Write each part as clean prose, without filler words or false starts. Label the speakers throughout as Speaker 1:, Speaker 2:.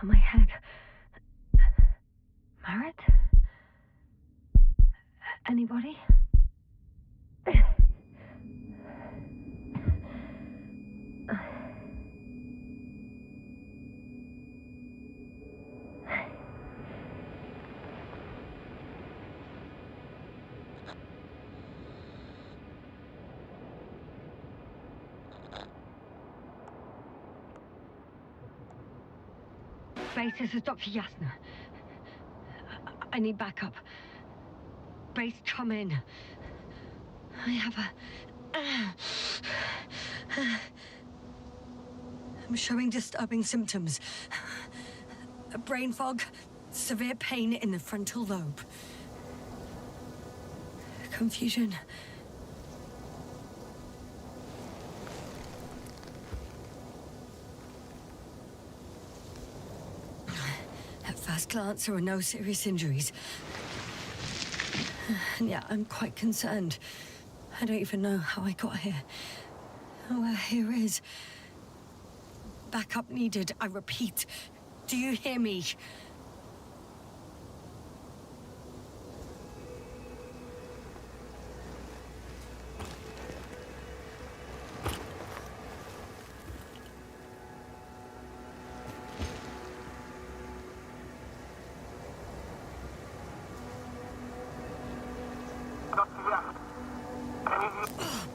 Speaker 1: on my head. Marit? Anybody? Base, this is Dr. Yasna. I need backup. Base, come in. I have I'm showing disturbing symptoms. A brain fog, severe pain in the frontal lobe. Confusion. At first glance, there are no serious injuries. And yeah, I'm quite concerned. I don't even know how I got here. Where here is. Backup needed, I repeat. Do you hear me?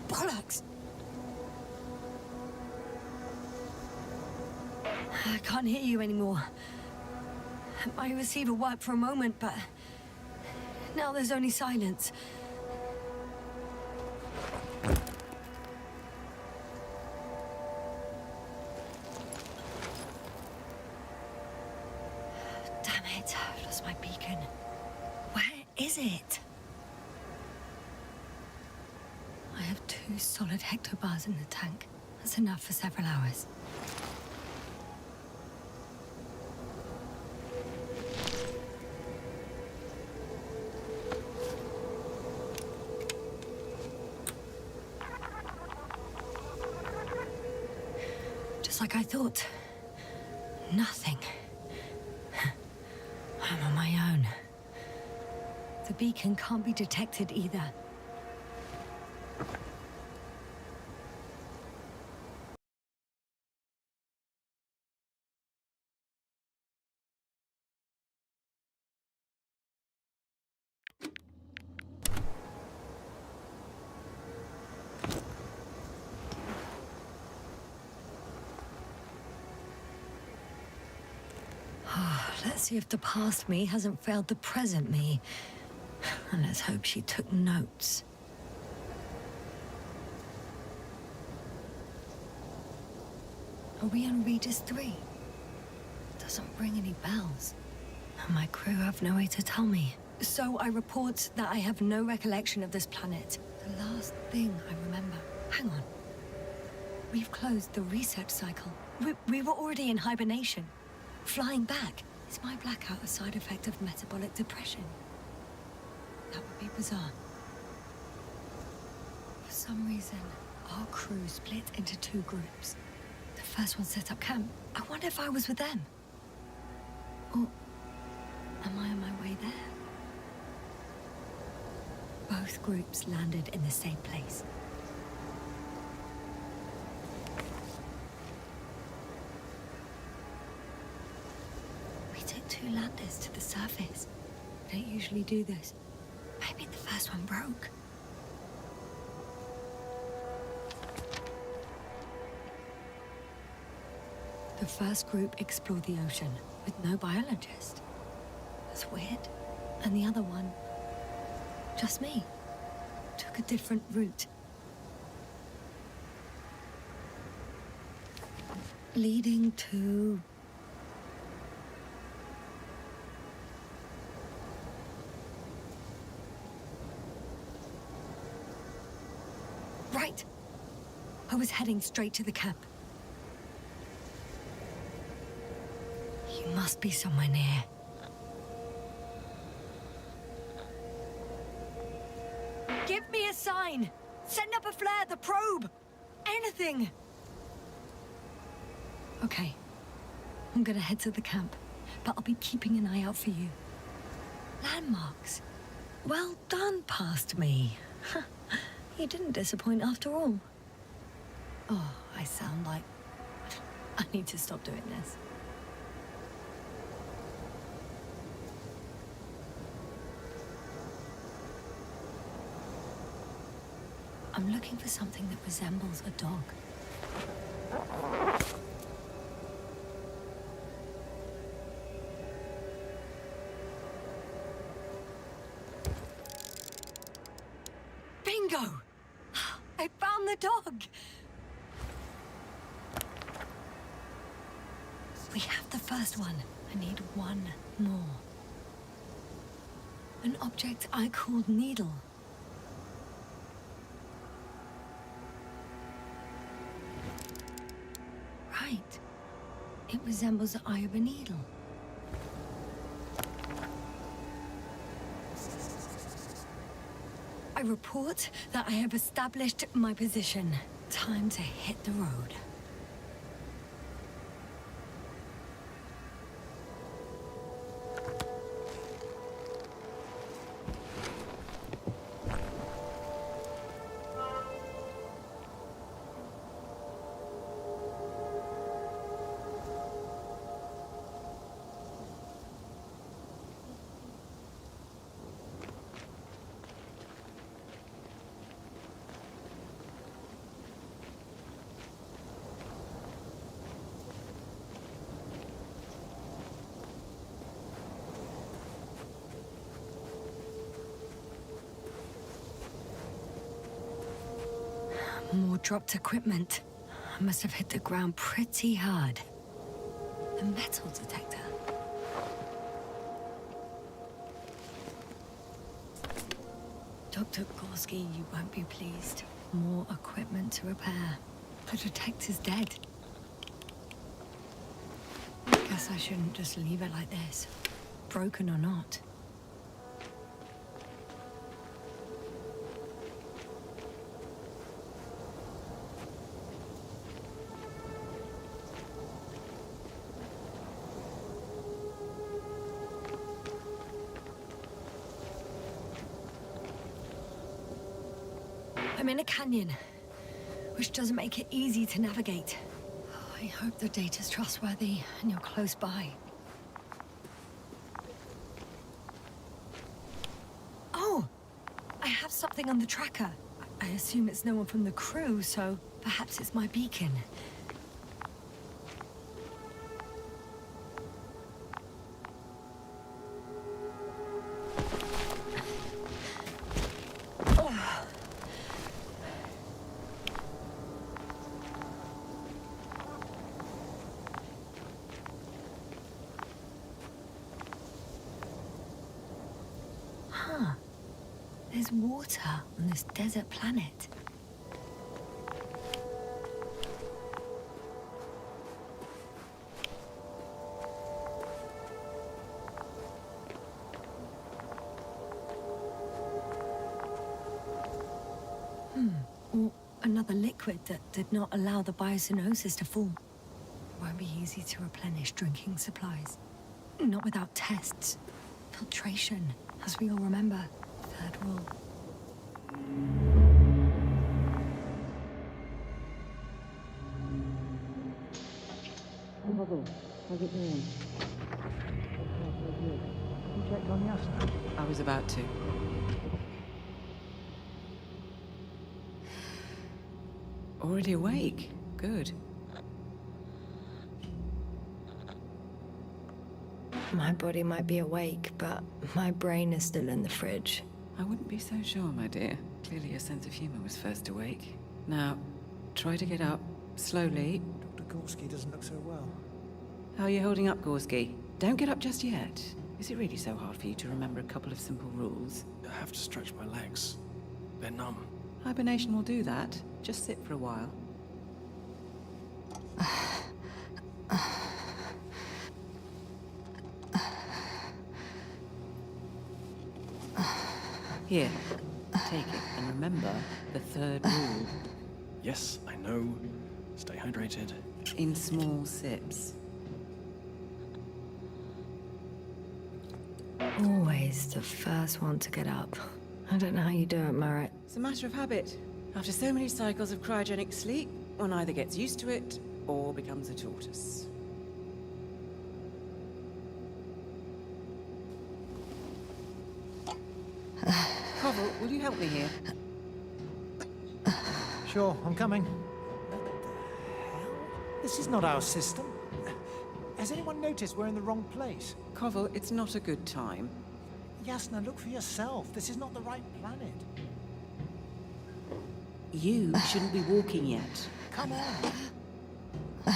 Speaker 1: Bollocks! I can't hear you anymore. My receiver worked for a moment, but now there's only silence. Damn it, I've lost my beacon. Where is it? I have 2 solid hectobars in the tank. That's enough for several hours. Just like I thought. Nothing. I'm on my own. The beacon can't be detected either. Let's see if the past me hasn't failed the present me. And let's hope she took notes. Are we on Regis 3? Doesn't ring any bells. And my crew have no way to tell me. So I report that I have no recollection of this planet. The last thing I remember. Hang on. We've closed the research cycle. We were already in hibernation. Flying back. Is my blackout a side effect of metabolic depression? That would be bizarre. For some reason, our crew split into 2 groups. The first one set up camp. I wonder if I was with them. Or am I on my way there? Both groups landed in the same place. We took 2 landers to the surface. We don't usually do this. Maybe the first one broke. The first group explored the ocean with no biologist. That's weird. And the other one, just me, took a different route. Leading to... Right. I was heading straight to the camp. You must be somewhere near. Give me a sign! Send up a flare, the probe! Anything! Okay. I'm gonna head to the camp, but I'll be keeping an eye out for you. Landmarks. Well done, past me. You didn't disappoint after all. Oh, I sound like... I need to stop doing this. I'm looking for something that resembles a dog. Bingo! I found the dog! We have the first one. I need one more. An object I called needle. Right. It resembles the eye of a needle. I report that I have established my position. Time to hit the road. More dropped equipment. I must have hit the ground pretty hard. A metal detector. Dr. Gorski, you won't be pleased. More equipment to repair. The detector's dead. Guess I shouldn't just leave it like this. Broken or not. I'm in a canyon, which doesn't make it easy to navigate. I hope the data's trustworthy and you're close by. Oh! I have something on the tracker. I assume it's no one from the crew, so perhaps it's my beacon. There's water on this desert planet. Or another liquid that did not allow the biocenosis to form. Won't be easy to replenish drinking supplies. Not without tests. Filtration, as we all remember. Third rule.
Speaker 2: How's it going? You checked on Yasna?
Speaker 3: I was about to. Already awake? Good.
Speaker 1: My body might be awake, but my brain is still in the fridge.
Speaker 3: I wouldn't be so sure, my dear. Clearly your sense of humor was first awake. Now, try to get up. Slowly.
Speaker 4: Dr. Gorski doesn't look so well.
Speaker 3: How are you holding up, Gorski? Don't get up just yet. Is it really so hard for you to remember a couple of simple rules?
Speaker 4: I have to stretch my legs. They're numb.
Speaker 3: Hibernation will do that. Just sit for a while. Here, take it, and remember the third rule.
Speaker 4: Yes, I know. Stay hydrated.
Speaker 3: In small sips.
Speaker 1: always the first one to get up. I don't know how you do it, Merritt.
Speaker 3: It's a matter of habit. After so many cycles of cryogenic sleep, one either gets used to it or becomes a tortoise. Koval, will you help me here?
Speaker 4: Sure, I'm coming. What the hell? This is not our system. Has anyone noticed we're in the wrong place?
Speaker 3: Koval, it's not a good time.
Speaker 4: Yasna, look for yourself. This is not the right planet.
Speaker 3: You shouldn't be walking yet.
Speaker 4: Come on.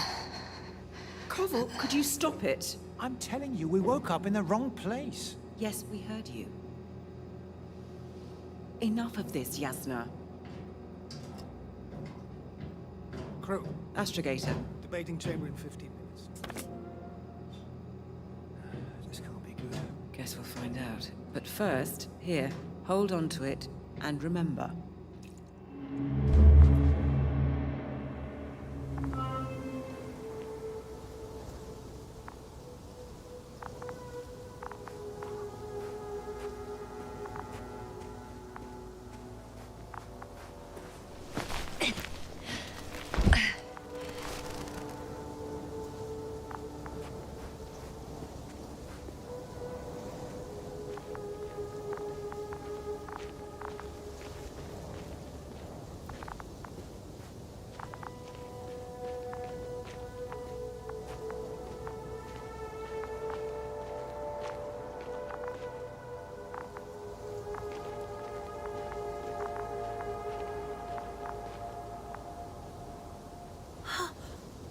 Speaker 3: Koval, could you stop it?
Speaker 4: I'm telling you, we woke up in the wrong place.
Speaker 3: Yes, we heard you. Enough of this, Yasna.
Speaker 4: Crew,
Speaker 3: Astrogator.
Speaker 4: debating chamber in 15 minutes. This can't be good.
Speaker 3: Guess we'll find out. But first, here, hold on to it, and remember.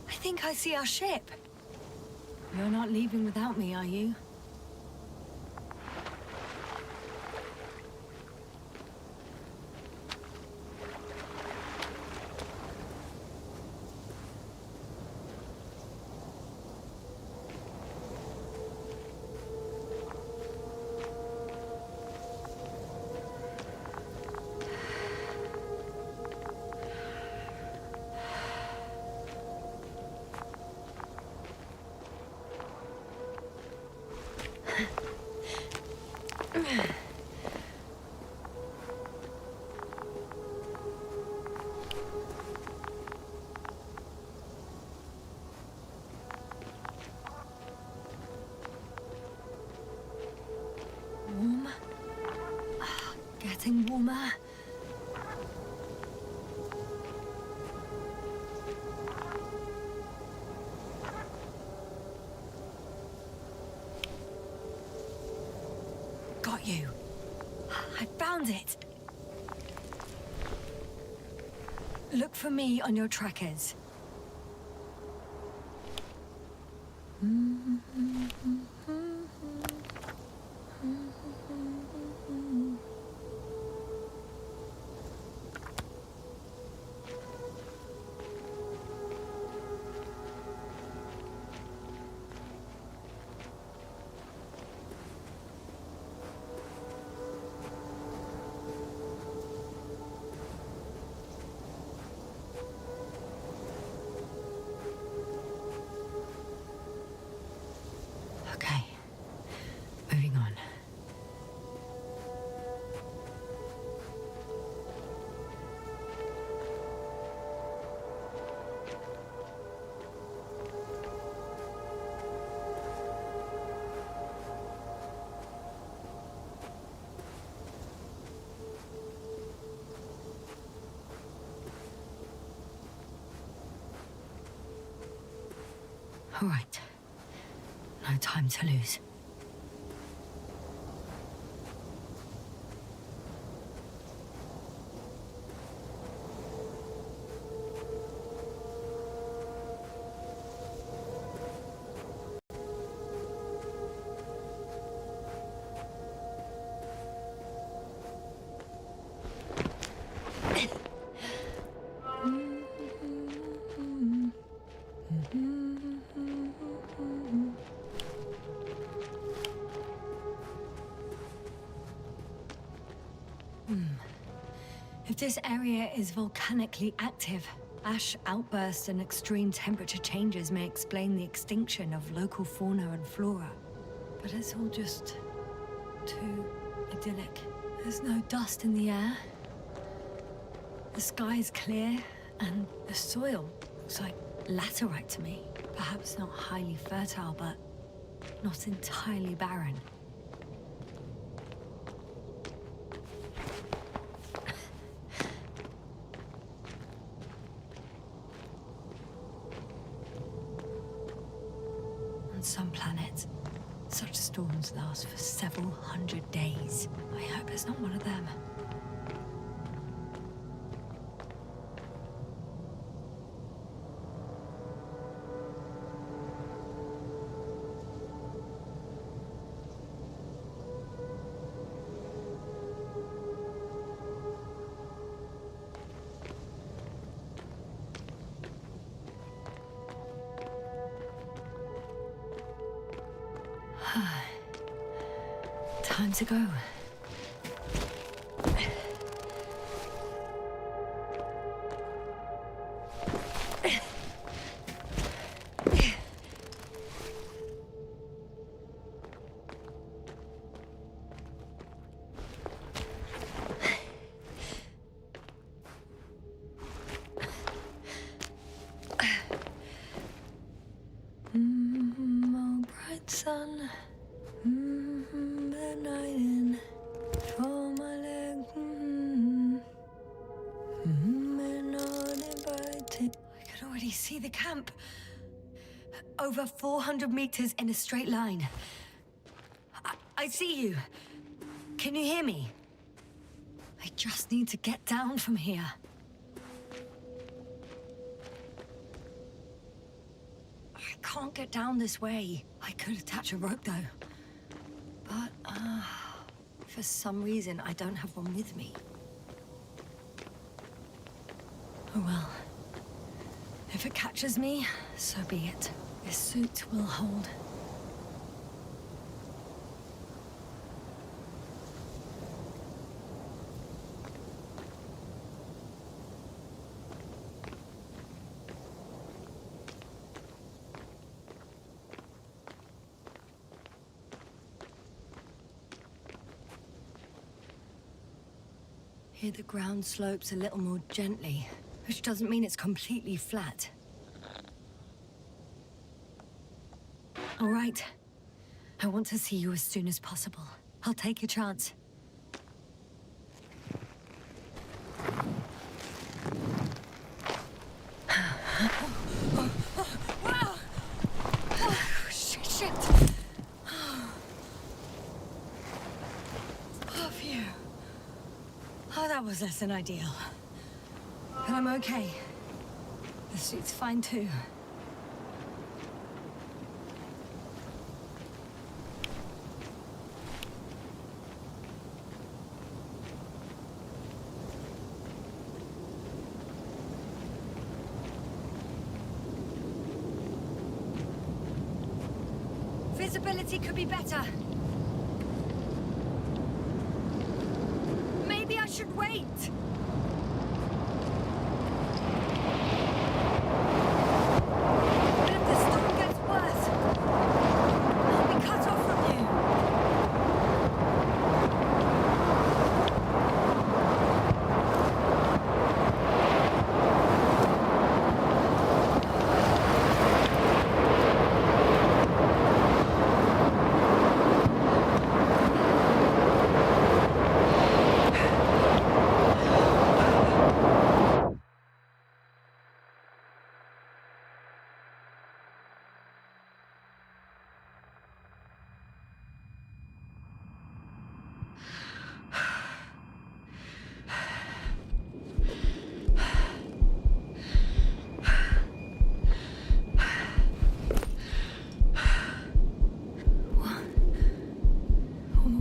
Speaker 1: I think I see our ship. You're not leaving without me, are you? Warm. Getting warmer. Got you. I found it. Look for me on your trackers. Okay. Moving on. All right. No time to lose. If this area is volcanically active, ash outbursts and extreme temperature changes may explain the extinction of local fauna and flora. But it's all just too idyllic. There's no dust in the air. The sky is clear, and the soil looks like laterite to me. Perhaps not highly fertile, but not entirely barren. On some planets, such storms last for several hundred days. I hope it's not one of them. Time to go. Oh, bright sun. The night in for my leg. Not invited. I could already see the camp. Over 400 meters in a straight line. I see you. Can you hear me? I just need to get down from here. I can't get down this way. I could attach a rope though. But, for some reason, I don't have one with me. Oh well. If it catches me, so be it. This suit will hold. Here the ground slopes a little more gently, which doesn't mean it's completely flat. All right. I want to see you as soon as possible. I'll take your chance. Wow! Shit! Oh, phew. Oh, that was less than ideal. But I'm okay. The suit's fine too. Visibility could be better. Maybe I should wait. But if the storm gets worse, I'll be cut off from you.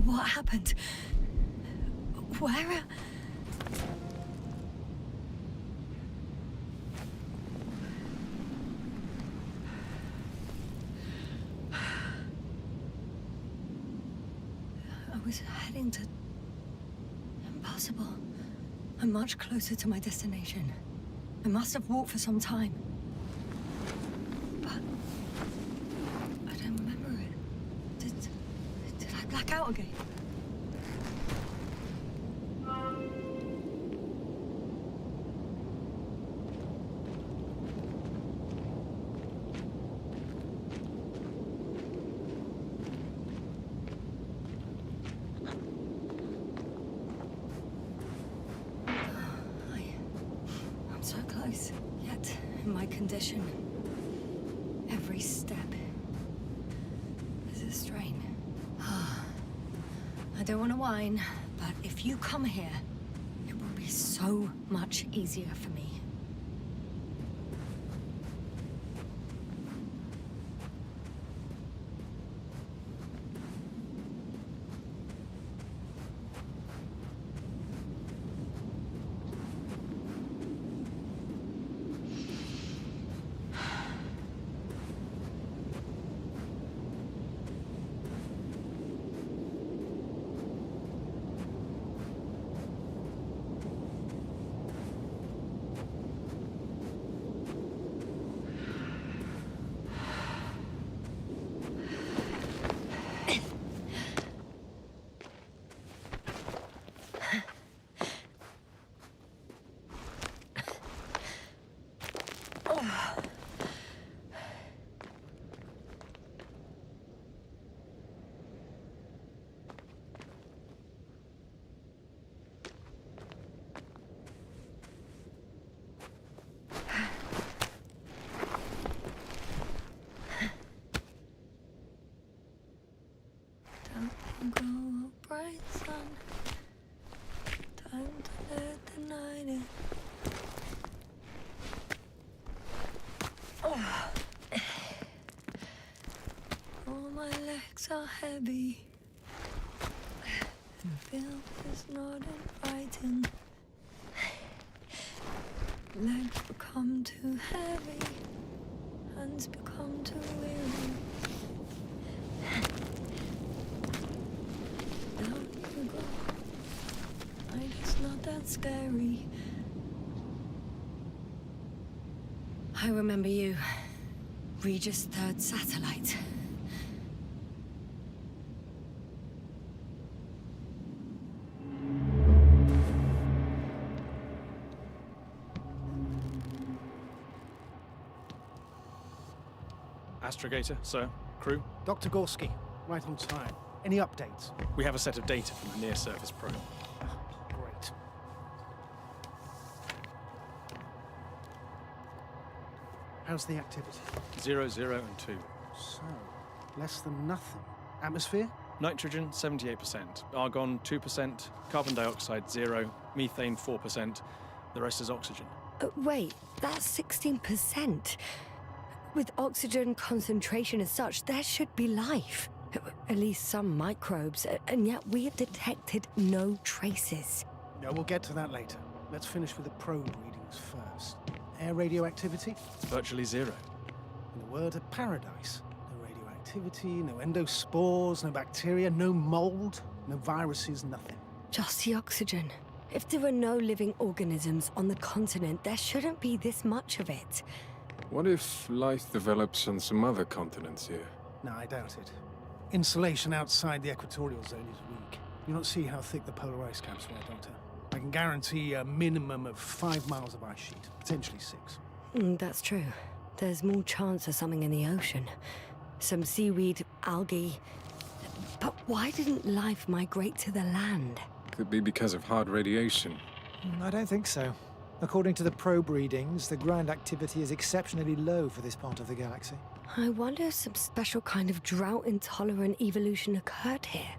Speaker 1: What happened? Where? I was heading to... Impossible. I'm much closer to my destination. I must have walked for some time. But... I don't remember it. Did I black out again? condition. Every step is a strain. I don't want to whine, but if you come here, it will be so much easier for me. Go, bright sun. Time to let the night in. Oh. All my legs are heavy. The film is not inviting. Legs become too heavy. Hands become too weary. It's not that scary. I remember you. Regis' third satellite.
Speaker 5: Astrogator, sir. Crew.
Speaker 2: Dr. Gorski, right on time. Any updates?
Speaker 5: We have a set of data from the near-surface probe.
Speaker 2: Great. How's the activity?
Speaker 5: 0, 0, and 2.
Speaker 2: So, less than nothing. Atmosphere?
Speaker 5: Nitrogen, 78%. Argon, 2%. Carbon dioxide, 0. Methane, 4%. The rest is oxygen.
Speaker 1: Wait, that's 16%. With oxygen concentration as such, there should be life. At least some microbes, and yet we have detected no traces.
Speaker 2: No, we'll get to that later. Let's finish with the probe readings first. Air radioactivity?
Speaker 5: Virtually 0.
Speaker 2: In a word, a paradise. No radioactivity, no endospores, no bacteria, no mold, no viruses, nothing.
Speaker 1: Just the oxygen. If there are no living organisms on the continent, there shouldn't be this much of it.
Speaker 6: What if life develops on some other continents here?
Speaker 2: No, I doubt it. Insulation outside the equatorial zone is weak. You don't see how thick the polar ice caps were, Doctor. I can guarantee a minimum of 5 miles of ice sheet, potentially 6.
Speaker 1: That's true. There's more chance of something in the ocean. Some seaweed, algae. But why didn't life migrate to the land?
Speaker 6: Could be because of hard radiation.
Speaker 4: I don't think so. According to the probe readings, the ground activity is exceptionally low for this part of the galaxy.
Speaker 1: I wonder if some special kind of drought-intolerant evolution occurred here.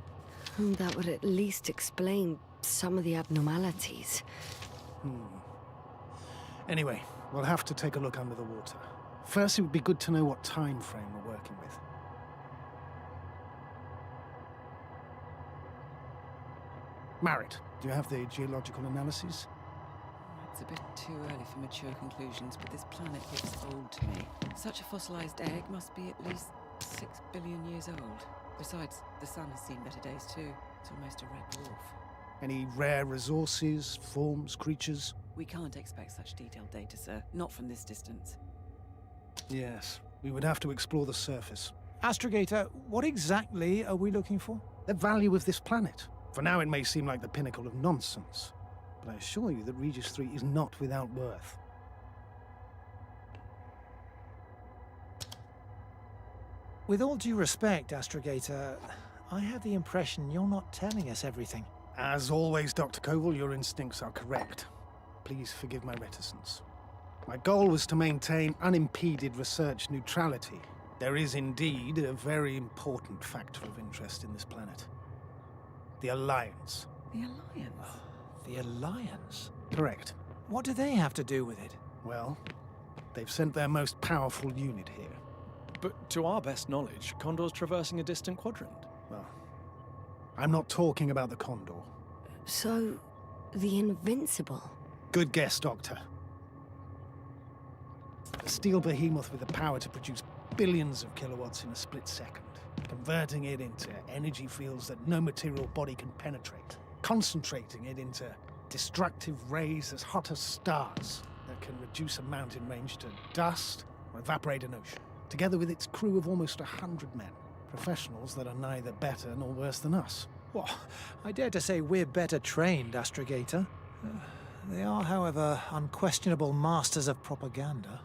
Speaker 1: That would at least explain some of the abnormalities.
Speaker 2: Anyway, we'll have to take a look under the water. First, it would be good to know what time frame we're working with. Marit, do you have the geological analyses?
Speaker 3: It's a bit too early for mature conclusions, but this planet looks old to me. Such a fossilized egg must be at least 6 billion years old. Besides, the sun has seen better days too. It's almost a red dwarf.
Speaker 2: Any rare resources, forms, creatures?
Speaker 3: We can't expect such detailed data, sir. Not from this distance.
Speaker 2: Yes, we would have to explore the surface.
Speaker 4: Astrogator, what exactly are we looking for?
Speaker 2: The value of this planet. For now, it may seem like the pinnacle of nonsense, but I assure you that Regis 3 is not without worth.
Speaker 4: With all due respect, Astrogator, I have the impression you're not telling us everything.
Speaker 2: As always, Dr. Koval, your instincts are correct. Please forgive my reticence. My goal was to maintain unimpeded research neutrality. There is indeed a very important factor of interest in this planet. The Alliance.
Speaker 3: The Alliance?
Speaker 4: The Alliance?
Speaker 2: Correct.
Speaker 4: What do they have to do with it?
Speaker 2: Well, they've sent their most powerful unit here.
Speaker 5: But to our best knowledge, Condor's traversing a distant quadrant.
Speaker 2: Well, I'm not talking about the Condor.
Speaker 1: So, the Invincible.
Speaker 2: Good guess, Doctor. A steel behemoth with the power to produce billions of kilowatts in a split second, converting it into energy fields that no material body can penetrate, concentrating it into destructive rays as hot as stars that can reduce a mountain range to dust or evaporate an ocean, together with its crew of almost 100 men, professionals that are neither better nor worse than us.
Speaker 4: Well, I dare to say we're better trained, Astrogator. They are, however, unquestionable masters of propaganda.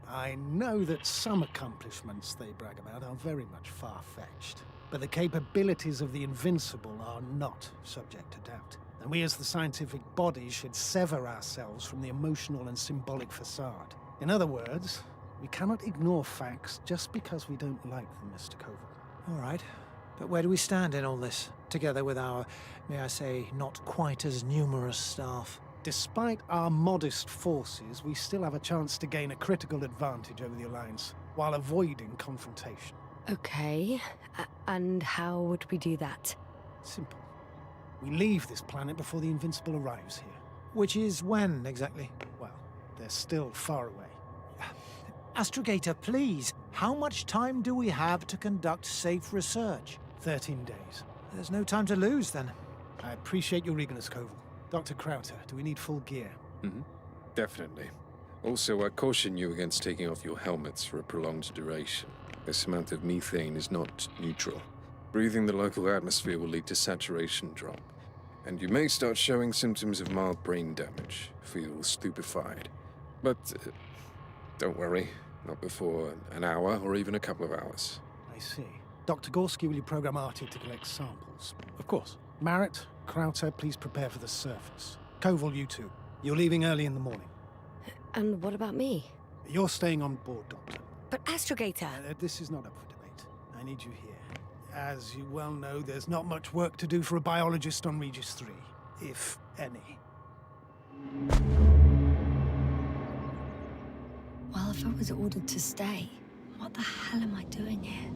Speaker 2: I know that some accomplishments they brag about are very much far-fetched, but the capabilities of the Invincible are not subject to doubt. And we as the scientific body should sever ourselves from the emotional and symbolic facade. In other words, we cannot ignore facts just because we don't like them, Mr. Koval.
Speaker 4: All right, but where do we stand in all this, together with our, may I say, not quite as numerous staff?
Speaker 2: Despite our modest forces, we still have a chance to gain a critical advantage over the Alliance, while avoiding confrontation.
Speaker 1: Okay, and how would we do that?
Speaker 2: Simple. We leave this planet before the Invincible arrives here.
Speaker 4: Which is when, exactly?
Speaker 2: Well, they're still far away.
Speaker 4: Astrogator, please, how much time do we have to conduct safe research?
Speaker 2: 13 days.
Speaker 4: There's no time to lose, then.
Speaker 2: I appreciate your eagerness, Koval. Dr. Crowther, do we need full gear?
Speaker 6: Definitely. Also, I caution you against taking off your helmets for a prolonged duration. This amount of methane is not neutral. Breathing the local atmosphere will lead to saturation drop, and you may start showing symptoms of mild brain damage, feel stupefied. But don't worry, not before an hour or even a couple of hours.
Speaker 2: I see. Dr. Gorski, will you program Artie to collect samples?
Speaker 5: Of course.
Speaker 2: Marrett, Crowther, please prepare for the surface. Koval, you two. You're leaving early in the morning.
Speaker 1: And what about me?
Speaker 2: You're staying on board, Doctor.
Speaker 1: But Astrogator...
Speaker 2: This is not up for debate. I need you here. As you well know, there's not much work to do for a biologist on Regis 3, if any.
Speaker 1: Well, if I was ordered to stay, what the hell am I doing here?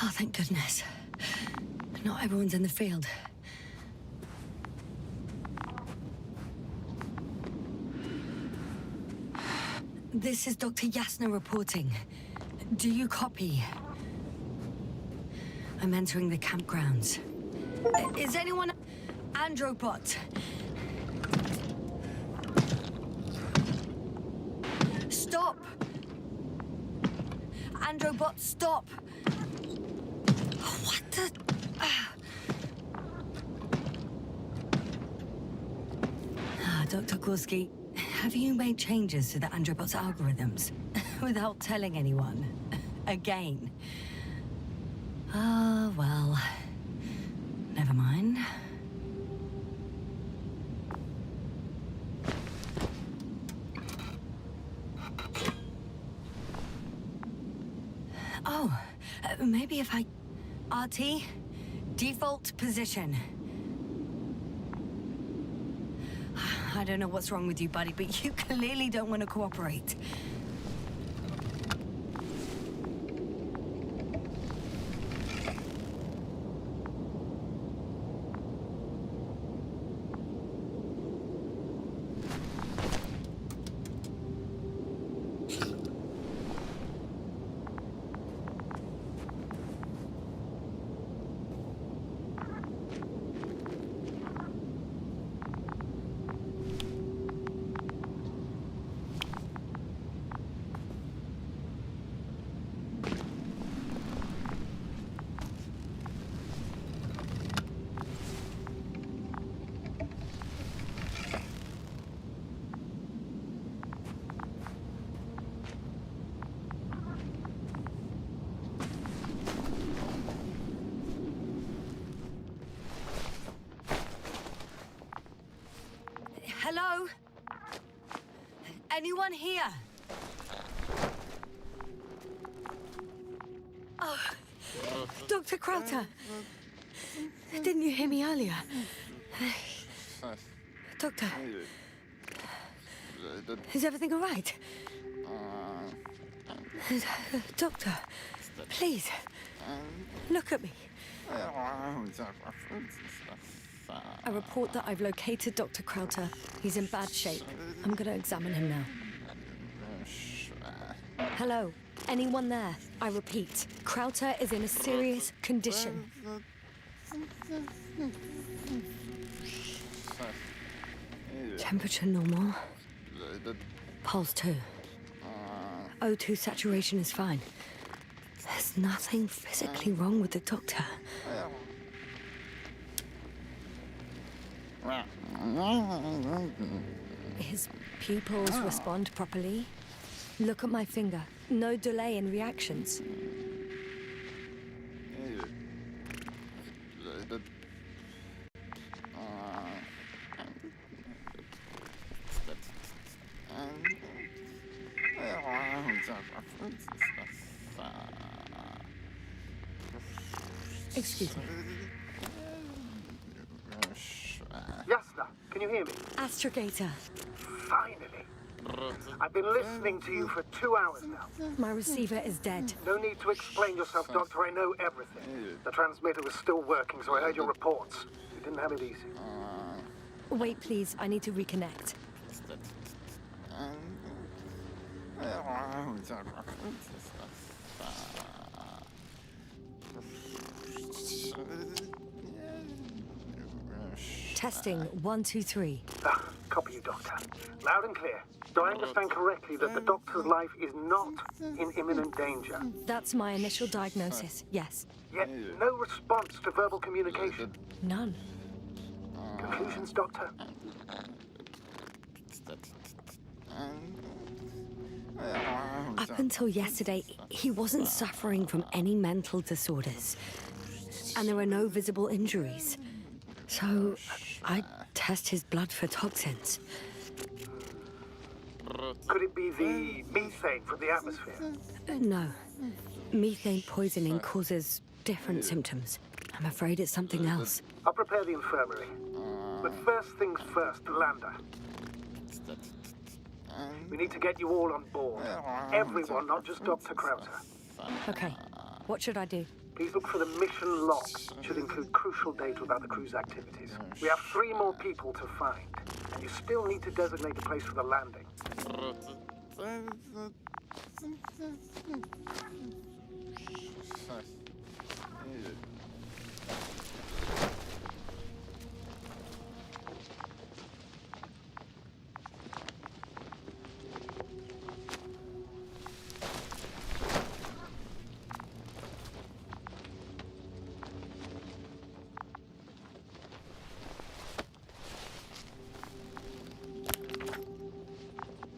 Speaker 1: Oh, thank goodness. Not everyone's in the field. This is Dr. Yasna reporting. Do you copy? I'm entering the campgrounds. Is anyone... Androbot? Stop! Androbot, stop! What the... Dr. Gorski, have you made changes to the Androbot's algorithms without telling anyone? Again? Ah, well... Never mind. Oh, maybe if I... RT, default position. I don't know what's wrong with you, buddy, but you clearly don't want to cooperate. Hello? Anyone here? Oh, Dr. Crowther. Didn't you hear me earlier? Doctor. Is everything all right? Doctor, please, look at me. I report that I've located Dr. Crowther. He's in bad shape. I'm gonna examine him now. Hello? Anyone there? I repeat, Crowther is in a serious condition. Temperature normal. Pulse 2. O2 saturation is fine. There's nothing physically wrong with the doctor. His pupils respond properly. Look at my finger. No delay in reactions. Excuse me.
Speaker 2: Yasna, can you hear me?
Speaker 1: Astrogator.
Speaker 2: Finally. I've been listening to you for 2 hours now.
Speaker 1: My receiver is dead.
Speaker 2: No need to explain yourself, Doctor. I know everything. The transmitter was still working, so I heard your reports. You didn't have it easy.
Speaker 1: Wait, please. I need to reconnect. Testing 1, 2, 3.
Speaker 2: Copy you, Doctor. Loud and clear. Do I understand correctly that the Doctor's life is not in imminent danger?
Speaker 1: That's my initial diagnosis, yes.
Speaker 2: Yet no response to verbal communication.
Speaker 1: None.
Speaker 2: Conclusions, Doctor?
Speaker 1: Up until yesterday, he wasn't suffering from any mental disorders. And there are no visible injuries. So, I test his blood for toxins.
Speaker 2: Could it be the methane from the atmosphere?
Speaker 1: No. Methane poisoning causes different symptoms. I'm afraid it's something else.
Speaker 2: I'll prepare the infirmary. But first things first, the lander. We need to get you all on board. Everyone, not just Dr. Crowther.
Speaker 1: Okay. What should I do?
Speaker 2: Please look for the mission log. It should include crucial data about the crew's activities. We have 3 more people to find. And you still need to designate a place for the landing.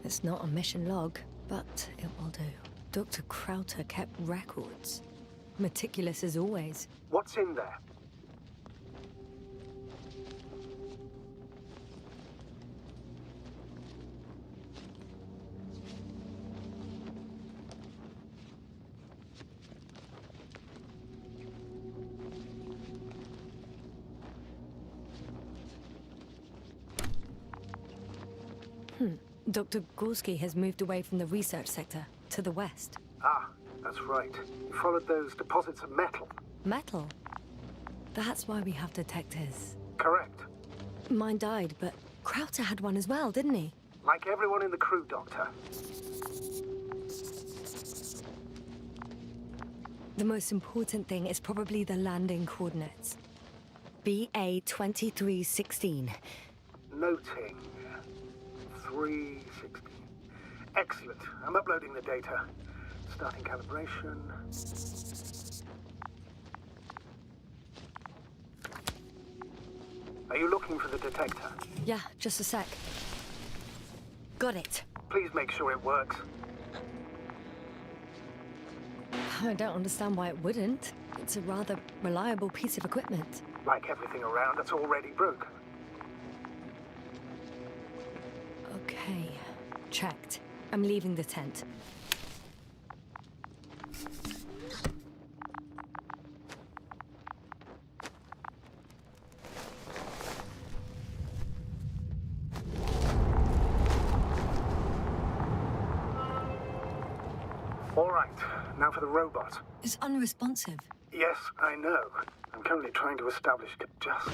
Speaker 1: It's not a mission log, but it will do. Dr. Crowther kept records. Meticulous as always.
Speaker 2: What's in there?
Speaker 1: Dr. Gorski has moved away from the research sector to the west.
Speaker 2: Ah, that's right. You followed those deposits of metal.
Speaker 1: Metal? That's why we have detectors.
Speaker 2: Correct.
Speaker 1: Mine died, but Crowther had one as well, didn't he?
Speaker 2: Like everyone in the crew, Doctor.
Speaker 1: The most important thing is probably the landing coordinates. BA-2316.
Speaker 2: Noting. 316. Excellent. I'm uploading the data. Starting calibration. Are you looking for the detector?
Speaker 1: Yeah, just a sec. Got it.
Speaker 2: Please make sure it works.
Speaker 1: I don't understand why it wouldn't. It's a rather reliable piece of equipment.
Speaker 2: Like everything around, that's already broken.
Speaker 1: Checked. I'm leaving the tent.
Speaker 2: All right, now for the robot.
Speaker 1: It's unresponsive.
Speaker 2: Yes, I know. I'm currently trying to establish just.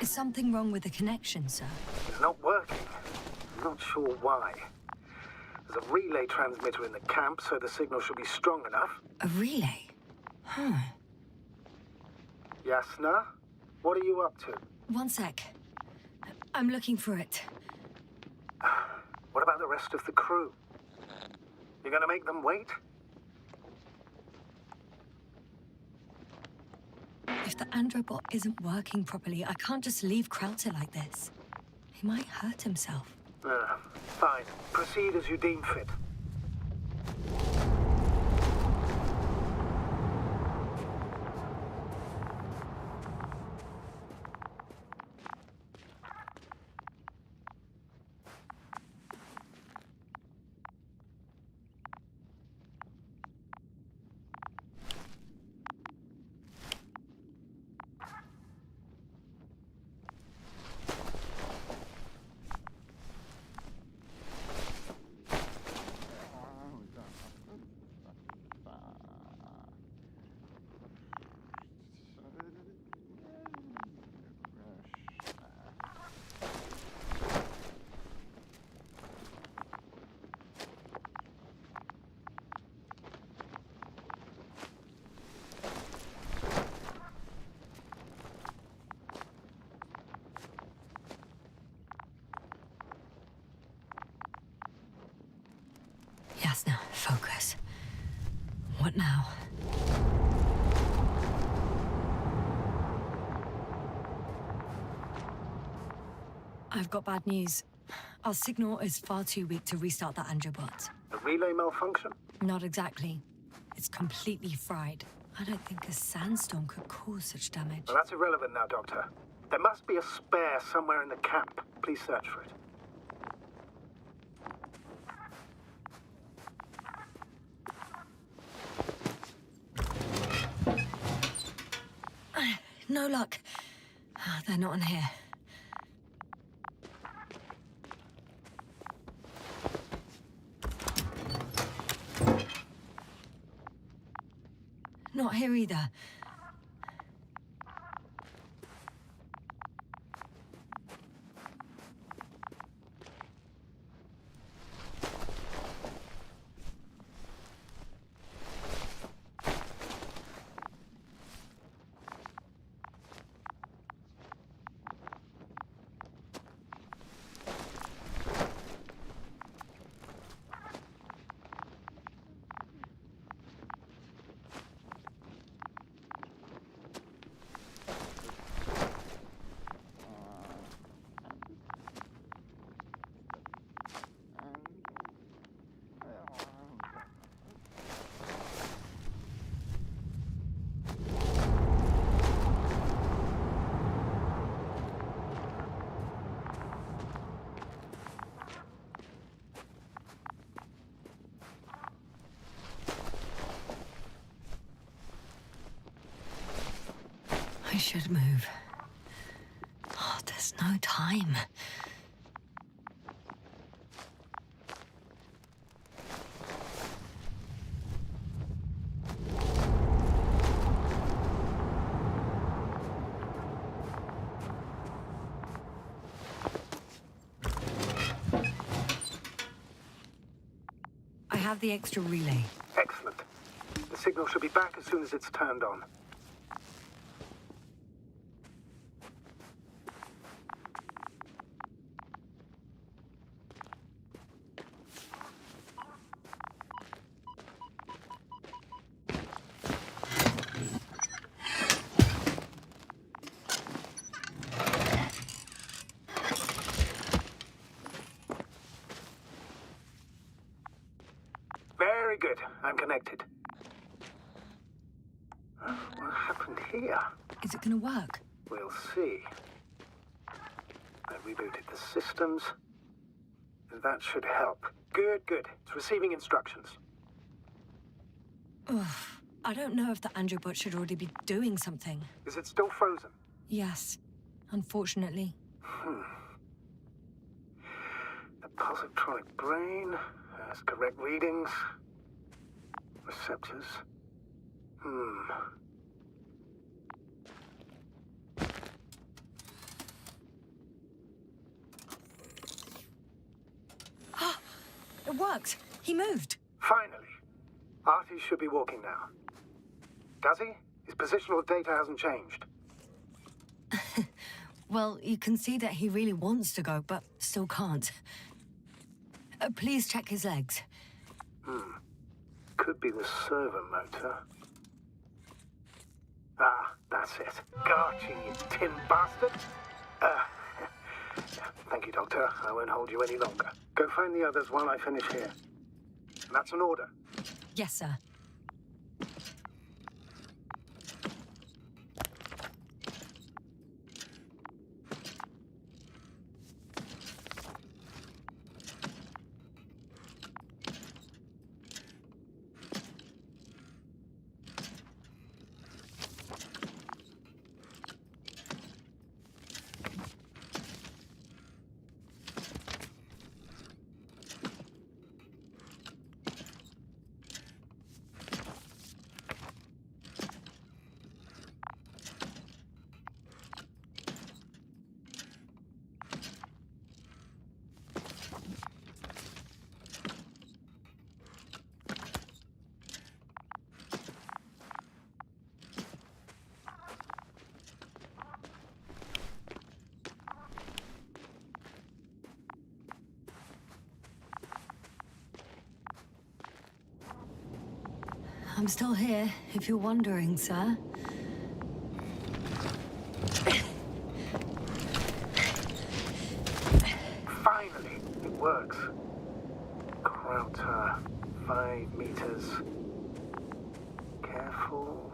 Speaker 1: Is something wrong with the connection, sir?
Speaker 2: It's not working. I'm not sure why. There's a relay transmitter in the camp, so the signal should be strong enough.
Speaker 1: A relay? Huh.
Speaker 2: Yasna, what are you up to?
Speaker 1: One sec. I'm looking for it.
Speaker 2: What about the rest of the crew? You're gonna make them wait?
Speaker 1: If the androbot isn't working properly, I can't just leave Krauser like this. He might hurt himself.
Speaker 2: Fine. Proceed as you deem fit.
Speaker 1: Yasna, focus. What now? I've got bad news. Our signal is far too weak to restart the androbot.
Speaker 2: A relay malfunction?
Speaker 1: Not exactly. It's completely fried. I don't think a sandstorm could cause such damage.
Speaker 2: Well, that's irrelevant now, Doctor. There must be a spare somewhere in the camp. Please search for it.
Speaker 1: No luck. They're not in here. Not here either. I should move. Oh, there's no time. I have the extra relay.
Speaker 2: Excellent. The signal should be back as soon as it's turned on. Very good. I'm connected. What happened here?
Speaker 1: Is it gonna work?
Speaker 2: We'll see. I rebooted the systems.
Speaker 7: That should help. Good, good. It's receiving instructions.
Speaker 1: Ugh. I don't know if the Androbot should already be doing something.
Speaker 7: Is it still frozen?
Speaker 1: Yes, unfortunately.
Speaker 7: The positronic brain has correct readings. Receptors.
Speaker 1: It worked. He moved.
Speaker 7: Finally. Artie should be walking now. Does he? His positional data hasn't changed.
Speaker 1: Well, you can see that he really wants to go, but still can't. Please check his legs.
Speaker 7: Could be the servo motor. Ah, that's it. Gotcha, you tin bastard. Thank you, Doctor. I won't hold you any longer. Go find the others while I finish here. That's an order.
Speaker 1: Yes, sir. I'm still here, if you're wondering, sir.
Speaker 7: Finally, it works. Krauter, 5 meters. Careful.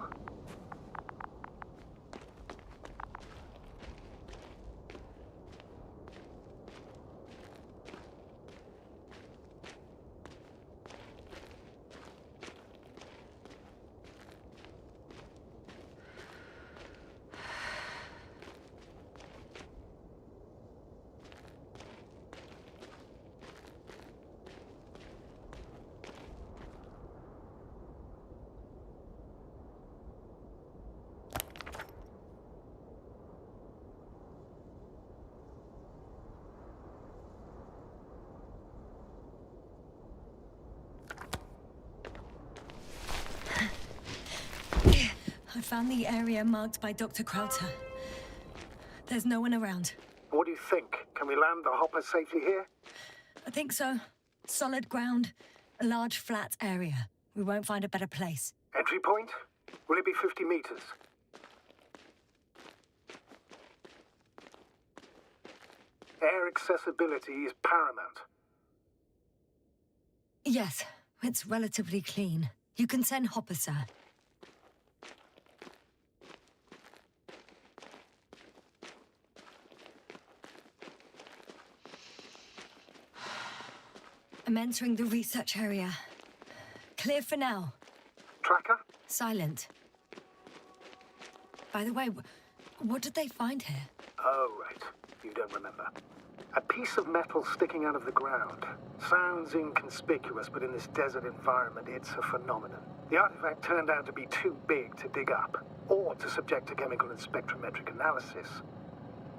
Speaker 1: I found the area marked by Dr. Krauter. There's no one around.
Speaker 7: What do you think? Can we land the hopper safely here?
Speaker 1: I think so. Solid ground, a large flat area. We won't find a better place.
Speaker 7: Entry point? Will it be 50 meters? Air accessibility is paramount.
Speaker 1: Yes, it's relatively clean. You can send Hopper, sir. I'm entering the research area. Clear for now.
Speaker 7: Tracker?
Speaker 1: Silent. By the way, what did they find here?
Speaker 7: Oh, right. You don't remember. A piece of metal sticking out of the ground. Sounds inconspicuous, but in this desert environment, it's a phenomenon. The artifact turned out to be too big to dig up, or to subject to chemical and spectrometric analysis.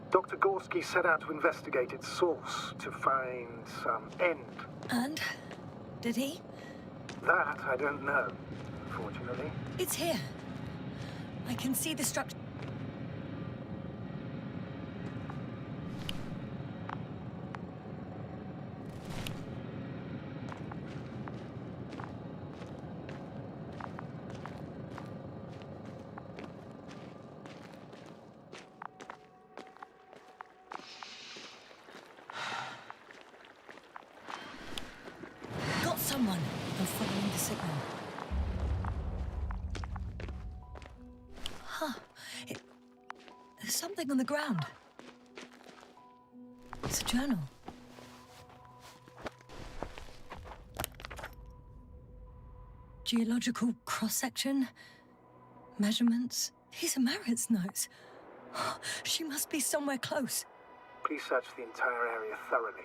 Speaker 7: Dr. Gorski set out to investigate its source, to find some end.
Speaker 1: And? Did he?
Speaker 7: That I don't know, unfortunately.
Speaker 1: It's here. I can see the structure. Got someone. I'm following the signal. Huh. There's something on the ground. It's a journal. Geological cross-section? Measurements? These are Marit's notes. She must be somewhere close.
Speaker 7: Please search the entire area thoroughly.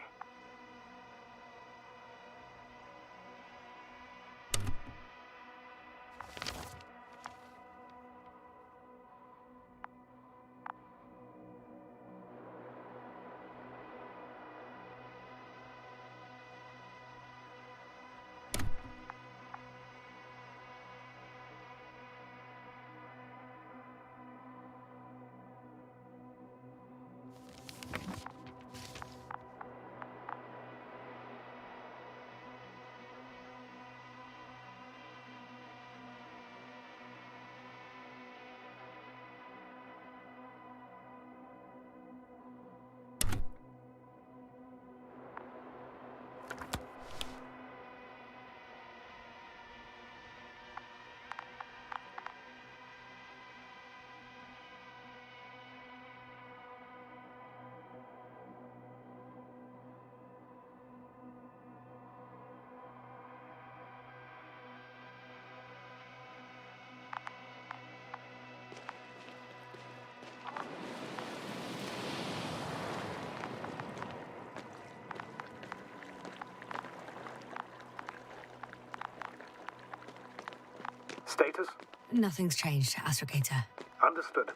Speaker 7: Status?
Speaker 1: Nothing's changed, Astrogator.
Speaker 7: Understood.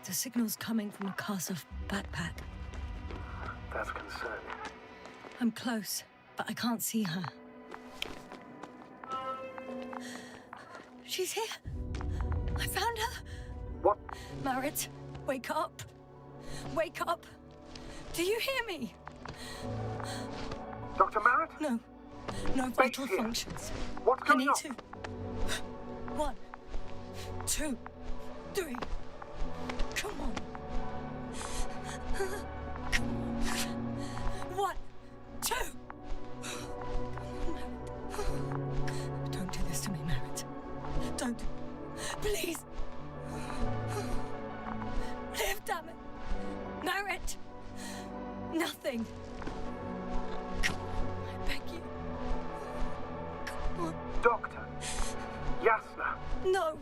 Speaker 1: The signal's coming from a Kasov backpack.
Speaker 7: That's concerning.
Speaker 1: I'm close, but I can't see her. She's here. I found her.
Speaker 7: What?
Speaker 1: Marit, wake up. Wake up. Do you hear me?
Speaker 7: Dr. Merritt?
Speaker 1: No. No vital
Speaker 7: here.
Speaker 1: functions.
Speaker 7: What's
Speaker 1: I
Speaker 7: going
Speaker 1: need
Speaker 7: on?
Speaker 1: to. 1, 2, 3. Come on. Come on. 1, 2. Don't do this to me, Marit. Don't. Please. Live, damn it. Marit. Nothing. Come on, I beg you. Come on.
Speaker 7: Doctor. Yasna.
Speaker 1: No.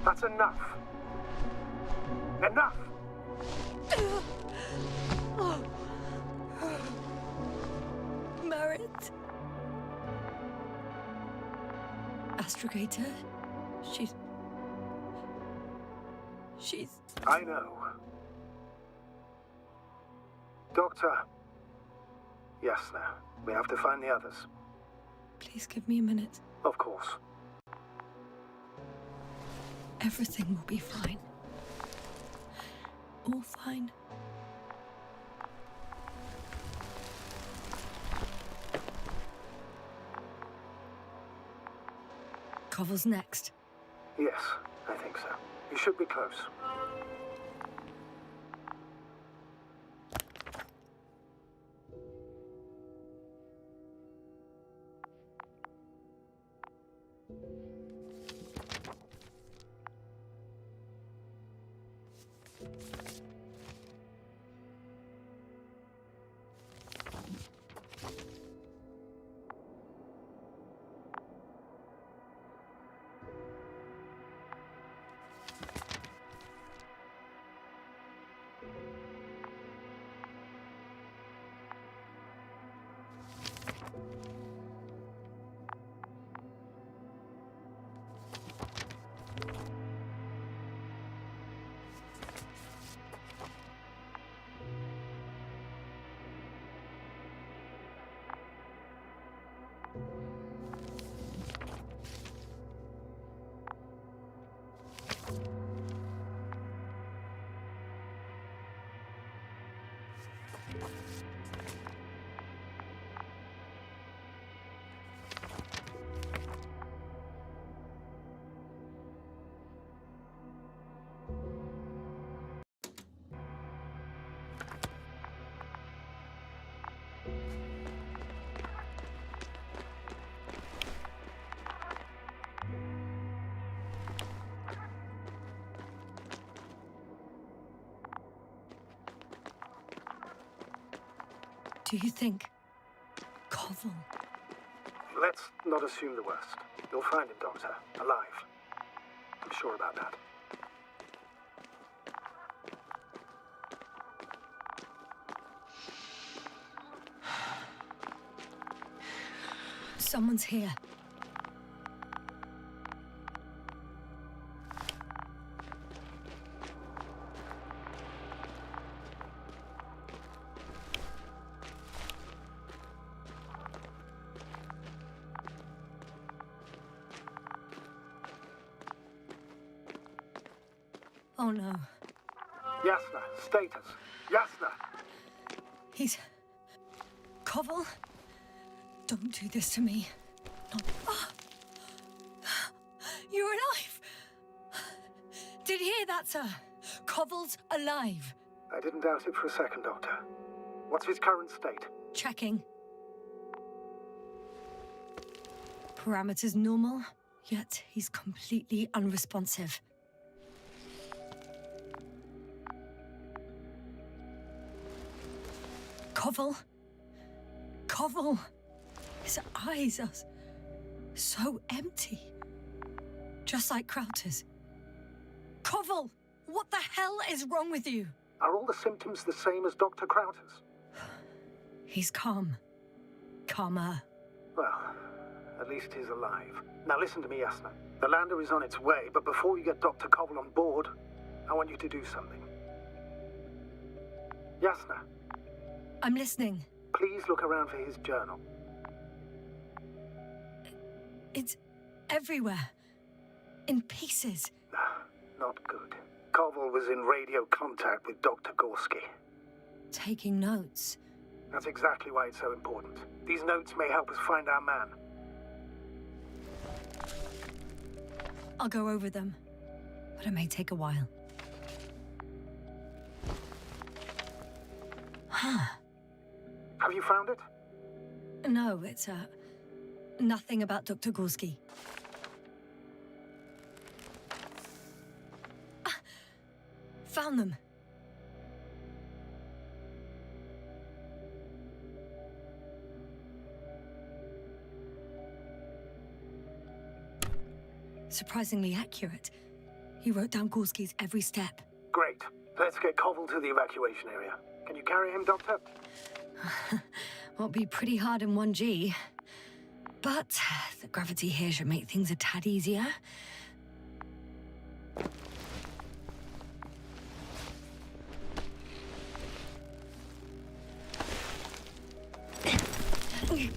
Speaker 7: That's enough. Enough!
Speaker 1: Marit. Astrogator. She's...
Speaker 7: I know. Doctor. Yasna, we have to find the others.
Speaker 1: Please give me a minute.
Speaker 7: Of course.
Speaker 1: Everything will be fine. All fine. Koval's next.
Speaker 7: Yes, I think so. You should be close.
Speaker 1: Do you think... Koval?
Speaker 7: Let's not assume the worst. You'll find him, Doctor, alive. I'm sure about that.
Speaker 1: Someone's here. Oh no.
Speaker 7: Yasna, status. Yasna!
Speaker 1: He's... Koval? Don't do this to me. Not... Ah! You're alive! Did you hear that, sir? Koval's alive.
Speaker 7: I didn't doubt it for a second, Doctor. What's his current state?
Speaker 1: Checking. Parameters normal, yet he's completely unresponsive. Koval? Koval? His eyes are so empty. Just like Krauter's. Koval! What the hell is wrong with you?
Speaker 7: Are all the symptoms the same as Dr. Krauter's?
Speaker 1: He's calm. Calmer.
Speaker 7: Well, at least he's alive. Now listen to me, Yasna. The lander is on its way, but before you get Dr. Koval on board, I want you to do something. Yasna,
Speaker 1: I'm listening.
Speaker 7: please look around for his journal.
Speaker 1: It's everywhere. In pieces.
Speaker 7: Not good. Koval was in radio contact with Dr. Gorski.
Speaker 1: Taking notes.
Speaker 7: That's exactly why it's so important. These notes may help us find our man.
Speaker 1: I'll go over them, but it may take a while. Huh.
Speaker 7: Have you found it?
Speaker 1: No, it's, nothing about Dr. Gorski. Ah, found them. Surprisingly accurate. He wrote down Gorski's every step.
Speaker 7: Great. Let's get Koval to the evacuation area. Can you carry him, Doctor?
Speaker 1: Won't be pretty hard in 1G. But the gravity here should make things a tad easier.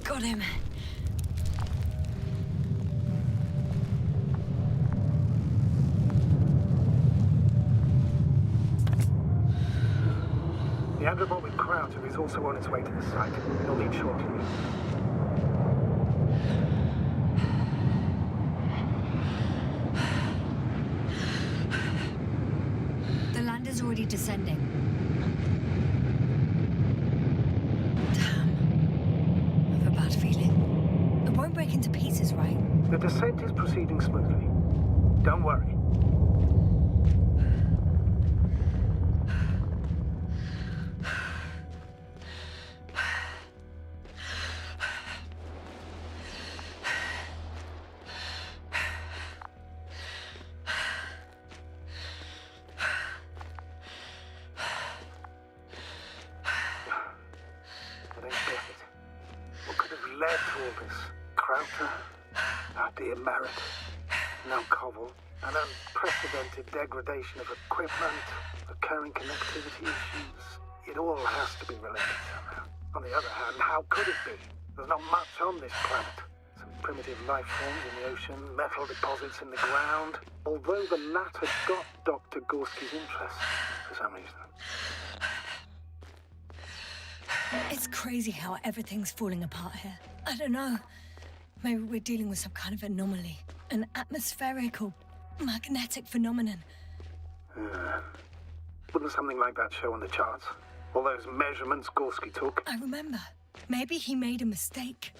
Speaker 1: Got him.
Speaker 7: The Androbot with Krauter is also on its way to the site. You'll need shortly.
Speaker 1: The lander's already descending. Damn. I have a bad feeling. It won't break into pieces, right?
Speaker 7: The descent is proceeding smoothly. Don't worry. I don't get it. What could have led to all this? Krauter, our dear Merritt, now Koval, an unprecedented degradation of equipment, recurring connectivity issues. It all has to be related somehow. On the other hand, how could it be? There's not much on this planet. Some primitive life forms in the ocean, metal deposits in the ground. Although the latter got Dr. Gorski's interest for some reason.
Speaker 1: It's crazy how everything's falling apart here. I don't know. Maybe we're dealing with some kind of anomaly. An atmospheric or magnetic phenomenon.
Speaker 7: Wouldn't something like that show on the charts? All those measurements Gorski took?
Speaker 1: I remember. Maybe he made a mistake.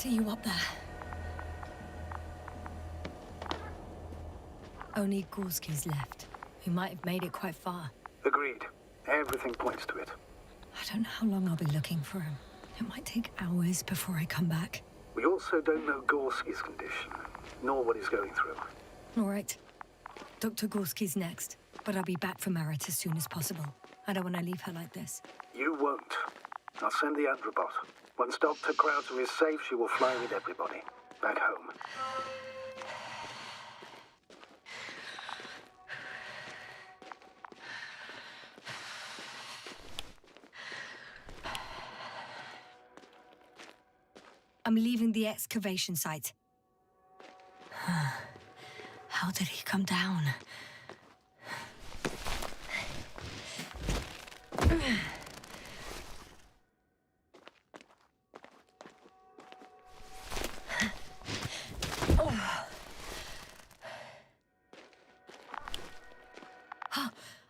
Speaker 1: See you up there. Only Gorski's left. We might have made it quite far.
Speaker 7: Agreed. Everything points to it.
Speaker 1: I don't know how long I'll be looking for him. It might take hours before I come back.
Speaker 7: We also don't know Gorski's condition, nor what he's going through.
Speaker 1: All right. Dr. Gorski's next, but I'll be back for Marit as soon as possible. I don't want to leave her like this.
Speaker 7: You won't. I'll send the Androbot. Once Dr. Krauser is safe, she will fly with everybody. Back home.
Speaker 1: I'm leaving the excavation site. How did he come down?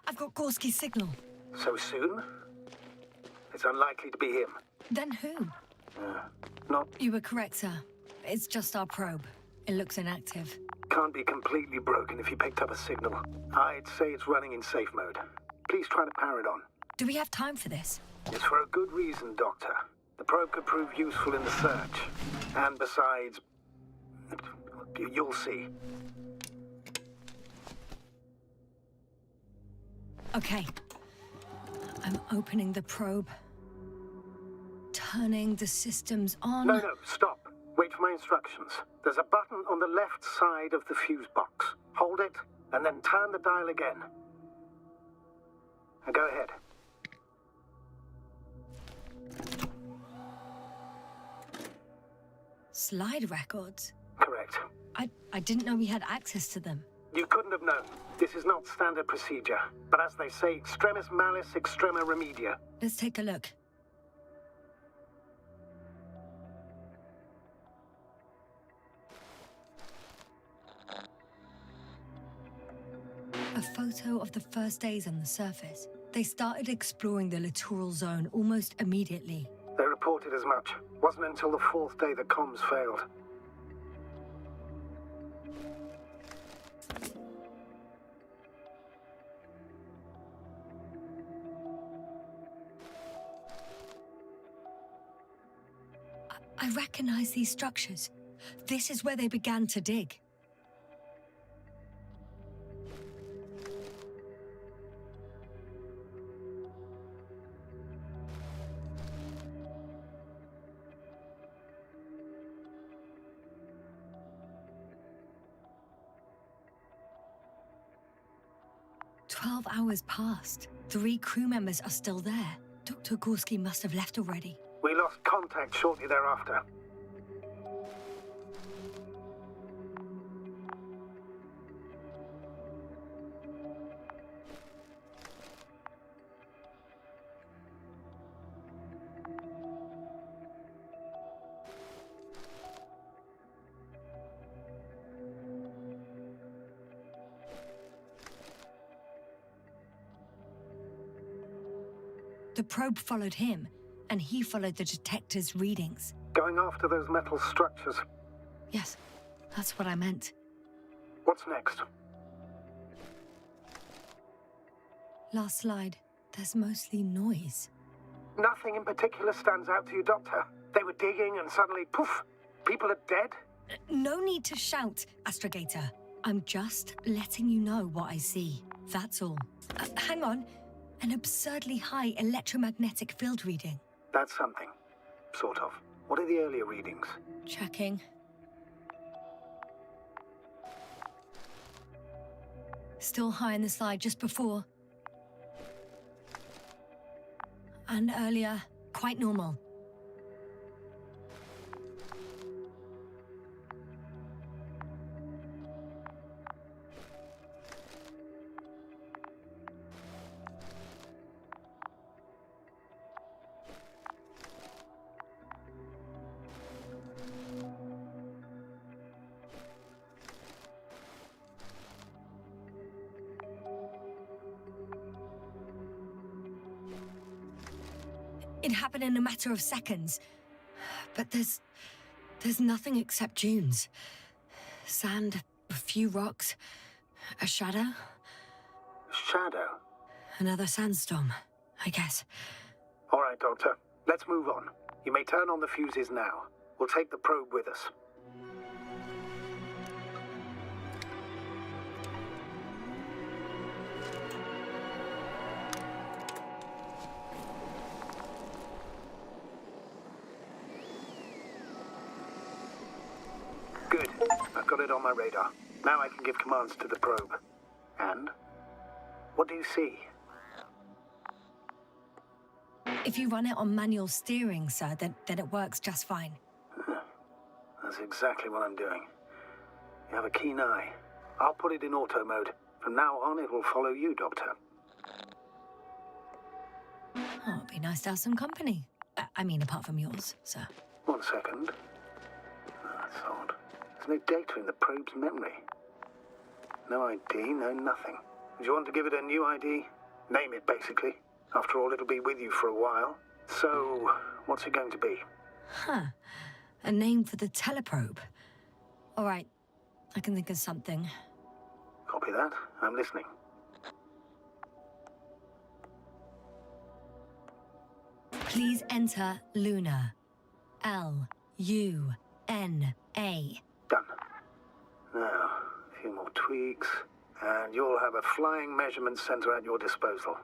Speaker 1: I've got Gorski's signal.
Speaker 7: So soon? It's unlikely to be him.
Speaker 1: Then who?
Speaker 7: Not...
Speaker 1: You were correct, sir. It's just our probe. It looks inactive.
Speaker 7: Can't be completely broken if you picked up a signal. I'd say it's running in safe mode. Please try to power it on.
Speaker 1: Do we have time for this?
Speaker 7: It's for a good reason, Doctor. The probe could prove useful in the search. And besides... You'll see.
Speaker 1: Okay. I'm opening the probe. Turning the systems on.
Speaker 7: No, stop. Wait for my instructions. There's a button on the left side of the fuse box. Hold it, and then turn the dial again. Now go ahead.
Speaker 1: Slide records?
Speaker 7: Correct.
Speaker 1: I didn't know we had access to them.
Speaker 7: You couldn't have known. This is not standard procedure. But as they say, extremis malice, extrema remedia.
Speaker 1: Let's take a look. A photo of the first days on the surface. They started exploring the littoral zone almost immediately.
Speaker 7: They reported as much. Wasn't until the fourth day the comms failed.
Speaker 1: I recognize these structures. This is where they began to dig. "12 hours passed. 3 crew members are still there. Dr. Gorski must have left already.
Speaker 7: We lost contact shortly thereafter.
Speaker 1: The probe followed him, and he followed the detector's readings.
Speaker 7: Going after those metal structures.
Speaker 1: Yes, that's what I meant.
Speaker 7: What's next?
Speaker 1: Last slide. There's mostly noise.
Speaker 7: Nothing in particular stands out to you, Doctor. They were digging and suddenly, poof, people are dead?
Speaker 1: No need to shout, Astrogator. I'm just letting you know what I see. That's all. Hang on. An absurdly high electromagnetic field reading.
Speaker 7: That's something. Sort of. What are the earlier readings?
Speaker 1: Checking. Still high in the slide just before. And earlier, quite normal. It happened in a matter of seconds. But there's There's nothing except dunes. Sand, a few rocks, a shadow,
Speaker 7: Shadow.
Speaker 1: another sandstorm, I guess.
Speaker 7: All right, Doctor. Let's move on. You may turn on the fuses now. We'll take the probe with us. Good. I've got it on my radar. Now I can give commands to the probe. And? What do you see?
Speaker 1: If you run it on manual steering, sir, then it works just fine.
Speaker 7: That's exactly what I'm doing. You have a keen eye. I'll put it in auto mode. From now on, it will follow you, Doctor.
Speaker 1: Oh, it'd be nice to have some company. I mean, apart from yours, sir.
Speaker 7: 1 second. That's odd. There's no data in the probe's memory. No ID, no nothing. Do you want to give it a new ID? Name it, basically. After all, it'll be with you for a while. So, what's it going to be?
Speaker 1: Huh. A name for the teleprobe. All right. I can think of something.
Speaker 7: Copy that. I'm listening.
Speaker 1: Please enter Luna. L-U-N-A.
Speaker 7: Done. Now, a few more tweaks, and you'll have a flying measurement center at your disposal.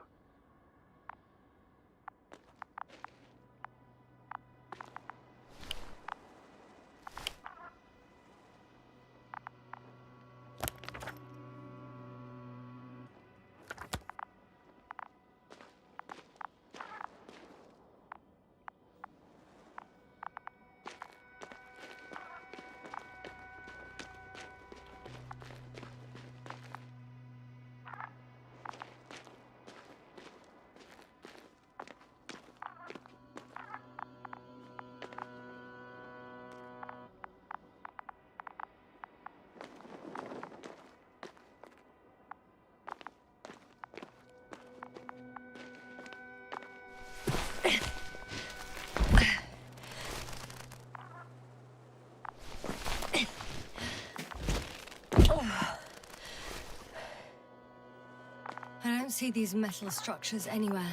Speaker 1: I don't see these metal structures anywhere.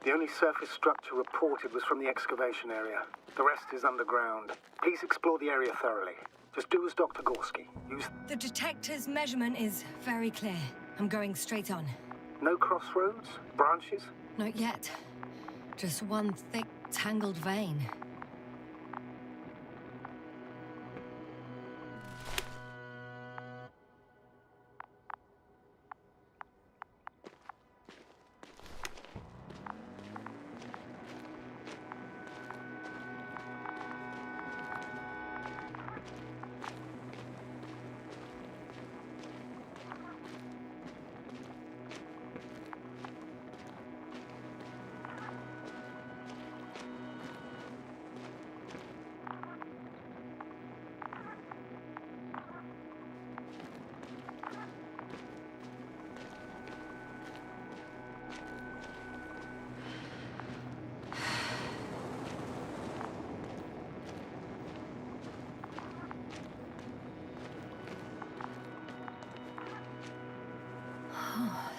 Speaker 7: The only surface structure reported was from the excavation area. The rest is underground. Please explore the area thoroughly. Just do as Dr. Gorski. Use
Speaker 1: The detector's measurement is very clear. I'm going straight on.
Speaker 7: no crossroads? Branches?
Speaker 1: Not yet. Just one thick, tangled vein.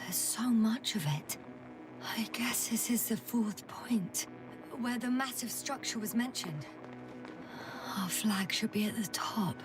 Speaker 1: There's so much of it. I guess this is the 4th point, where the massive structure was mentioned. Our flag should be at the top.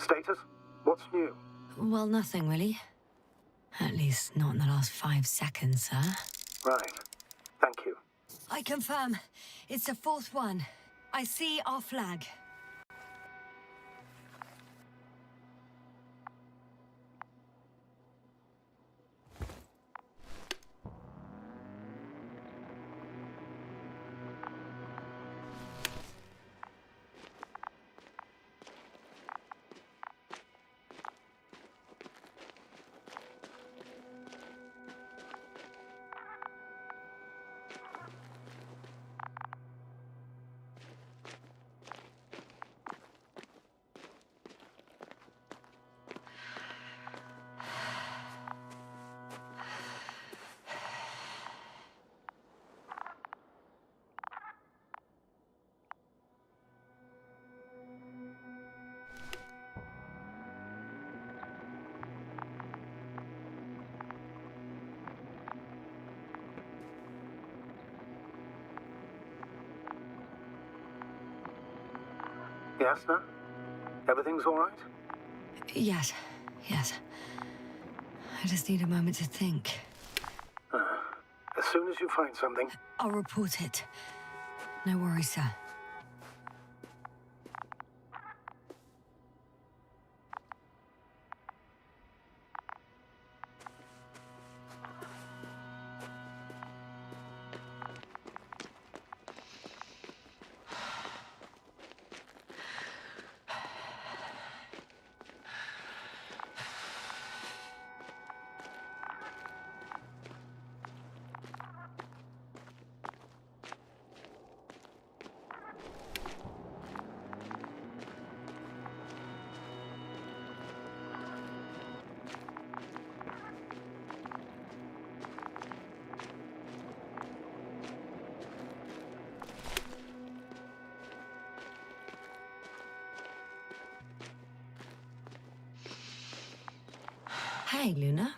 Speaker 7: Status? What's new?
Speaker 1: Well, nothing really. At least not in the last 5 seconds, sir.
Speaker 7: Right. Thank you.
Speaker 1: I confirm. It's the 4th one. I see our flag.
Speaker 7: Yes, no? Everything's all right?
Speaker 1: Yes, yes. I just need a moment to think.
Speaker 7: As soon as you find something,
Speaker 1: I'll report it. No worries, sir. Hey, Luna.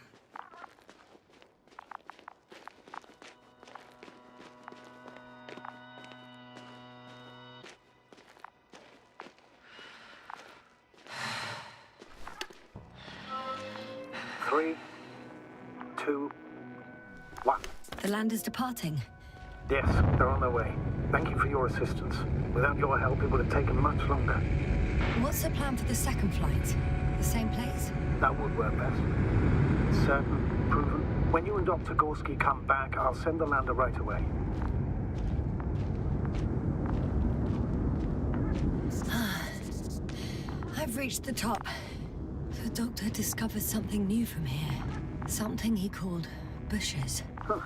Speaker 7: Three, two, one.
Speaker 1: The land is departing.
Speaker 7: Yes, they're on their way. Thank you for your assistance. Without your help, it would have taken much longer.
Speaker 1: What's the plan for the second flight? The same place?
Speaker 7: That would work best. Certain, proven. When you and Dr. Gorski come back, I'll send the lander right away.
Speaker 1: I've reached the top. The doctor discovered something new from here. Something he called bushes.
Speaker 7: Huh.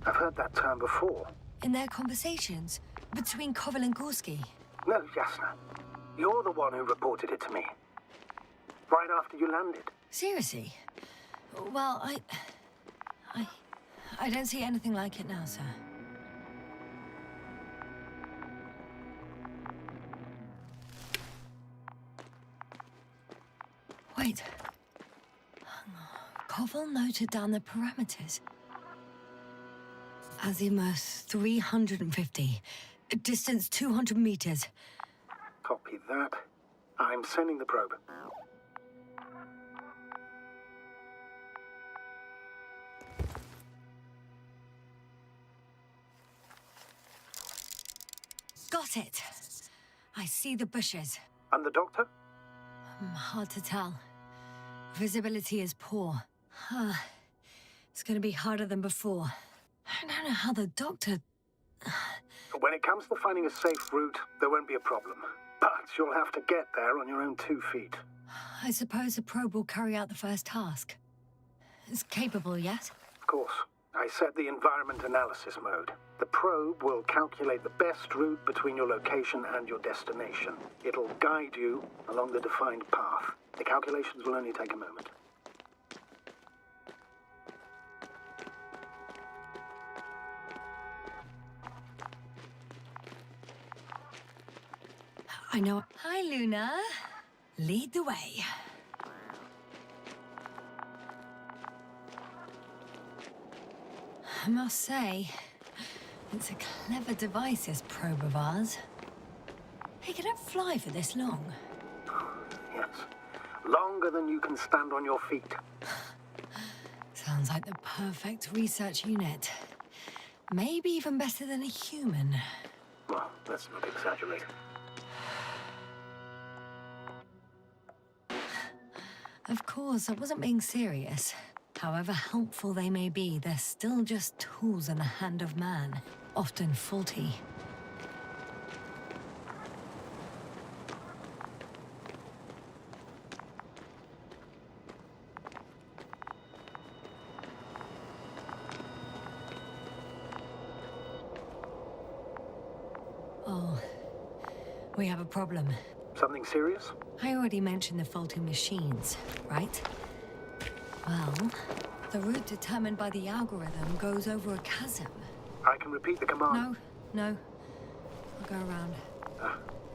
Speaker 7: I've heard that term before.
Speaker 1: In their conversations between Koval and Gorski.
Speaker 7: No, Jasna. You're the one who reported it to me. Right after you landed.
Speaker 1: Seriously? Well, I don't see anything like it now, sir. Wait. Koval noted down the parameters. Azimuth 350. Distance 200 meters.
Speaker 7: Copy that. I'm sending the probe.
Speaker 1: Got it. I see the bushes.
Speaker 7: And the doctor?
Speaker 1: Hard to tell. Visibility is poor. It's gonna be harder than before. I don't know how the doctor...
Speaker 7: When it comes to finding a safe route, there won't be a problem. But you'll have to get there on your own 2 feet.
Speaker 1: I suppose the probe will carry out the first task. It's capable, yes?
Speaker 7: Of course. I set the environment analysis mode. The probe will calculate the best route between your location and your destination. It'll guide you along the defined path. The calculations will only take a moment.
Speaker 1: I know. Hi, Luna. Lead the way. I must say, it's a clever device, this probe of ours. Hey, can it fly for this long?
Speaker 7: Yes. Longer than you can stand on your feet.
Speaker 1: Sounds like the perfect research unit. Maybe even better than a human.
Speaker 7: Well, let's not exaggerate.
Speaker 1: Of course, I wasn't being serious. However helpful they may be, they're still just tools in the hand of man, often faulty. Oh, we have a problem.
Speaker 7: Something serious?
Speaker 1: I already mentioned the faulty machines, right? Well, the route determined by the algorithm goes over a chasm.
Speaker 7: I can repeat the command.
Speaker 1: No. I'll go around.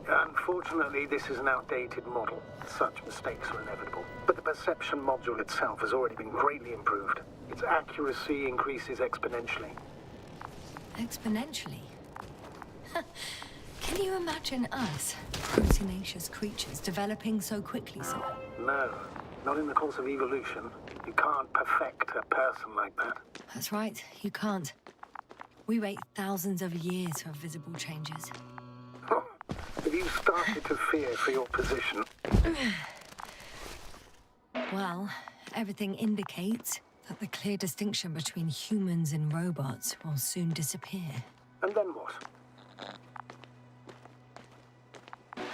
Speaker 7: Unfortunately, this is an outdated model. Such mistakes are inevitable. But the perception module itself has already been greatly improved. Its accuracy increases exponentially.
Speaker 1: Exponentially? Can you imagine us, proteinaceous creatures, developing so quickly, sir?
Speaker 7: No, not in the course of evolution. You can't perfect a person like that.
Speaker 1: That's right, you can't. We wait thousands of years for visible changes.
Speaker 7: Have you started to fear for your position?
Speaker 1: Well, everything indicates that the clear distinction between humans and robots will soon disappear.
Speaker 7: And then what?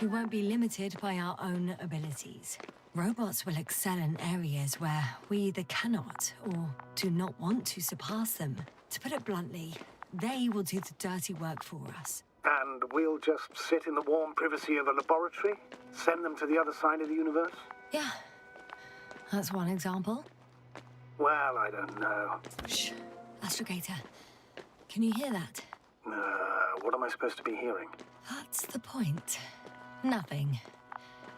Speaker 1: We won't be limited by our own abilities. Robots will excel in areas where we either cannot or do not want to surpass them. To put it bluntly, they will do the dirty work for us.
Speaker 7: And we'll just sit in the warm privacy of a laboratory? Send them to the other side of the universe?
Speaker 1: Yeah, that's one example.
Speaker 7: Well, I don't know.
Speaker 1: Shh, Astrogator, can you hear that?
Speaker 7: What am I supposed to be hearing?
Speaker 1: That's the point. Nothing.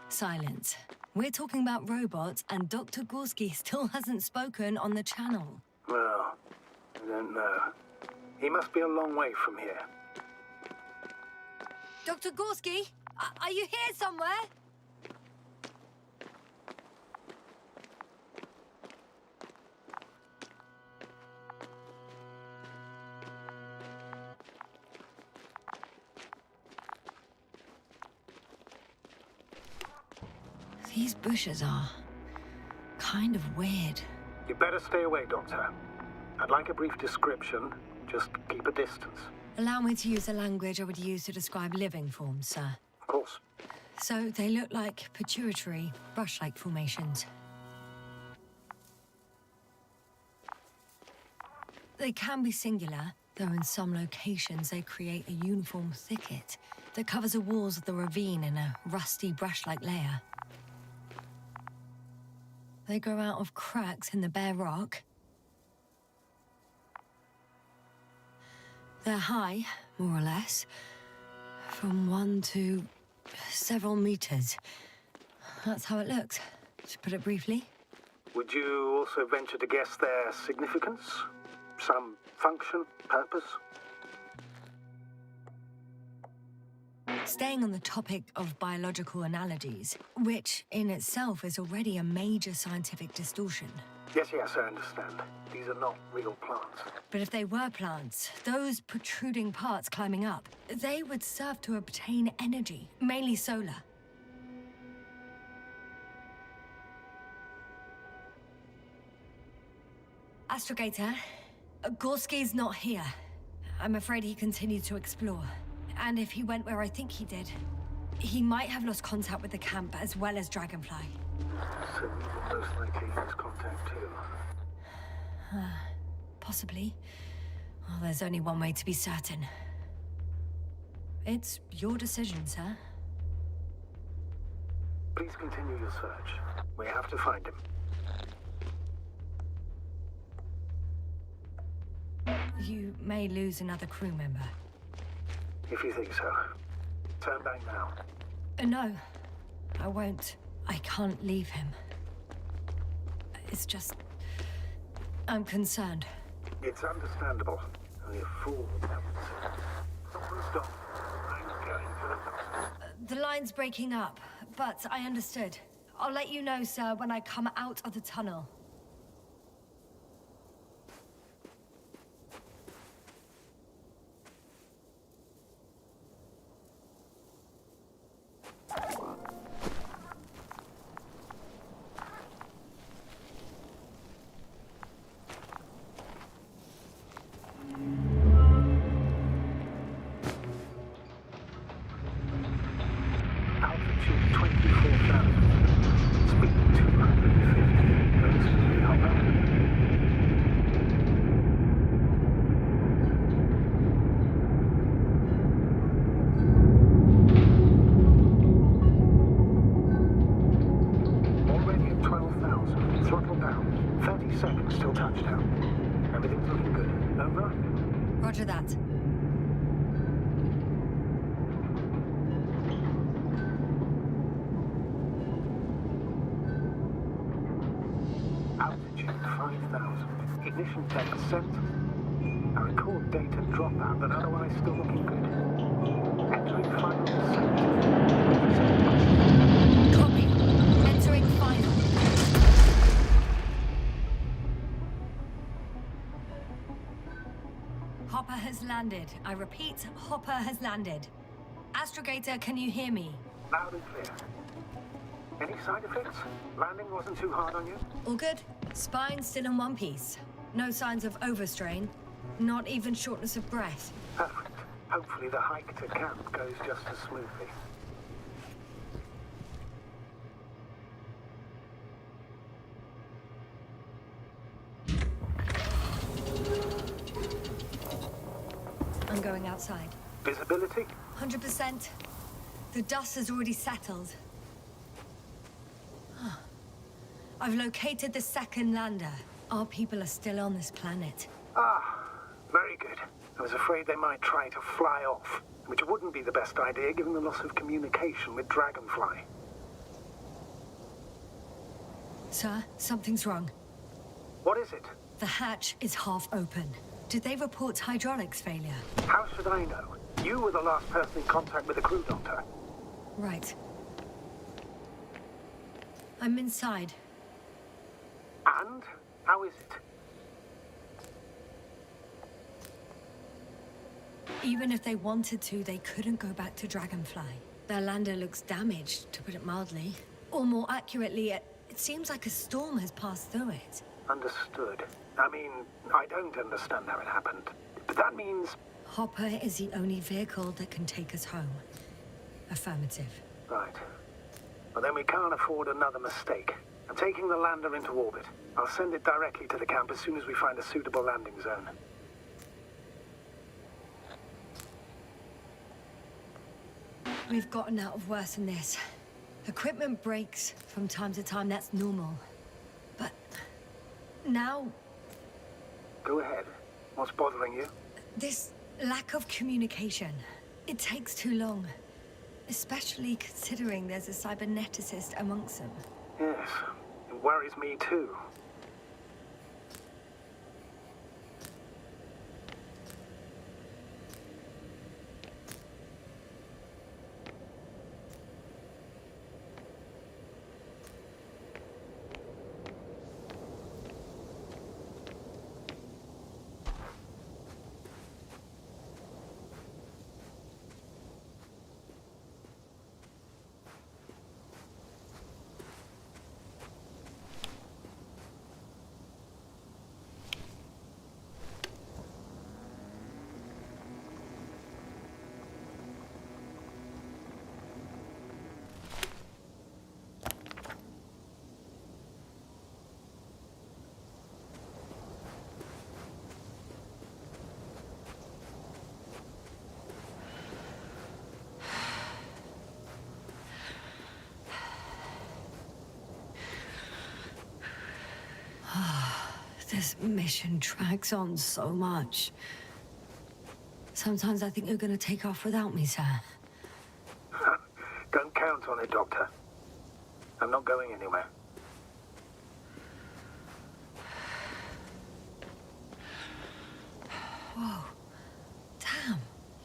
Speaker 1: Silence. We're talking about robots, and Dr. Gorski still hasn't spoken on the channel.
Speaker 7: Well, I don't know. He must be a long way from here.
Speaker 1: Dr. Gorski, are you here somewhere? These bushes are kind of weird.
Speaker 7: You better stay away, Doctor. I'd like a brief description. Just keep a distance.
Speaker 1: Allow me to use the language I would use to describe living forms, sir.
Speaker 7: Of course.
Speaker 1: So they look like pituitary, brush-like formations. They can be singular, though in some locations they create a uniform thicket that covers the walls of the ravine in a rusty brush-like layer. They grow out of cracks in the bare rock. They're high, more or less, from 1 to several meters. That's how it looks, to put it briefly.
Speaker 7: Would you also venture to guess their significance? Some function, purpose?
Speaker 1: Staying on the topic of biological analogies, which in itself is already a major scientific distortion.
Speaker 7: Yes, I understand. These are not real plants.
Speaker 1: But if they were plants, those protruding parts climbing up, they would serve to obtain energy, mainly solar. Astrogator, Gorski's not here. I'm afraid he continued to explore. And if he went where I think he did, he might have lost contact with the camp as well as Dragonfly.
Speaker 7: So we will most likely lose contact too.
Speaker 1: Possibly. Well, there's only one way to be certain. It's your decision, sir.
Speaker 7: Please continue your search. We have to find him.
Speaker 1: You may lose another crew member.
Speaker 7: If you think so. Turn back now.
Speaker 1: No, I won't. I can't leave him. It's just... I'm concerned.
Speaker 7: It's understandable. Only a fool would have it. Someone's gone. I'm going to the...
Speaker 1: The line's breaking up, but I understood. I'll let you know, sir, when I come out of the tunnel.
Speaker 7: Altitude 24,000. Speed 250. Goes smoothly, Hopper. Already at 12,000. Throttle down. 30 seconds till touchdown. Everything's looking good. Over?
Speaker 1: Roger that.
Speaker 7: Altitude 5,000. Ignition tech sent. I record data dropout, but otherwise still looking good. Entering final descent.
Speaker 1: Copy. Entering final. Hopper has landed. I repeat, Hopper has landed. Astrogator, can you hear me?
Speaker 7: Loud and clear. Any side effects? Landing wasn't too hard on you?
Speaker 1: All good. Spine still in one piece. No signs of overstrain. Not even shortness of breath.
Speaker 7: Perfect. Hopefully the hike to camp goes just as smoothly.
Speaker 1: I'm going outside.
Speaker 7: Visibility?
Speaker 1: 100%. The dust has already settled. I've located the second lander. Our people are still on this planet.
Speaker 7: Ah, very good. I was afraid they might try to fly off, which wouldn't be the best idea given the loss of communication with Dragonfly.
Speaker 1: Sir, something's wrong.
Speaker 7: What is it?
Speaker 1: The hatch is half open. Did they report hydraulics failure?
Speaker 7: How should I know? You were the last person in contact with the crew doctor.
Speaker 1: Right. I'm inside.
Speaker 7: And? How is it?
Speaker 1: Even if they wanted to, they couldn't go back to Dragonfly. Their lander looks damaged, to put it mildly. Or more accurately, it seems like a storm has passed through it.
Speaker 7: Understood. I mean, I don't understand how it happened. But that means...
Speaker 1: Hopper is the only vehicle that can take us home. Affirmative.
Speaker 7: Right. Well, then we can't afford another mistake. I'm taking the lander into orbit. I'll send it directly to the camp as soon as we find a suitable landing zone.
Speaker 1: We've gotten out of worse than this. Equipment breaks from time to time, that's normal. But now,
Speaker 7: Go ahead. What's bothering you?
Speaker 1: this lack of communication. It takes too long. Especially considering there's a cyberneticist amongst them.
Speaker 7: Yes. It worries me too.
Speaker 1: This mission drags on so much. Sometimes I think you're gonna take off without me, sir.
Speaker 7: Don't count on it, Doctor. I'm not going anywhere.
Speaker 1: Whoa. Damn.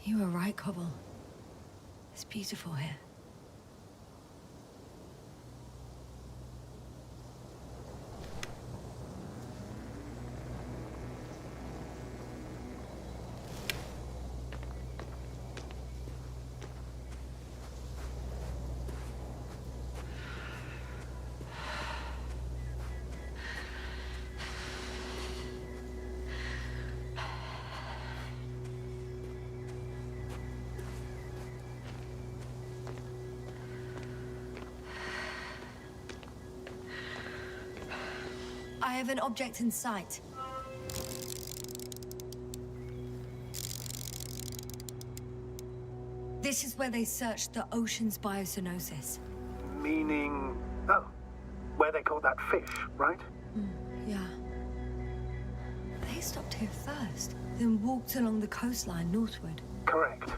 Speaker 1: You were right, Cobble. It's beautiful here. have an object in sight. This is where they searched the ocean's biocenosis.
Speaker 7: Meaning... Oh, where they caught that fish, right?
Speaker 1: Yeah. They stopped here first, then walked along the coastline northward.
Speaker 7: Correct.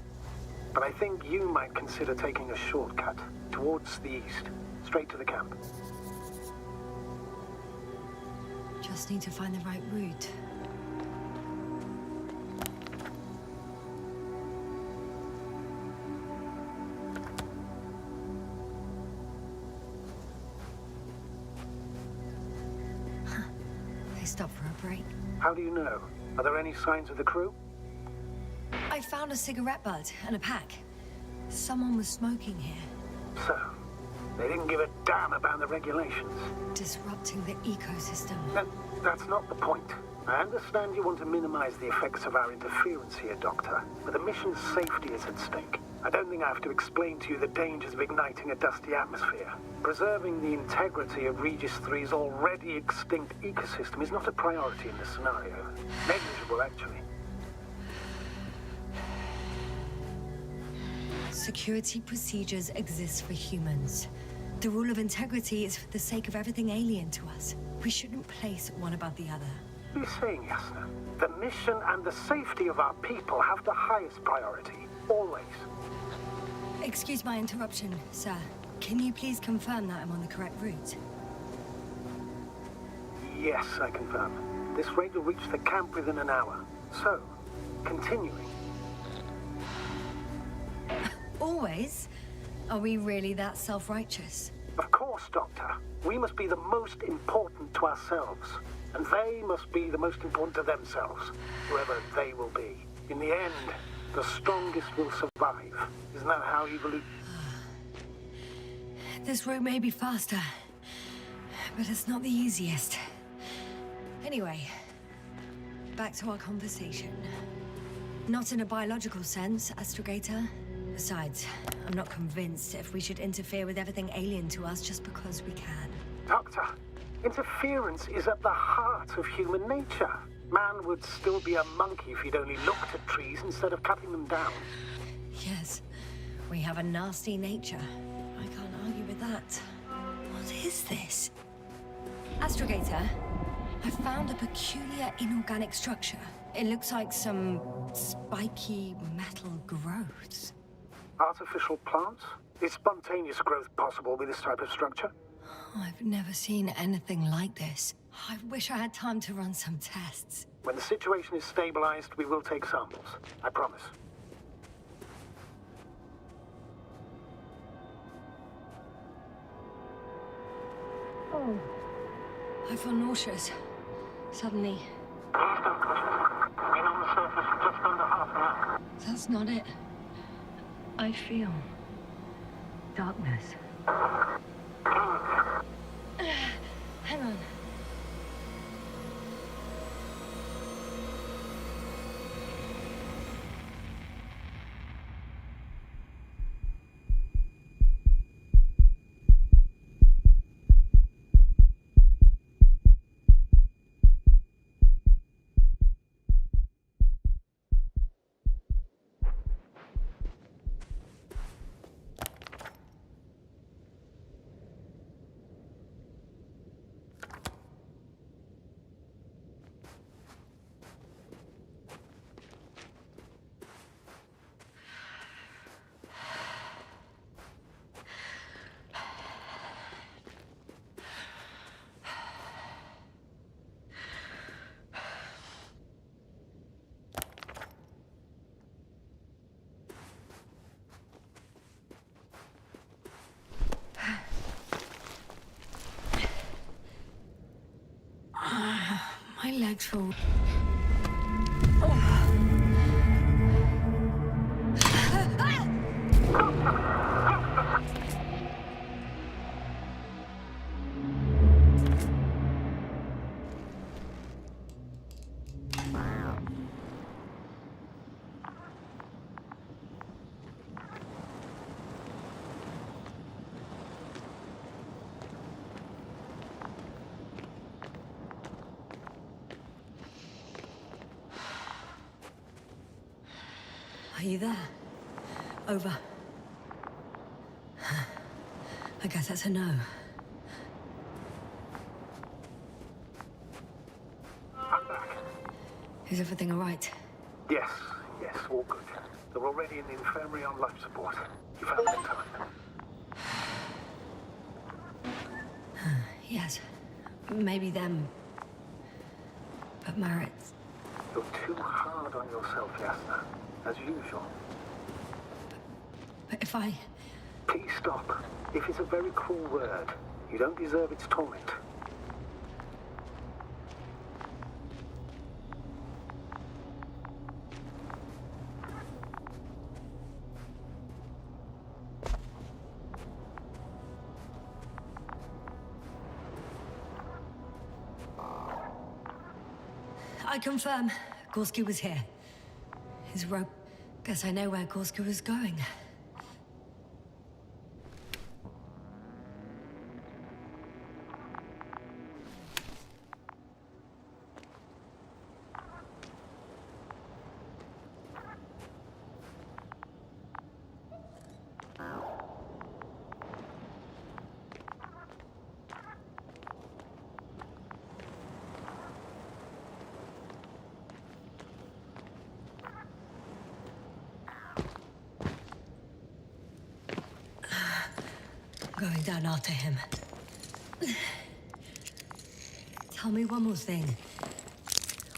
Speaker 7: But I think you might consider taking a shortcut towards the east, straight to the camp.
Speaker 1: Just need to find the right route. They stopped for a break.
Speaker 7: How do you know? Are there any signs of the crew?
Speaker 1: I found a cigarette butt and a pack. Someone was smoking here,
Speaker 7: So, they didn't give a damn about the regulations.
Speaker 1: disrupting the ecosystem.
Speaker 7: That's not the point. I understand you want to minimize the effects of our interference here, Doctor, but the mission's safety is at stake. I don't think I have to explain to you the dangers of igniting a dusty atmosphere. Preserving the integrity of Regis 3's already extinct ecosystem is not a priority in this scenario. Negligible, actually.
Speaker 1: Security procedures exist for humans. The rule of integrity is for the sake of everything alien to us. We shouldn't place one above the other.
Speaker 7: What are you saying, Yasna? The mission and the safety of our people have the highest priority. Always.
Speaker 1: Excuse my interruption, sir. Can you please confirm that I'm on the correct route?
Speaker 7: Yes, I confirm. This raid will reach the camp within an hour. So, continuing.
Speaker 1: Always? Are we really that self-righteous?
Speaker 7: Of course, Doctor. We must be the most important to ourselves. And they must be the most important to themselves. Whoever they will be. In the end, the strongest will survive. Isn't that how evolution...
Speaker 1: This route may be faster, but it's not the easiest. Anyway, back to our conversation. Not in a biological sense, Astrogator. Besides, I'm not convinced if we should interfere with everything alien to us just because we can.
Speaker 7: Doctor, interference is at the heart of human nature. Man would still be a monkey if he'd only looked at trees instead of cutting them down.
Speaker 1: Yes, we have a nasty nature. I can't argue with that. What is this? Astrogator, I found a peculiar inorganic structure. It looks like some spiky metal growths.
Speaker 7: Artificial plants? Is spontaneous growth possible with this type of structure?
Speaker 1: I've never seen anything like this. I wish I had time to run some tests.
Speaker 7: When the situation is stabilized, we will take samples. I promise.
Speaker 1: Oh. I feel nauseous. Suddenly.
Speaker 7: Please don't push us. Been on the surface for just under half an hour.
Speaker 1: That's not it. I feel darkness. Hang on. My legs feel... Are you there? Over. I guess that's a no.
Speaker 7: I'm back.
Speaker 1: Is everything all right?
Speaker 7: Yes, all good. They're already in the infirmary on life support. You found them in time.
Speaker 1: Yes. Maybe them. But Maritz...
Speaker 7: You're too hard on yourself, Yasna. As usual.
Speaker 1: But if I...
Speaker 7: Please stop. If it's a very cruel word, you don't deserve its torment.
Speaker 1: I confirm. Gorski was here. His rope... Guess I know where Gorski was going. Going down after him. Tell me one more thing.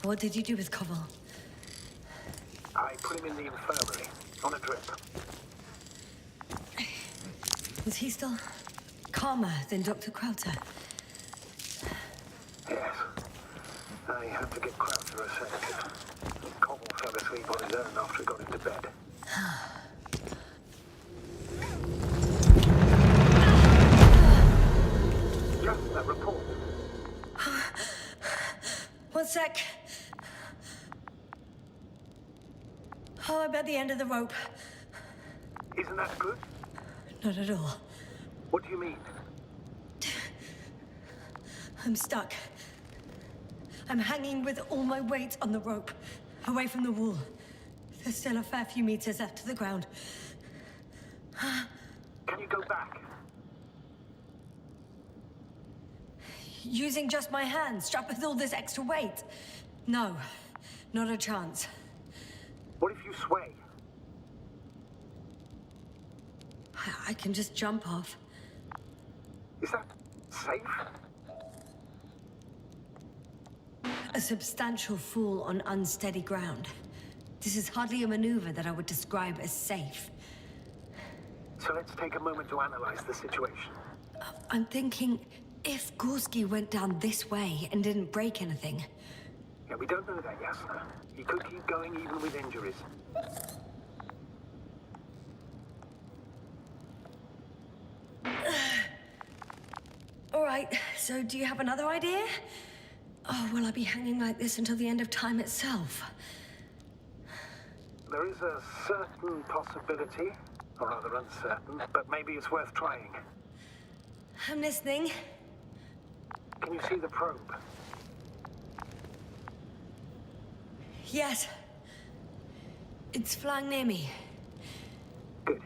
Speaker 1: What did you do with Koval?
Speaker 7: I put him in the infirmary, on a drip.
Speaker 1: Is he still calmer than Dr. Krauter?
Speaker 7: Yes. I had to get Krauser a sedative. Koval fell asleep on his own after he got into bed. Just a report.
Speaker 1: One sec. Oh, I'm at the end of the rope.
Speaker 7: Isn't that good?
Speaker 1: Not at all.
Speaker 7: What do you mean?
Speaker 1: I'm stuck. I'm hanging with all my weight on the rope, away from the wall. There's still a fair few meters left to the ground.
Speaker 7: Can you go back?
Speaker 1: Using just my hands, strapped with all this extra weight? No, not a chance.
Speaker 7: What if you sway?
Speaker 1: I can just jump off.
Speaker 7: Is that safe?
Speaker 1: A substantial fall on unsteady ground. This is hardly a maneuver that I would describe as safe.
Speaker 7: So let's take a moment to analyze the situation.
Speaker 1: I'm thinking, if Gorski went down this way and didn't break anything...
Speaker 7: Yeah, we don't know that, Yasna. He could keep going even with injuries.
Speaker 1: All right, so do you have another idea? Oh, will I be hanging like this until the end of time itself?
Speaker 7: There is a certain possibility, or rather uncertain, but maybe it's worth trying.
Speaker 1: I'm listening.
Speaker 7: Can you see the probe?
Speaker 1: Yes. It's flying near me.
Speaker 7: Good.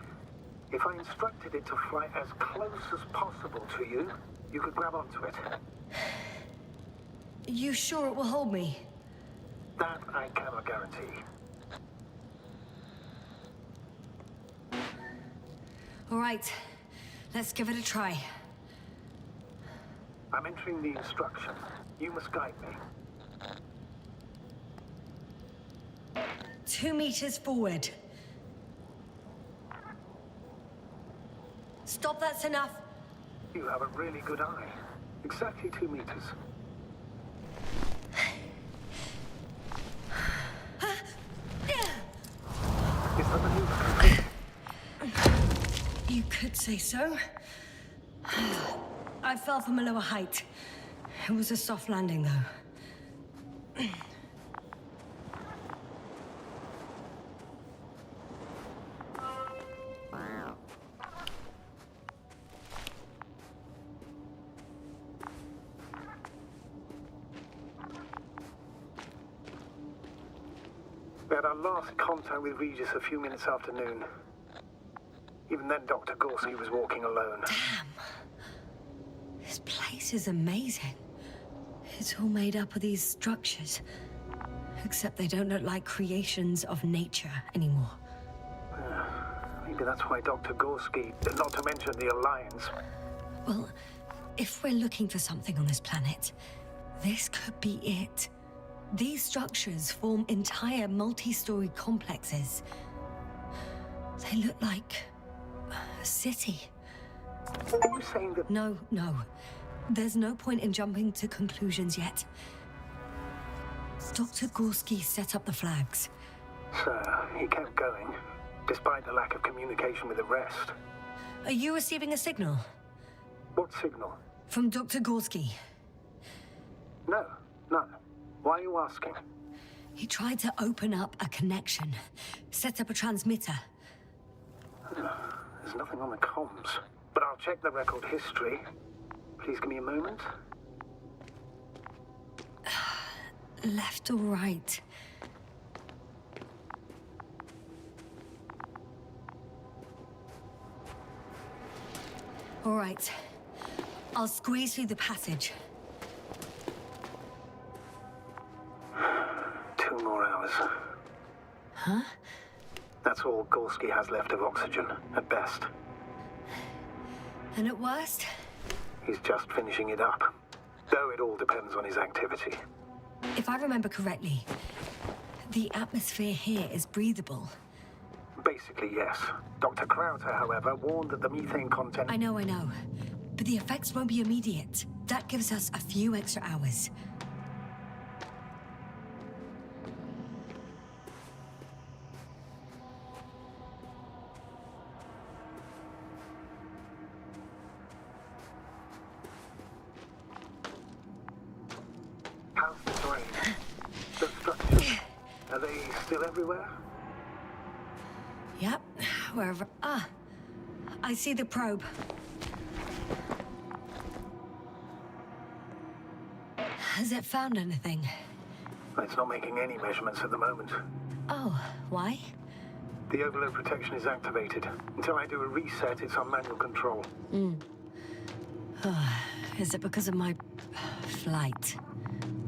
Speaker 7: If I instructed it to fly as close as possible to you, you could grab onto it.
Speaker 1: You sure it will hold me?
Speaker 7: That I cannot guarantee.
Speaker 1: All right, let's give it a try.
Speaker 7: I'm entering the instruction. You must guide me.
Speaker 1: 2 meters forward. Stop, that's enough.
Speaker 7: You have a really good eye. Exactly 2 meters. Is the maneuver complete?
Speaker 1: You could say so. I fell from a lower height. It was a soft landing, though.
Speaker 7: We had our last contact with Regis a few minutes after noon. Even then, Dr. Gorski was walking alone.
Speaker 1: Damn. This place is amazing. It's all made up of these structures. Except they don't look like creations of nature anymore.
Speaker 7: Maybe that's why Dr. Gorski, not to mention the Alliance.
Speaker 1: Well, if we're looking for something on this planet, this could be it. These structures form entire multi-story complexes. They look like a city.
Speaker 7: Are you saying that...
Speaker 1: No. There's no point in jumping to conclusions yet. Dr. Gorski set up the flags.
Speaker 7: Sir, he kept going, despite the lack of communication with the rest.
Speaker 1: Are you receiving a signal?
Speaker 7: What signal?
Speaker 1: From Dr. Gorski.
Speaker 7: No, none. Why are you asking?
Speaker 1: He tried to open up a connection, set up a transmitter.
Speaker 7: There's nothing on the comms, but I'll check the record history. Please give me a moment.
Speaker 1: Left or right? All right. I'll squeeze through the passage.
Speaker 7: 2 more hours.
Speaker 1: Huh?
Speaker 7: That's all Gorski has left of oxygen, at best.
Speaker 1: And at worst?
Speaker 7: He's just finishing it up. Though it all depends on his activity.
Speaker 1: If I remember correctly, the atmosphere here is breathable.
Speaker 7: Basically, yes. Dr. Krauter, however, warned that the methane content...
Speaker 1: I know. But the effects won't be immediate. That gives us a few extra hours.
Speaker 7: How's the terrain? The structures? Are they still everywhere?
Speaker 1: Yep, wherever... Ah, I see the probe. Has it found anything?
Speaker 7: It's not making any measurements at the moment.
Speaker 1: Oh, why?
Speaker 7: The overload protection is activated. Until I do a reset, it's on manual control.
Speaker 1: Is it because of my flight?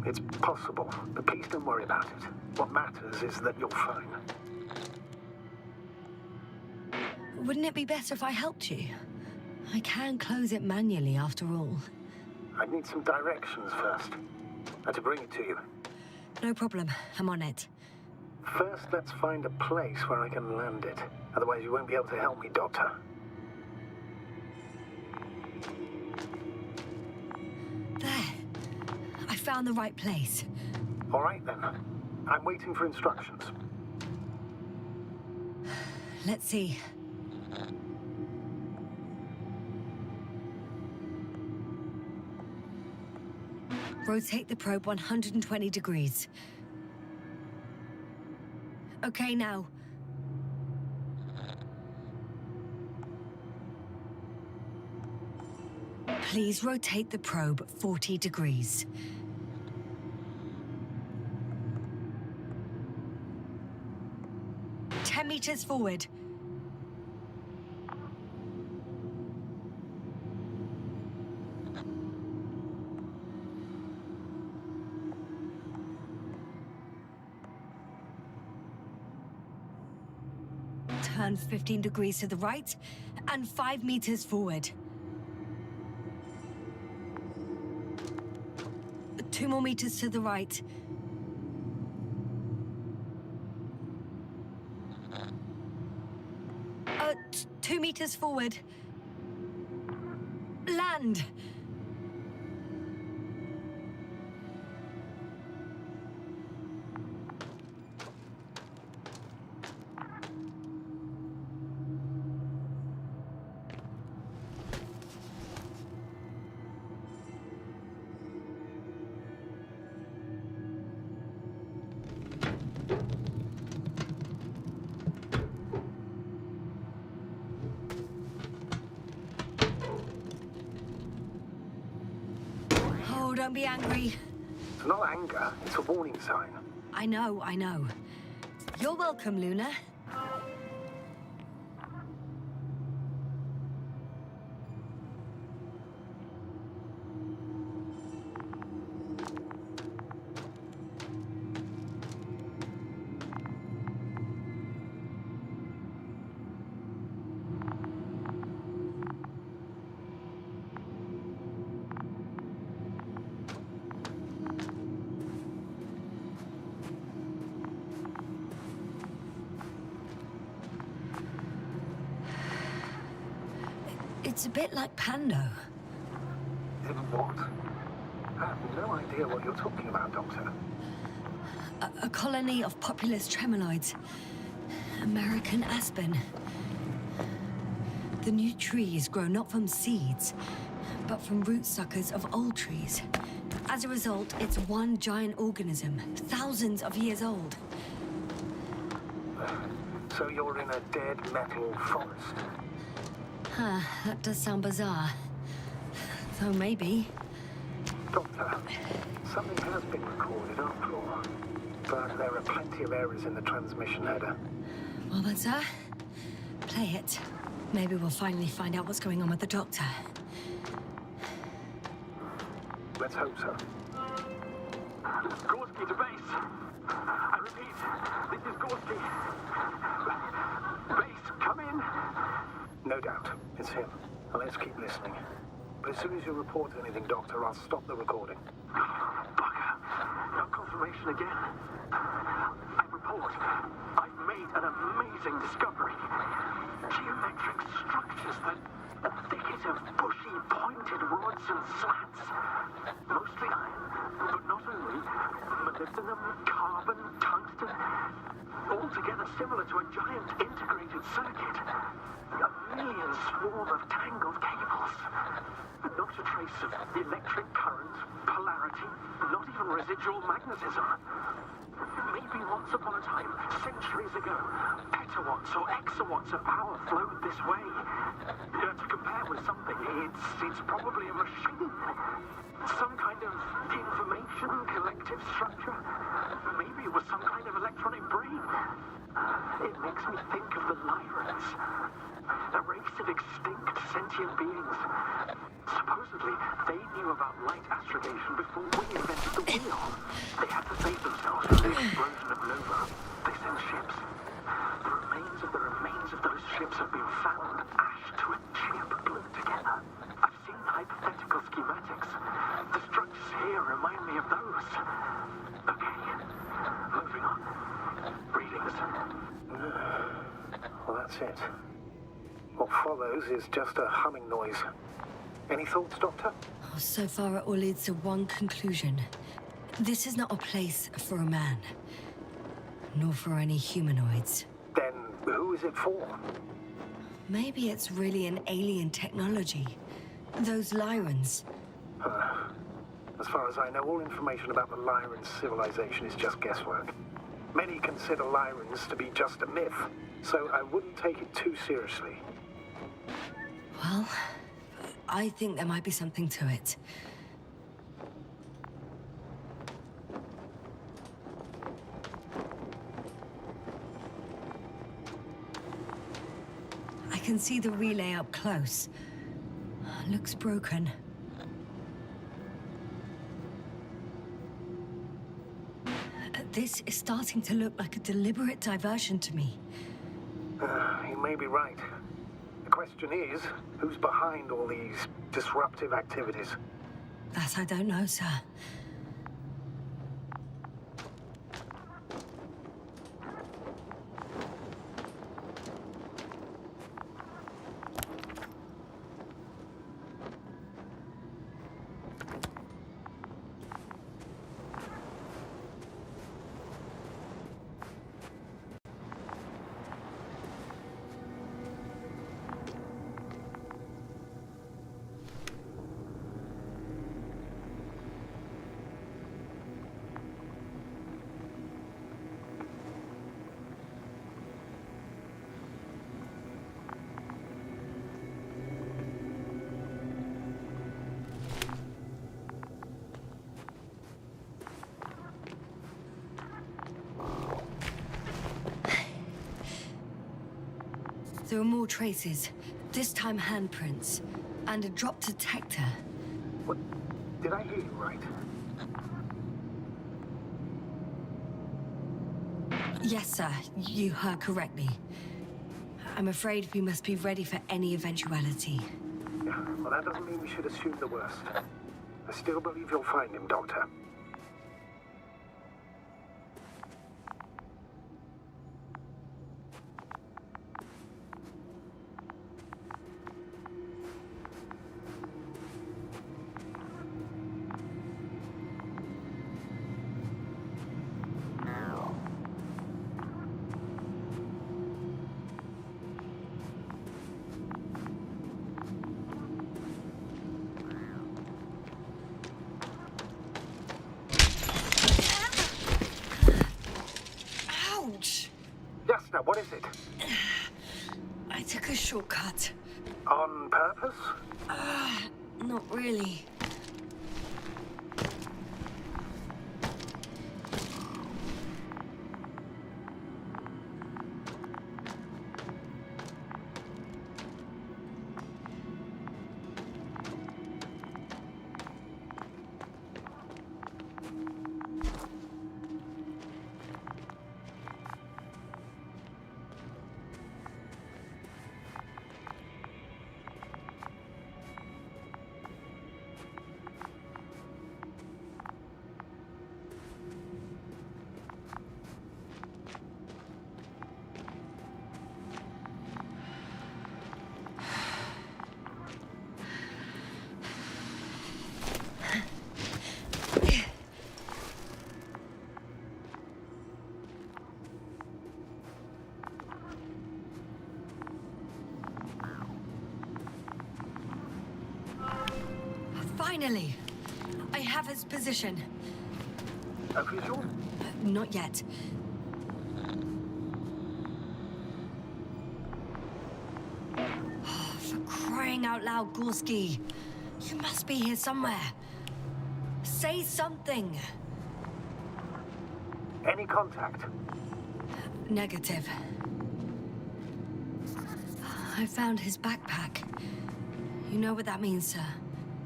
Speaker 7: It's possible, but please don't worry about it. What matters is that you're fine.
Speaker 1: Wouldn't it be better if I helped you? I can close it manually after all.
Speaker 7: I'd need some directions first. To bring it to you.
Speaker 1: No problem, I'm on it.
Speaker 7: First, let's find a place where I can land it. Otherwise, you won't be able to help me, Doctor.
Speaker 1: There. I found the right place.
Speaker 7: All right, then. I'm waiting for instructions.
Speaker 1: Let's see. Rotate the probe 120 degrees. Okay, now. Please rotate the probe 40 degrees. Ten meters forward. Turn 15 degrees to the right and 5 meters forward. 2 more meters to the right. Uh, 2 meters forward. Land! Oh, don't be angry.
Speaker 7: It's not anger, it's a warning sign.
Speaker 1: I know. You're welcome, Luna. It's a bit like Pando.
Speaker 7: What? I have no idea what you're talking about, Doctor.
Speaker 1: A colony of populous tremoloids. American aspen. The new trees grow not from seeds, but from root suckers of old trees. As a result, it's one giant organism, thousands of years old.
Speaker 7: So you're in a dead metal forest?
Speaker 1: Huh, that does sound bizarre. Though maybe.
Speaker 7: Doctor, something has been recorded after all. But there are plenty of errors in the transmission header.
Speaker 1: Well then, sir, play it. Maybe we'll finally find out what's going on with the doctor.
Speaker 7: Let's hope so.
Speaker 8: Gorski to base. I repeat, this is Gorski. Base, come in.
Speaker 7: No doubt. It's him. Now let's keep listening. But as soon as you report anything, Doctor, I'll stop the recording.
Speaker 8: Bugger. No confirmation again. I report. I've made an amazing discovery. Geometric structures that a thicket of bushy, pointed rods and slats. Mostly iron, but not only. Molybdenum, carbon, tungsten. All together similar to a giant integrated circuit. A million swarm of tangled cables. Not a trace of electric current, polarity, not even residual magnetism. Maybe once upon a time, centuries ago, petawatts or exawatts of power flowed this way. To compare with something, it's probably a machine. Some kind of information collective structure. Maybe it was some kind of electronic brain. It makes me think of the Lyrans. A race of extinct sentient beings. Supposedly, they knew about light astrogation before we invented the wheel. They had to save themselves from the explosion of Nova. They sent ships. The remains of those ships have been found, ashed to a chip glued together. I've seen hypothetical schematics. The structures here remind me of those. Okay, moving on. Readings.
Speaker 7: Well, that's it. What follows is just a humming noise. Any thoughts, Doctor?
Speaker 1: Oh, so far, it all leads to one conclusion. This is not a place for a man. Nor for any humanoids.
Speaker 7: Then who is it for?
Speaker 1: Maybe it's really an alien technology. Those Lyrans.
Speaker 7: As far as I know, all information about the Lyran civilization is just guesswork. Many consider Lyrans to be just a myth, so I wouldn't take it too seriously.
Speaker 1: Well, I think there might be something to it. I can see the relay up close. Looks broken. This is starting to look like a deliberate diversion to me.
Speaker 7: You may be right. The question is, who's behind all these disruptive activities?
Speaker 1: That I don't know, sir. There are more traces. This time handprints. And a drop detector.
Speaker 7: What? Did I hear you right?
Speaker 1: Yes, sir. You heard correctly. I'm afraid we must be ready for any eventuality.
Speaker 7: Yeah, well, that doesn't mean we should assume the worst. I still believe you'll find him, Doctor.
Speaker 1: Ouch!
Speaker 7: Jasna, what is it?
Speaker 1: I took a shortcut.
Speaker 7: On purpose?
Speaker 1: Not really. Finally! I have his position.
Speaker 7: A visual?
Speaker 1: Not yet. Oh, for crying out loud, Gorski. You must be here somewhere. Say something.
Speaker 7: Any contact?
Speaker 1: Negative. I found his backpack. You know what that means, sir?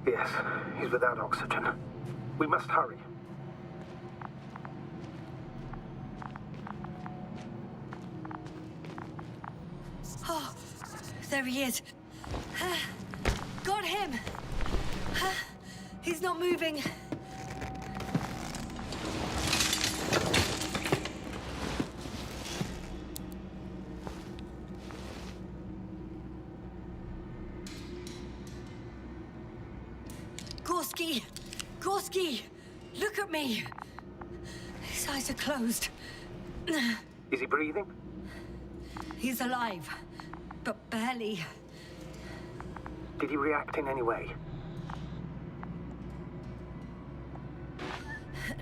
Speaker 7: Yes, he's without oxygen. We must hurry.
Speaker 1: Oh, there he is. Got him! He's not moving. Gorski! Gorski! Look at me! His eyes are closed.
Speaker 7: Is he breathing?
Speaker 1: He's alive, but barely.
Speaker 7: Did he react in any way?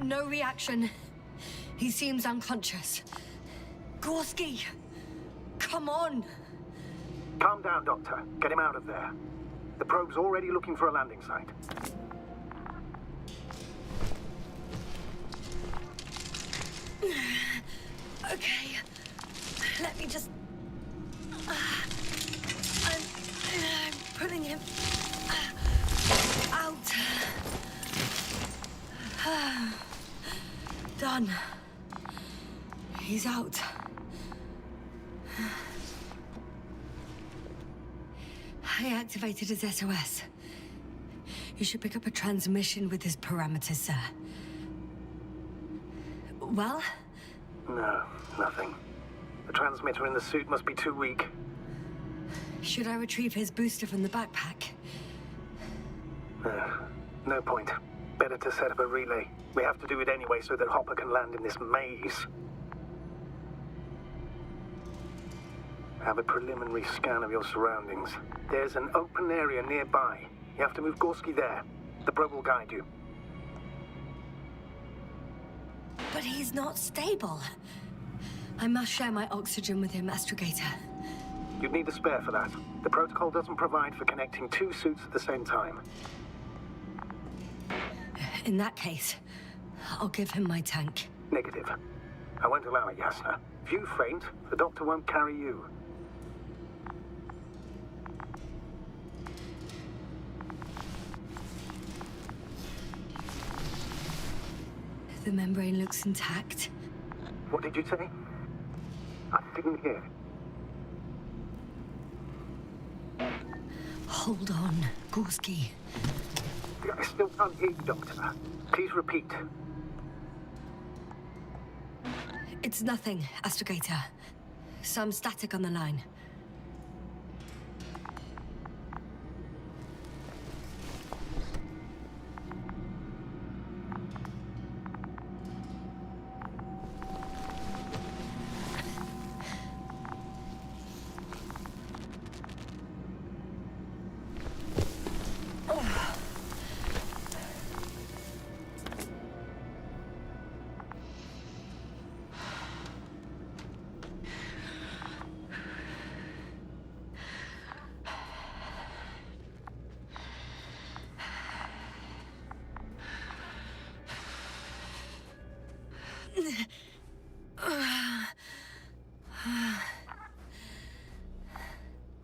Speaker 1: No reaction. He seems unconscious. Gorski! Come on!
Speaker 7: Calm down, Doctor. Get him out of there. The probe's already looking for a landing site.
Speaker 1: Okay. Let me just... I'm pulling him out. Done. He's out. I activated his SOS. You should pick up a transmission with his parameters, sir. Well?
Speaker 7: No, nothing. The transmitter in the suit must be too weak.
Speaker 1: Should I retrieve his booster from the backpack?
Speaker 7: No point. Better to set up a relay. We have to do it anyway so that Hopper can land in this maze. Have a preliminary scan of your surroundings. There's an open area nearby. You have to move Gorski there. The probe will guide you.
Speaker 1: But he's not stable. I must share my oxygen with him, Astrogator.
Speaker 7: You'd need a spare for that. The protocol doesn't provide for connecting two suits at the same time.
Speaker 1: In that case, I'll give him my tank.
Speaker 7: Negative. I won't allow it, Yasna. If you faint, the doctor won't carry you.
Speaker 1: The membrane looks intact.
Speaker 7: What did you say? I didn't hear.
Speaker 1: Hold on, Gorski.
Speaker 7: I still can't hear you, Doctor. Please repeat.
Speaker 1: It's nothing, Astrogator. Some static on the line.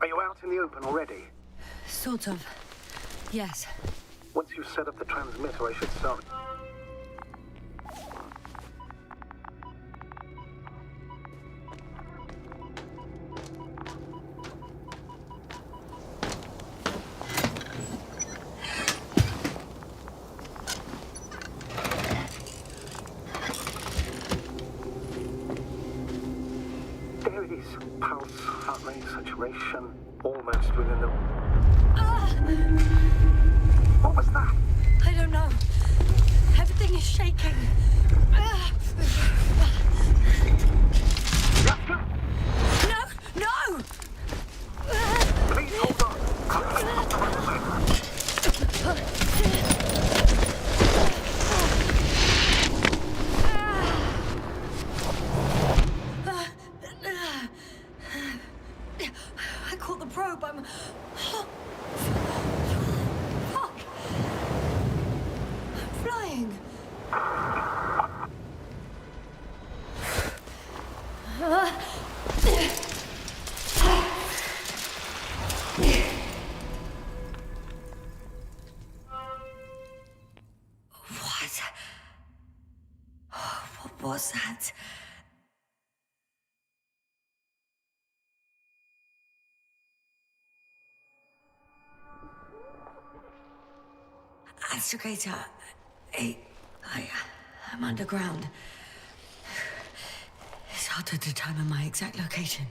Speaker 7: Are you out in the open already?
Speaker 1: Sort of. Yes.
Speaker 7: Once you've set up the transmitter, I should start. There it is. Pulse, heart rate, saturation, almost within the... What was that?
Speaker 1: I don't know. Everything is shaking. No! No!
Speaker 7: Please hold on.
Speaker 1: I caught the probe. I'm... Fuck! I'm flying. What? What was that? Astrogator, I'm underground. It's hard to determine my exact location.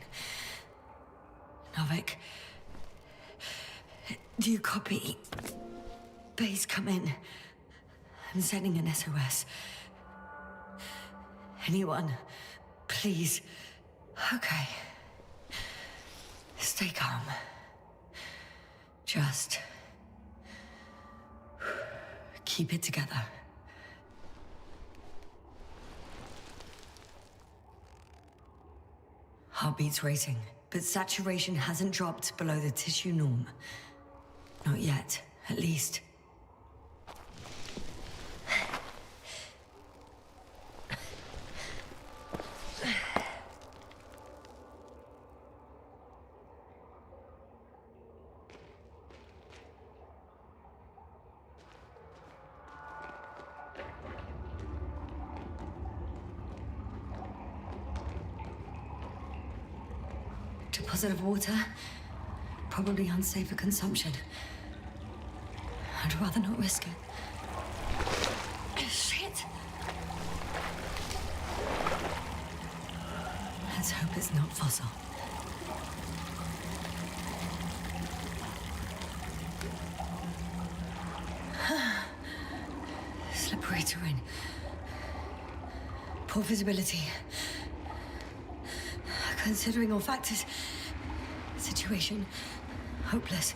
Speaker 1: Novik, do you copy? Base, come in. I'm sending an SOS. Anyone, please. Okay. Stay calm. Just keep it together. Heartbeat's racing, but saturation hasn't dropped below the tissue norm. Not yet, at least. Deposit of water, probably unsafe for consumption. I'd rather not risk it. Shit! Let's hope it's not fossil. Slippery terrain. Poor visibility. Considering all factors, situation hopeless.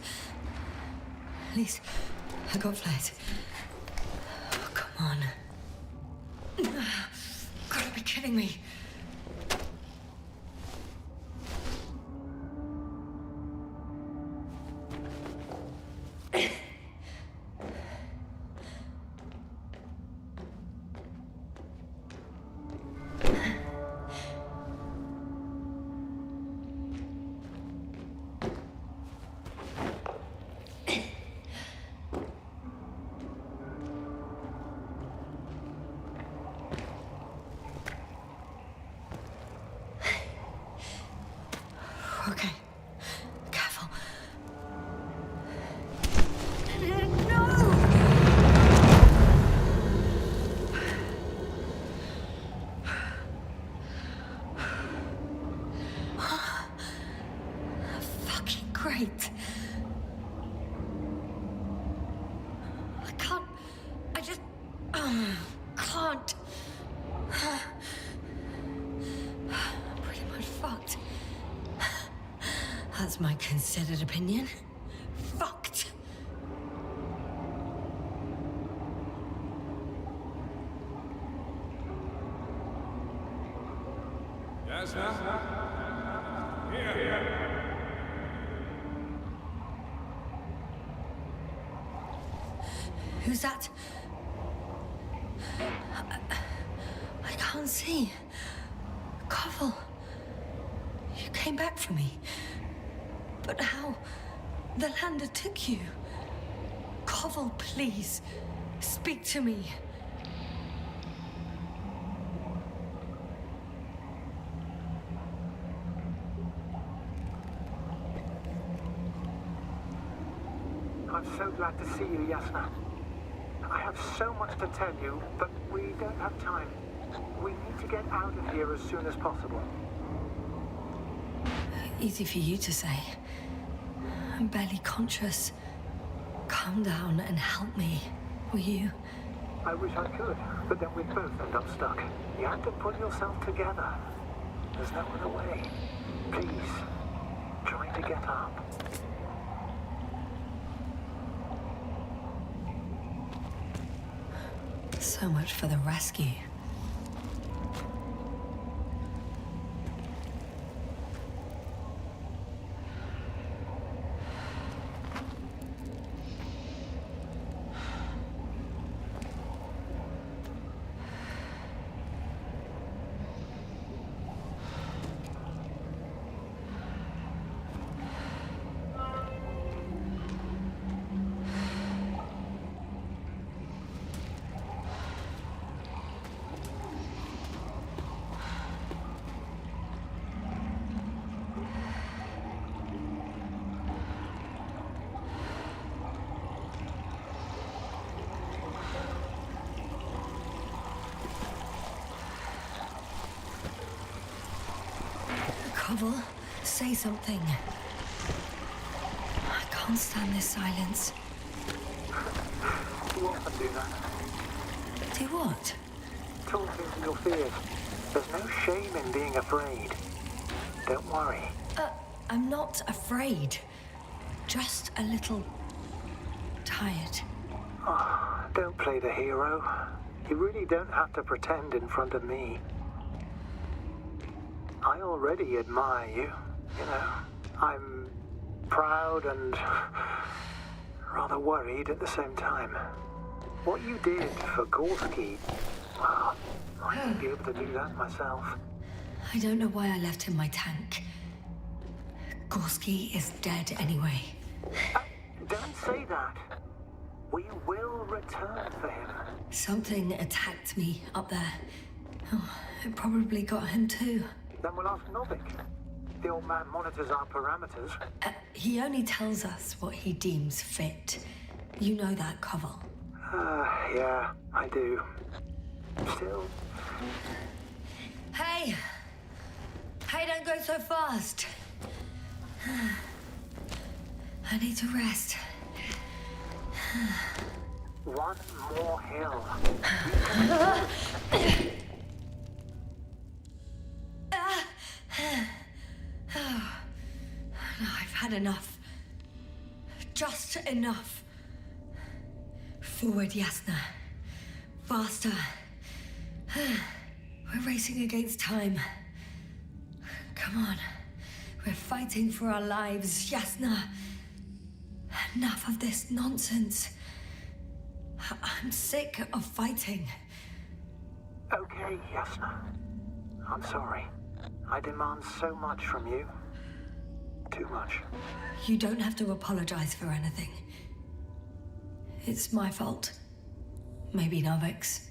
Speaker 1: At least I got flight. Oh, come on. Gotta be kidding me. Okay. Careful. No! Fucking great. I can't. I just. Can't. I'm pretty much fucked. That's my considered opinion. Fucked.
Speaker 6: Yes, now? Here.
Speaker 1: Who's that? I can't see. Koval. You came back for me. But how? The lander took you. Koval, please. Speak to me.
Speaker 7: I'm so glad to see you, Yasna. I have so much to tell you, but we don't have time. We need to get out of here as soon as possible.
Speaker 1: Easy for you to say. I'm barely conscious. Calm down and help me, will you?
Speaker 7: I wish I could, but then we'd both end up stuck. You have to pull yourself together. There's no other way. Please, try to get up.
Speaker 1: So much for the rescue. Koval, say something. I can't stand this silence.
Speaker 7: You often do that.
Speaker 1: Do what?
Speaker 7: Talk into your fears. There's no shame in being afraid. Don't worry.
Speaker 1: I'm not afraid. Just a little tired.
Speaker 7: Oh, don't play the hero. You really don't have to pretend in front of me. I already admire you, you know. I'm proud and rather worried at the same time. What you did for Gorski, well, I wouldn't be able to do that myself.
Speaker 1: I don't know why I left him my tank. Gorski is dead anyway.
Speaker 7: Don't say that. We will return for him.
Speaker 1: Something attacked me up there. Oh, it probably got him too.
Speaker 7: Then we'll ask Novik. The old man monitors our parameters.
Speaker 1: He only tells us what he deems fit. You know that, Koval.
Speaker 7: Yeah, I do. Still.
Speaker 1: Hey! Hey, don't go so fast. I need to rest.
Speaker 7: One more hill.
Speaker 1: Oh, no, I've had enough. Just enough. Forward, Yasna. Faster. We're racing against time. Come on. We're fighting for our lives, Yasna. Enough of this nonsense. I'm sick of fighting.
Speaker 7: Okay, Yasna. I'm sorry. I demand so much from you. Too much.
Speaker 1: You don't have to apologize for anything. It's my fault. Maybe Novik's.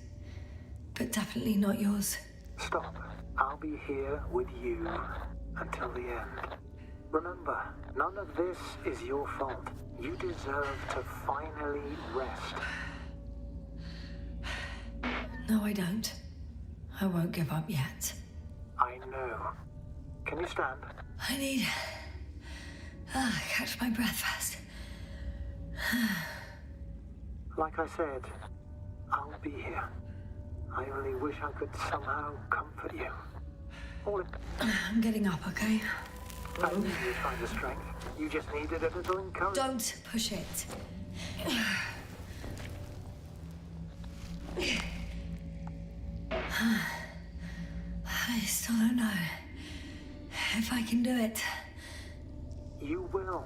Speaker 1: But definitely not yours.
Speaker 7: Stop. I'll be here with you until the end. Remember, none of this is your fault. You deserve to finally rest.
Speaker 1: No, I don't. I won't give up yet.
Speaker 7: I know. Can you stand?
Speaker 1: I need... catch my breath first.
Speaker 7: Like I said, I'll be here. I only wish I could somehow comfort you. All in...
Speaker 1: I'm getting up, okay?
Speaker 7: I knew you find the strength. You just needed a little encouragement.
Speaker 1: Don't push it. I still don't know if I can do it.
Speaker 7: You will.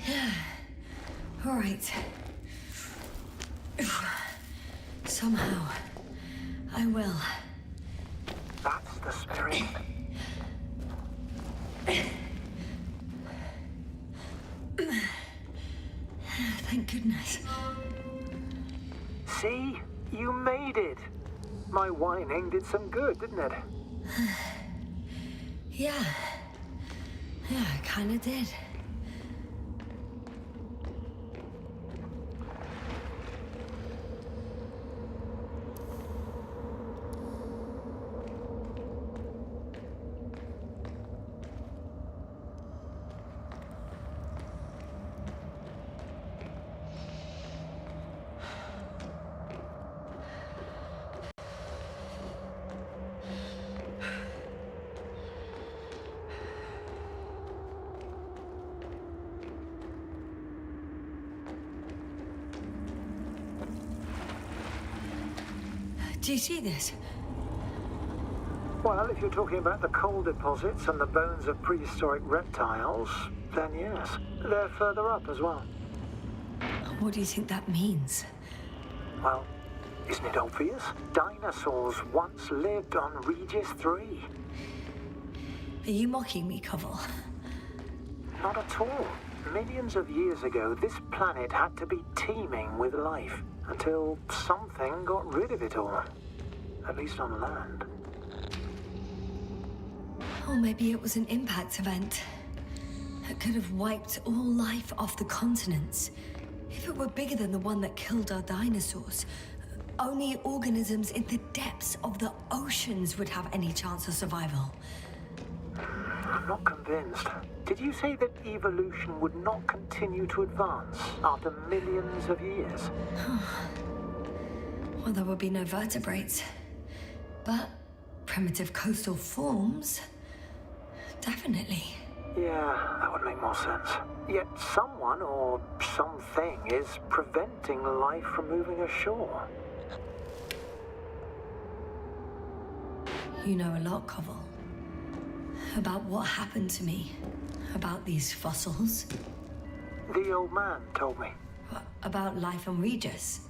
Speaker 1: Yeah. All right. Somehow, I will.
Speaker 7: That's the spirit.
Speaker 1: Thank goodness.
Speaker 7: See? You made it. My whining did some good, didn't it?
Speaker 1: Yeah. Yeah, I kinda did. Do you see this?
Speaker 7: Well, if you're talking about the coal deposits and the bones of prehistoric reptiles, then yes. They're further up as well.
Speaker 1: What do you think that means?
Speaker 7: Well, isn't it obvious? Dinosaurs once lived on Regis 3.
Speaker 1: Are you mocking me, Covell?
Speaker 7: Not at all. Millions of years ago, this planet had to be teeming with life until something got rid of it all. At least on land.
Speaker 1: Or maybe it was an impact event that could have wiped all life off the continents. If it were bigger than the one that killed our dinosaurs, only organisms in the depths of the oceans would have any chance of survival.
Speaker 7: I'm not convinced. Did you say that evolution would not continue to advance after millions of years?
Speaker 1: Well, there would be no vertebrates. But primitive coastal forms, definitely.
Speaker 7: Yeah, that would make more sense. Yet someone or something is preventing life from moving ashore.
Speaker 1: You know a lot, Covell. About what happened to me. About these fossils.
Speaker 7: The old man told me.
Speaker 1: What, about life on Regis?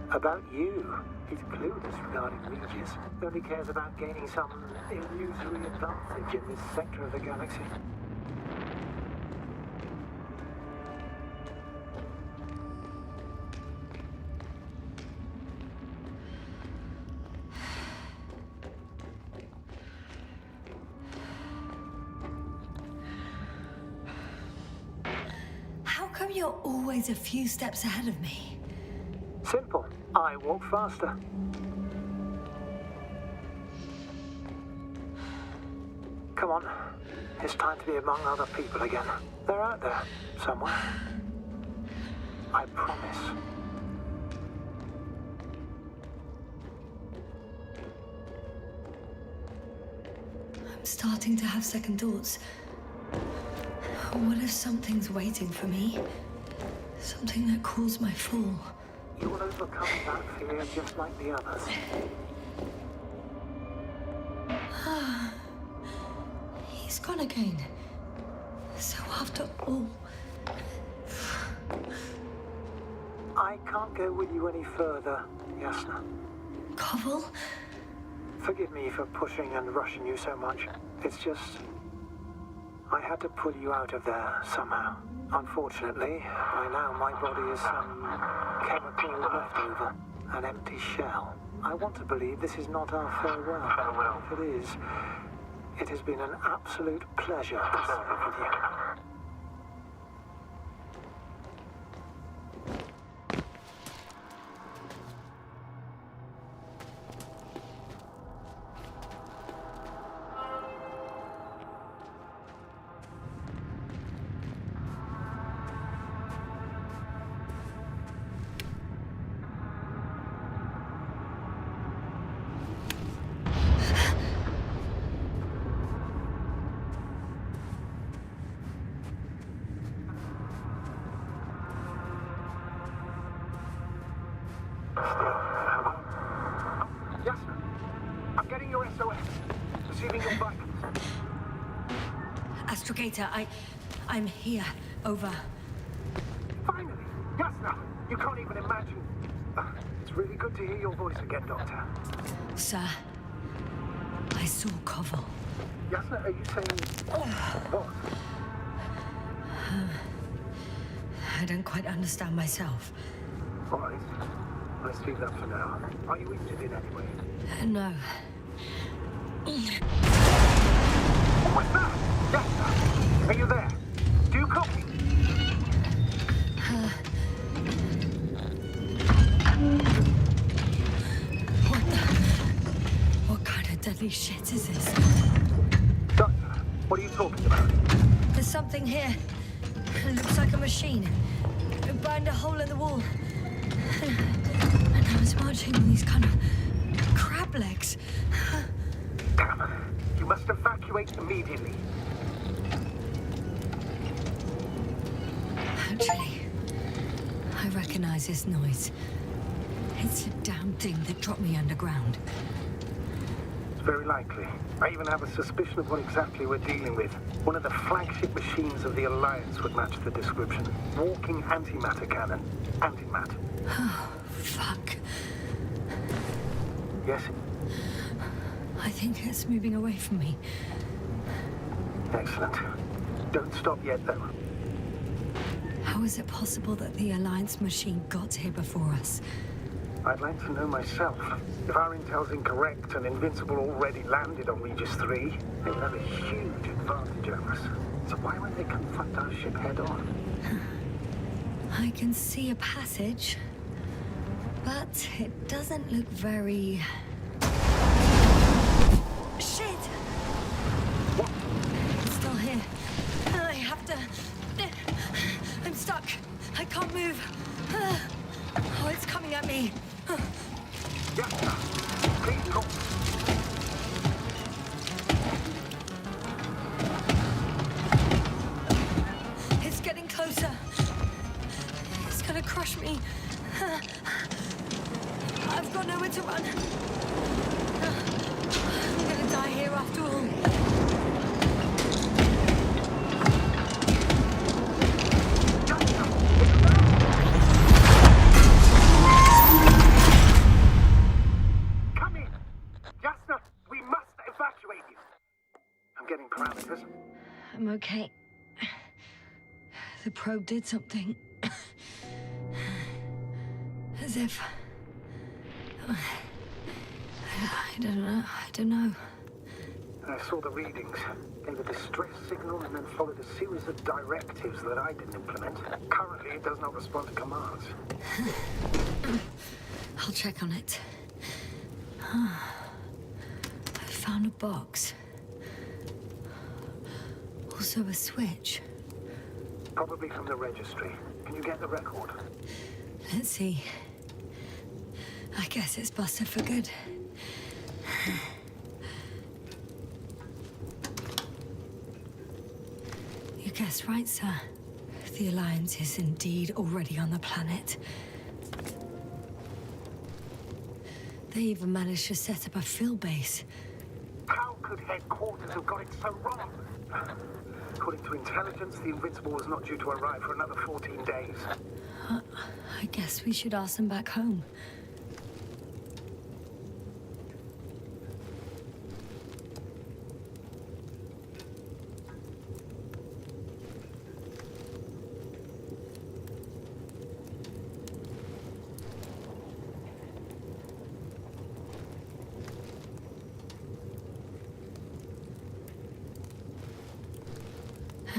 Speaker 7: About you. He's clueless regarding Regis. He only cares about gaining some illusory advantage in this sector of the galaxy.
Speaker 1: How come you're always a few steps ahead of me?
Speaker 7: Simple. I walk faster. Come on. It's time to be among other people again. They're out there, somewhere. I promise.
Speaker 1: I'm starting to have second thoughts. What if something's waiting for me? Something that calls my fall?
Speaker 7: You will overcome that fear just like the others.
Speaker 1: He's gone again. So after all...
Speaker 7: I can't go with you any further, Yasna.
Speaker 1: Covell?
Speaker 7: Forgive me for pushing and rushing you so much. It's just... I had to pull you out of there somehow. Unfortunately, by now my body is some chemical leftover. An empty shell. I want to believe this is not our farewell. Farewell. If it is, It has been an absolute pleasure serving with you. Yes, sir. I'm getting your SOS. Receiving your vitals.
Speaker 1: Astrogator, I'm here. Over.
Speaker 7: Finally! Yes, sir. You can't even imagine. It's really good to hear your voice again, Doctor.
Speaker 1: Sir, I saw Koval.
Speaker 7: Yes, sir. Are you saying... what?
Speaker 1: I don't quite understand myself.
Speaker 7: All right. Let's leave that for now. Are you injured in any way?
Speaker 1: No.
Speaker 7: What's that? Yes, sir. Are you there? Do you copy?
Speaker 1: What kind of deadly shit is this?
Speaker 7: Doctor, what are you talking about?
Speaker 1: There's something here. It looks like a machine. It burned a hole in the wall. And I was marching on these kind of crab legs.
Speaker 7: Damn. You must evacuate immediately.
Speaker 1: Actually, I recognize this noise. It's a damn thing that dropped me underground.
Speaker 7: It's very likely. I even have a suspicion of what exactly we're dealing with. One of the flagship machines of the Alliance would match the description. Walking antimatter cannon. Antimat.
Speaker 1: Oh, fuck.
Speaker 7: Yes?
Speaker 1: I think it's moving away from me.
Speaker 7: Excellent. Don't stop yet, though.
Speaker 1: How is it possible that the Alliance machine got here before us?
Speaker 7: I'd like to know myself. If our intel's incorrect and Invincible already landed on Regis 3, they would have a huge advantage over us. So why won't they confront our ship head on?
Speaker 1: I can see a passage, but it doesn't look very... Shit!
Speaker 7: What?
Speaker 1: It's still here. I have to... I'm stuck. I can't move. Oh, it's coming at me.
Speaker 7: Yes, sir. Please talk.
Speaker 1: It's getting closer. It's gonna crush me. I've got nowhere to run. I'm gonna die here after all.
Speaker 7: Come in. Jasna, we must evacuate you. I'm getting parameters.
Speaker 1: I'm okay. The probe did something. As if... I don't know.
Speaker 7: I saw the readings, gave a distress signal, and then followed a series of directives that I didn't implement. Currently, it does not respond to commands.
Speaker 1: I'll check on it. I found a box. Also a switch.
Speaker 7: Probably from the registry. Can you get the record?
Speaker 1: Let's see. I guess it's busted for good. You guessed right, sir. The Alliance is indeed already on the planet. They even managed to set up a field base.
Speaker 7: How could headquarters have got it so wrong? According to intelligence, the Invincible was not due to arrive for another 14 days.
Speaker 1: I guess we should ask them back home.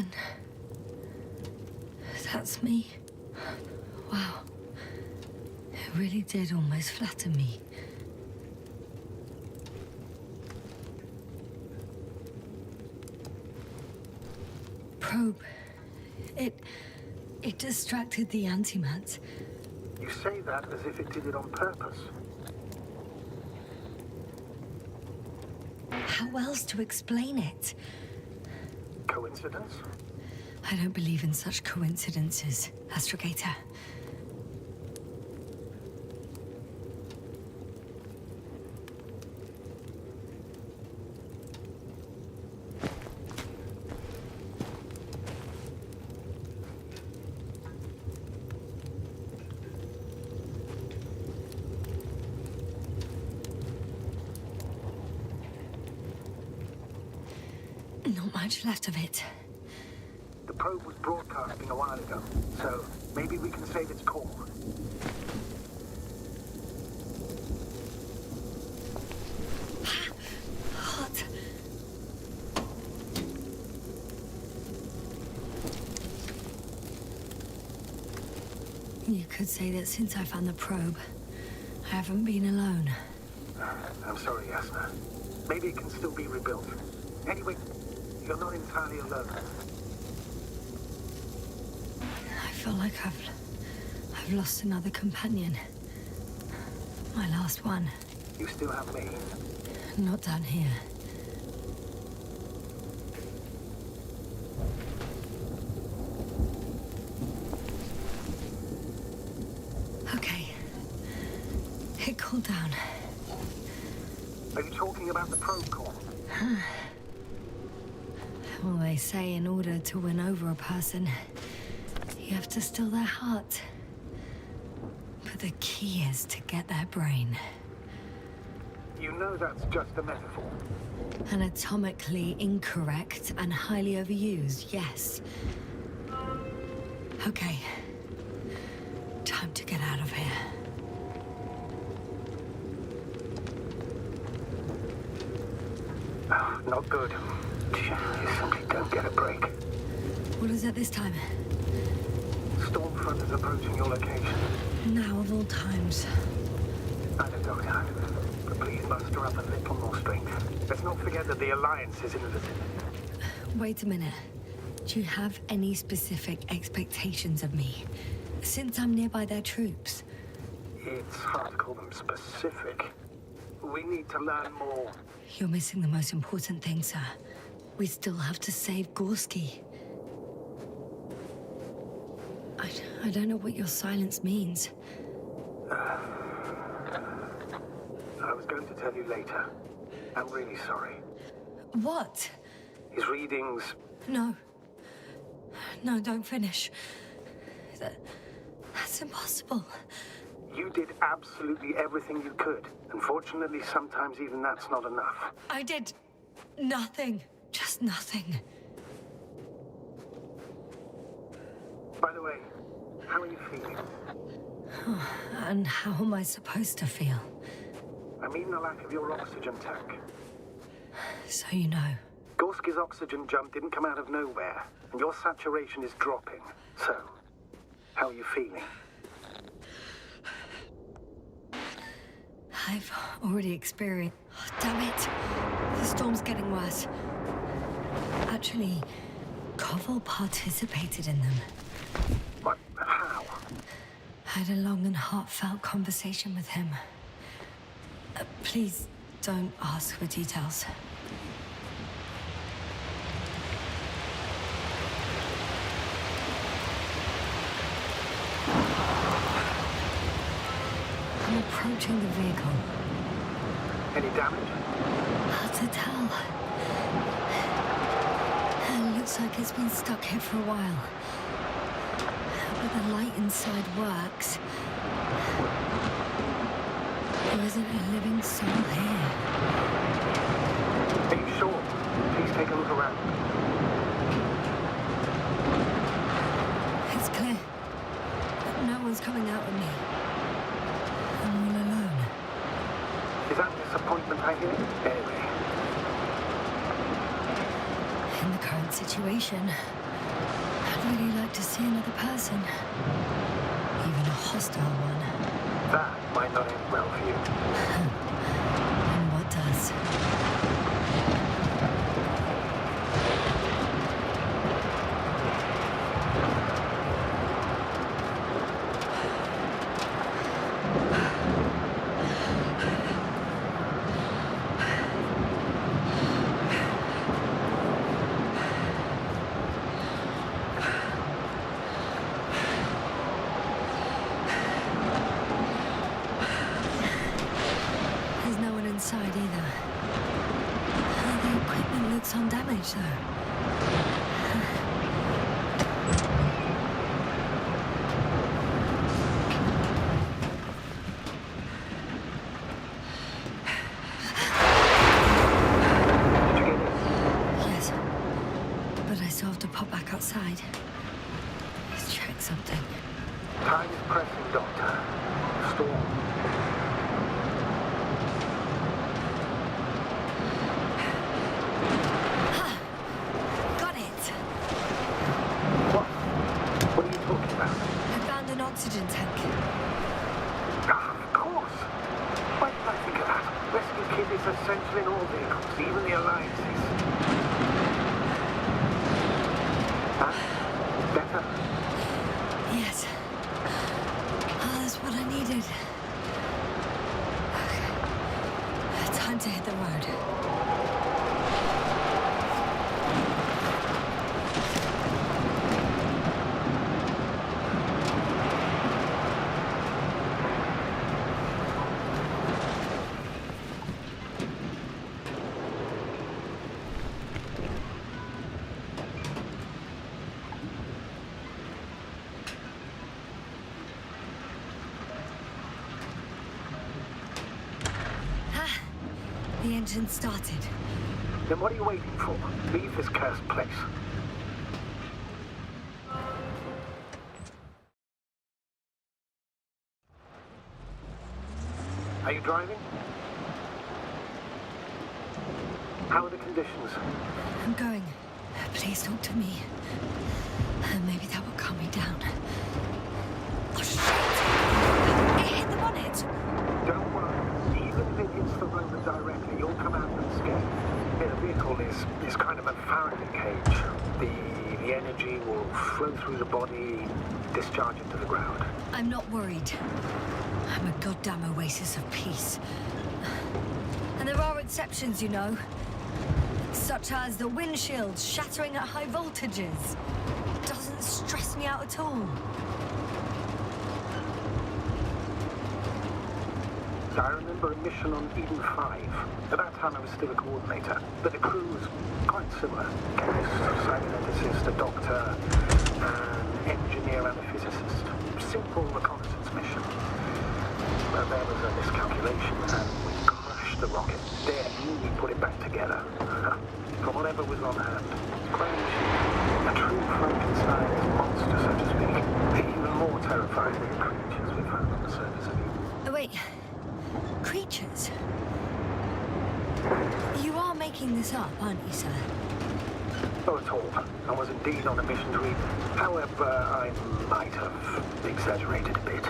Speaker 1: And that's me. Wow. It really did almost flatter me. Probe. It distracted the antimats.
Speaker 7: You say that as if it did it on purpose.
Speaker 1: How else to explain it?
Speaker 7: Coincidence?
Speaker 1: I don't believe in such coincidences, Astrogator. Not much left of it.
Speaker 7: The probe was broadcasting a while ago, so maybe we can save its call.
Speaker 1: Hot. You could say that since I found the probe, I haven't been alone.
Speaker 7: I'm sorry, Yasna. Maybe it can still be rebuilt. Anyway, you're not entirely alone.
Speaker 1: I feel like I've lost another companion. My last one.
Speaker 7: You still have me.
Speaker 1: Not down here. Okay. It cooled down.
Speaker 7: Are you talking about the probe call?
Speaker 1: Well, they say in order to win over a person, you have to steal their heart. But the key is to get their brain.
Speaker 7: You know that's just a metaphor.
Speaker 1: Anatomically incorrect and highly overused, yes. Okay. Time to get out of here.
Speaker 7: Oh, not good. You simply don't get a break.
Speaker 1: What is it this time?
Speaker 7: Stormfront is approaching your location.
Speaker 1: Now of all times.
Speaker 7: I don't know how, but please muster up a little more strength. Let's not forget that the Alliance is in the vicinity.
Speaker 1: Wait a minute. Do you have any specific expectations of me? Since I'm nearby their troops.
Speaker 7: It's hard to call them specific. We need to learn more.
Speaker 1: You're missing the most important thing, sir. We still have to save Gorski. I don't know what your silence means.
Speaker 7: I was going to tell you later. I'm really sorry.
Speaker 1: What?
Speaker 7: His readings...
Speaker 1: No. No, don't finish. That's impossible.
Speaker 7: You did absolutely everything you could. Unfortunately, sometimes even that's not enough.
Speaker 1: I did nothing. Just nothing.
Speaker 7: By the way, how are you feeling?
Speaker 1: And how am I supposed to feel?
Speaker 7: I mean the lack of your oxygen tank.
Speaker 1: So you know.
Speaker 7: Gorski's oxygen jump didn't come out of nowhere, and your saturation is dropping. So, how are you feeling?
Speaker 1: I've already experienced... Oh, damn it! The storm's getting worse. Actually, Koval participated in them.
Speaker 7: What? How?
Speaker 1: I had a long and heartfelt conversation with him. Please don't ask for details. I'm approaching the vehicle.
Speaker 7: Any damage?
Speaker 1: Hard to tell. It looks like it's been stuck here for a while. But the light inside works. There isn't a living soul here.
Speaker 7: Are you sure? Please take a look around.
Speaker 1: It's clear. But no one's coming out with me. I'm all alone.
Speaker 7: Is that disappointment I hear? Anyway.
Speaker 1: In the current situation, I'd really like to see another person. Even a hostile one.
Speaker 7: That might not end well for you.
Speaker 1: And what does? There's no one inside either. The equipment looks undamaged, though. Yes, but I still have to pop back outside. Let's check something.
Speaker 7: Time is pressing, Doctor. Storm.
Speaker 1: Got it!
Speaker 7: What? What are you talking about?
Speaker 1: I found an oxygen tank.
Speaker 7: Ah, of course. Why did I think of that? Rescue kit is essential in all vehicles, even the Alliances. Better?
Speaker 1: Yes. Oh, that's what I needed. Okay. Time to hit the road. The engine started.
Speaker 7: Then what are you waiting for? Leave this cursed place. Are you driving? How are the conditions?
Speaker 1: I'm going. Please talk to me. Maybe that will calm me down. Oh, shit! It hit the bonnet!
Speaker 7: Don't worry. Even if it hits the rover directly, you'll come out unscathed. The vehicle is kind of a Faraday cage. The energy will flow through the body, discharge into the ground.
Speaker 1: I'm not worried. I'm a goddamn oasis of peace. And there are exceptions, you know. Such as the windshield shattering at high voltages. Doesn't stress me out at all.
Speaker 7: I remember a mission on Eden 5. At that time I was still a coordinator, but the crew was quite similar. Chemist, cyberneticist, a doctor, an engineer and a physicist. Simple reconnaissance mission. But there was a miscalculation and we crashed the rocket. Then we put it back together. From whatever was on hand. Quite a machine. A true Frankenstein's monster, so to speak. Even more terrifying than the creatures we found on the surface of Eden.
Speaker 1: Oh, wait. Creatures? You are making this up, aren't you, sir?
Speaker 7: Not at all. I was indeed on a mission to Eden. However, I might have exaggerated a bit.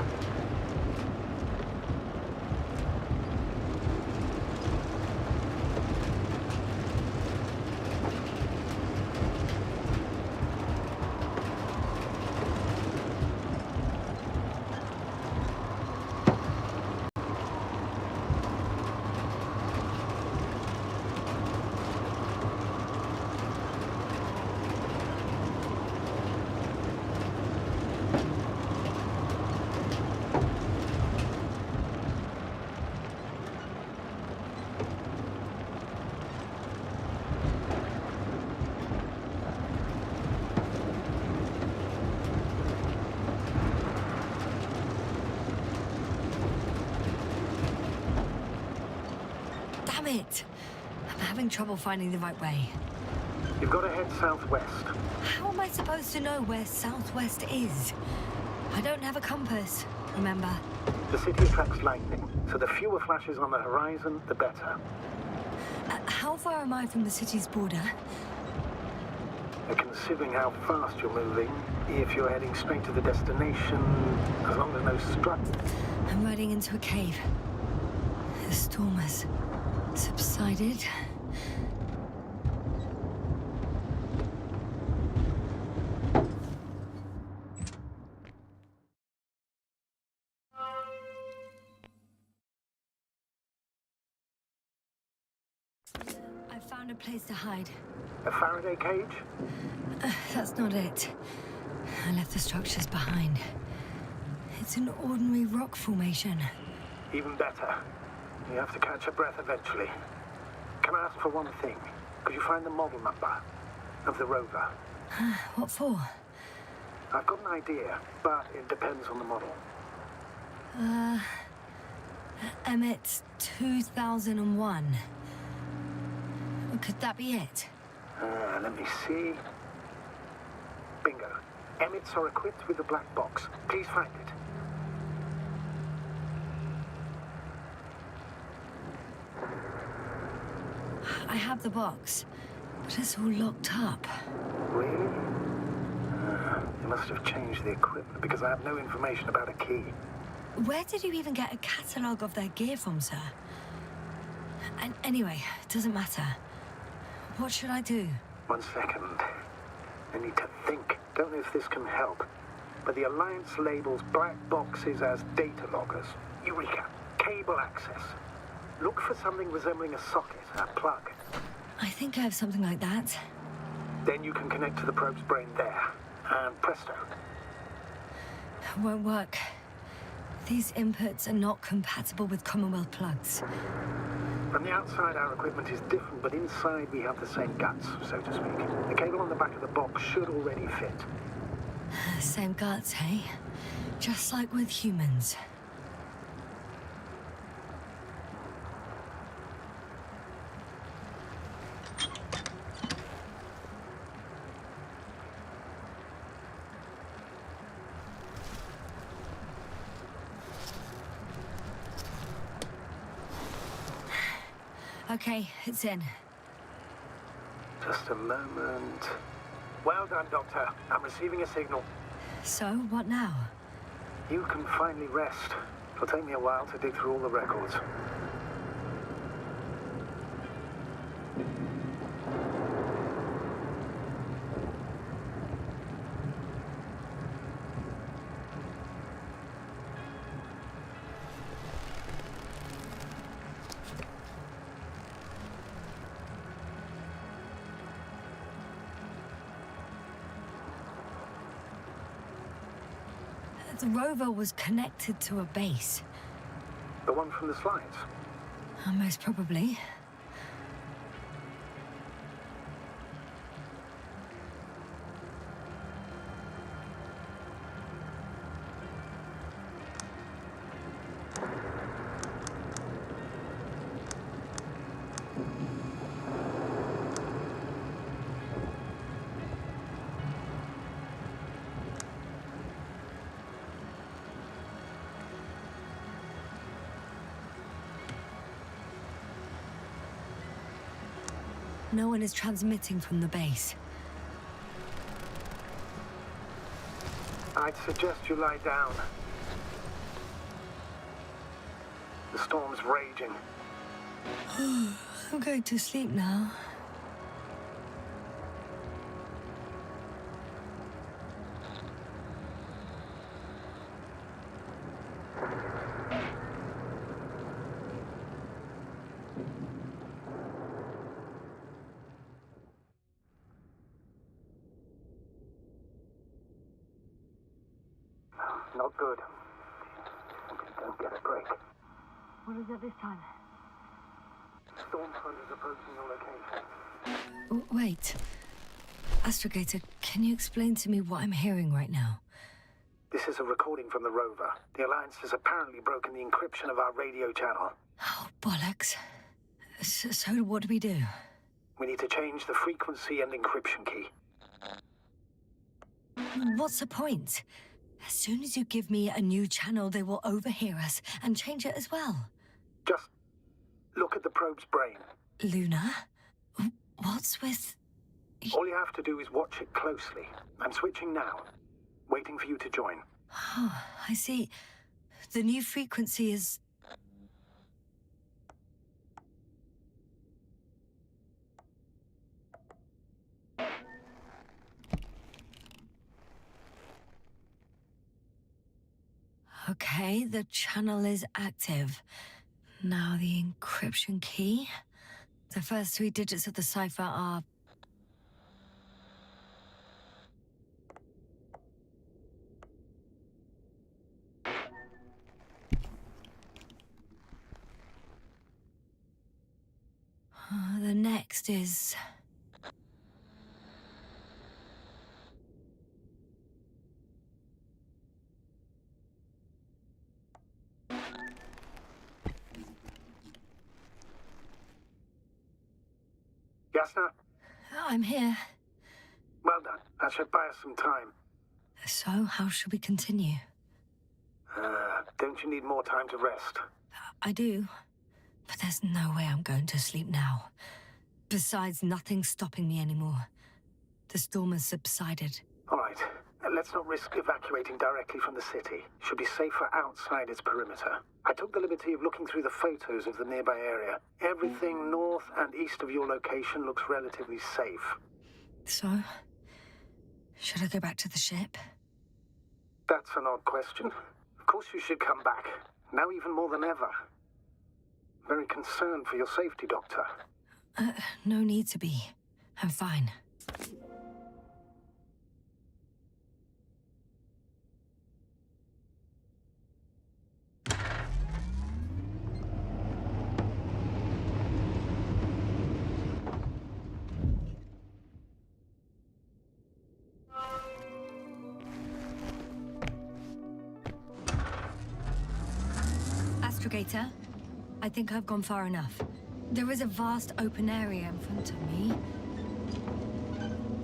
Speaker 1: Damn it! I'm having trouble finding the right way.
Speaker 7: You've got to head southwest.
Speaker 1: How am I supposed to know where southwest is? I don't have a compass, remember?
Speaker 7: The city attracts lightning, so the fewer flashes on the horizon, the better.
Speaker 1: How far am I from the city's border?
Speaker 7: Considering how fast you're moving, if you're heading straight to the destination, as long as no
Speaker 1: I'm riding into a cave. The storm has subsided. I found a place to hide.
Speaker 7: A Faraday cage?
Speaker 1: That's not it. I left the structures behind. It's an ordinary rock formation.
Speaker 7: Even better. You have to catch your breath eventually. Can I ask for one thing? Could you find the model number of the rover?
Speaker 1: What for?
Speaker 7: I've got an idea, but it depends on the model.
Speaker 1: Emmett 2001. Could that be it?
Speaker 7: Let me see. Bingo. Emmets are equipped with a black box. Please find it.
Speaker 1: I have the box, but it's all locked up.
Speaker 7: Really? They must have changed the equipment because I have no information about a key.
Speaker 1: Where did you even get a catalogue of their gear from, sir? And anyway, it doesn't matter. What should I do?
Speaker 7: 1 second. I need to think. Don't know if this can help, but the Alliance labels black boxes as data loggers. Eureka! Cable access. Look for something resembling a socket, a plug.
Speaker 1: I think I have something like that.
Speaker 7: Then you can connect to the probe's brain there. And presto.
Speaker 1: Won't work. These inputs are not compatible with Commonwealth plugs.
Speaker 7: From the outside, our equipment is different, but inside we have the same guts, so to speak. The cable on the back of the box should already fit.
Speaker 1: Same guts, hey? Just like with humans. Okay, it's in.
Speaker 7: Just a moment. Well done, Doctor. I'm receiving a signal.
Speaker 1: So, what now?
Speaker 7: You can finally rest. It'll take me a while to dig through all the records.
Speaker 1: The rover was connected to a base.
Speaker 7: The one from the slides?
Speaker 1: Most probably. No one is transmitting from the base.
Speaker 7: I'd suggest you lie down. The storm's raging.
Speaker 1: I'm going to sleep now.
Speaker 7: Not good. Don't get a break.
Speaker 1: What is it this time?
Speaker 7: Storm front is approaching your location.
Speaker 1: Wait. Astrogator, can you explain to me what I'm hearing right now?
Speaker 7: This is a recording from the rover. The Alliance has apparently broken the encryption of our radio channel.
Speaker 1: Oh, bollocks. So what do we do?
Speaker 7: We need to change the frequency and encryption key.
Speaker 1: What's the point? As soon as you give me a new channel, they will overhear us and change it as well.
Speaker 7: Just look at the probe's brain.
Speaker 1: Luna? What's with...
Speaker 7: All you have to do is watch it closely. I'm switching now. Waiting for you to join.
Speaker 1: Oh, I see. The new frequency is... Okay, the channel is active. Now the encryption key. The first 3 digits of the cipher are... the next is...
Speaker 7: Yasna?
Speaker 1: I'm here.
Speaker 7: Well done. That should buy us some time.
Speaker 1: So, how should we continue?
Speaker 7: Don't you need more time to rest?
Speaker 1: I do. But there's no way I'm going to sleep now. Besides, nothing's stopping me anymore. The storm has subsided.
Speaker 7: All right. Let's not risk evacuating directly from the city. Should be safer outside its perimeter. I took the liberty of looking through the photos of the nearby area. Everything north and east of your location looks relatively safe.
Speaker 1: So, should I go back to the ship?
Speaker 7: That's an odd question. Of course you should come back. Now even more than ever. Very concerned for your safety, Doctor.
Speaker 1: No need to be. I'm fine. Astrogator, I think I've gone far enough. There is a vast open area in front of me.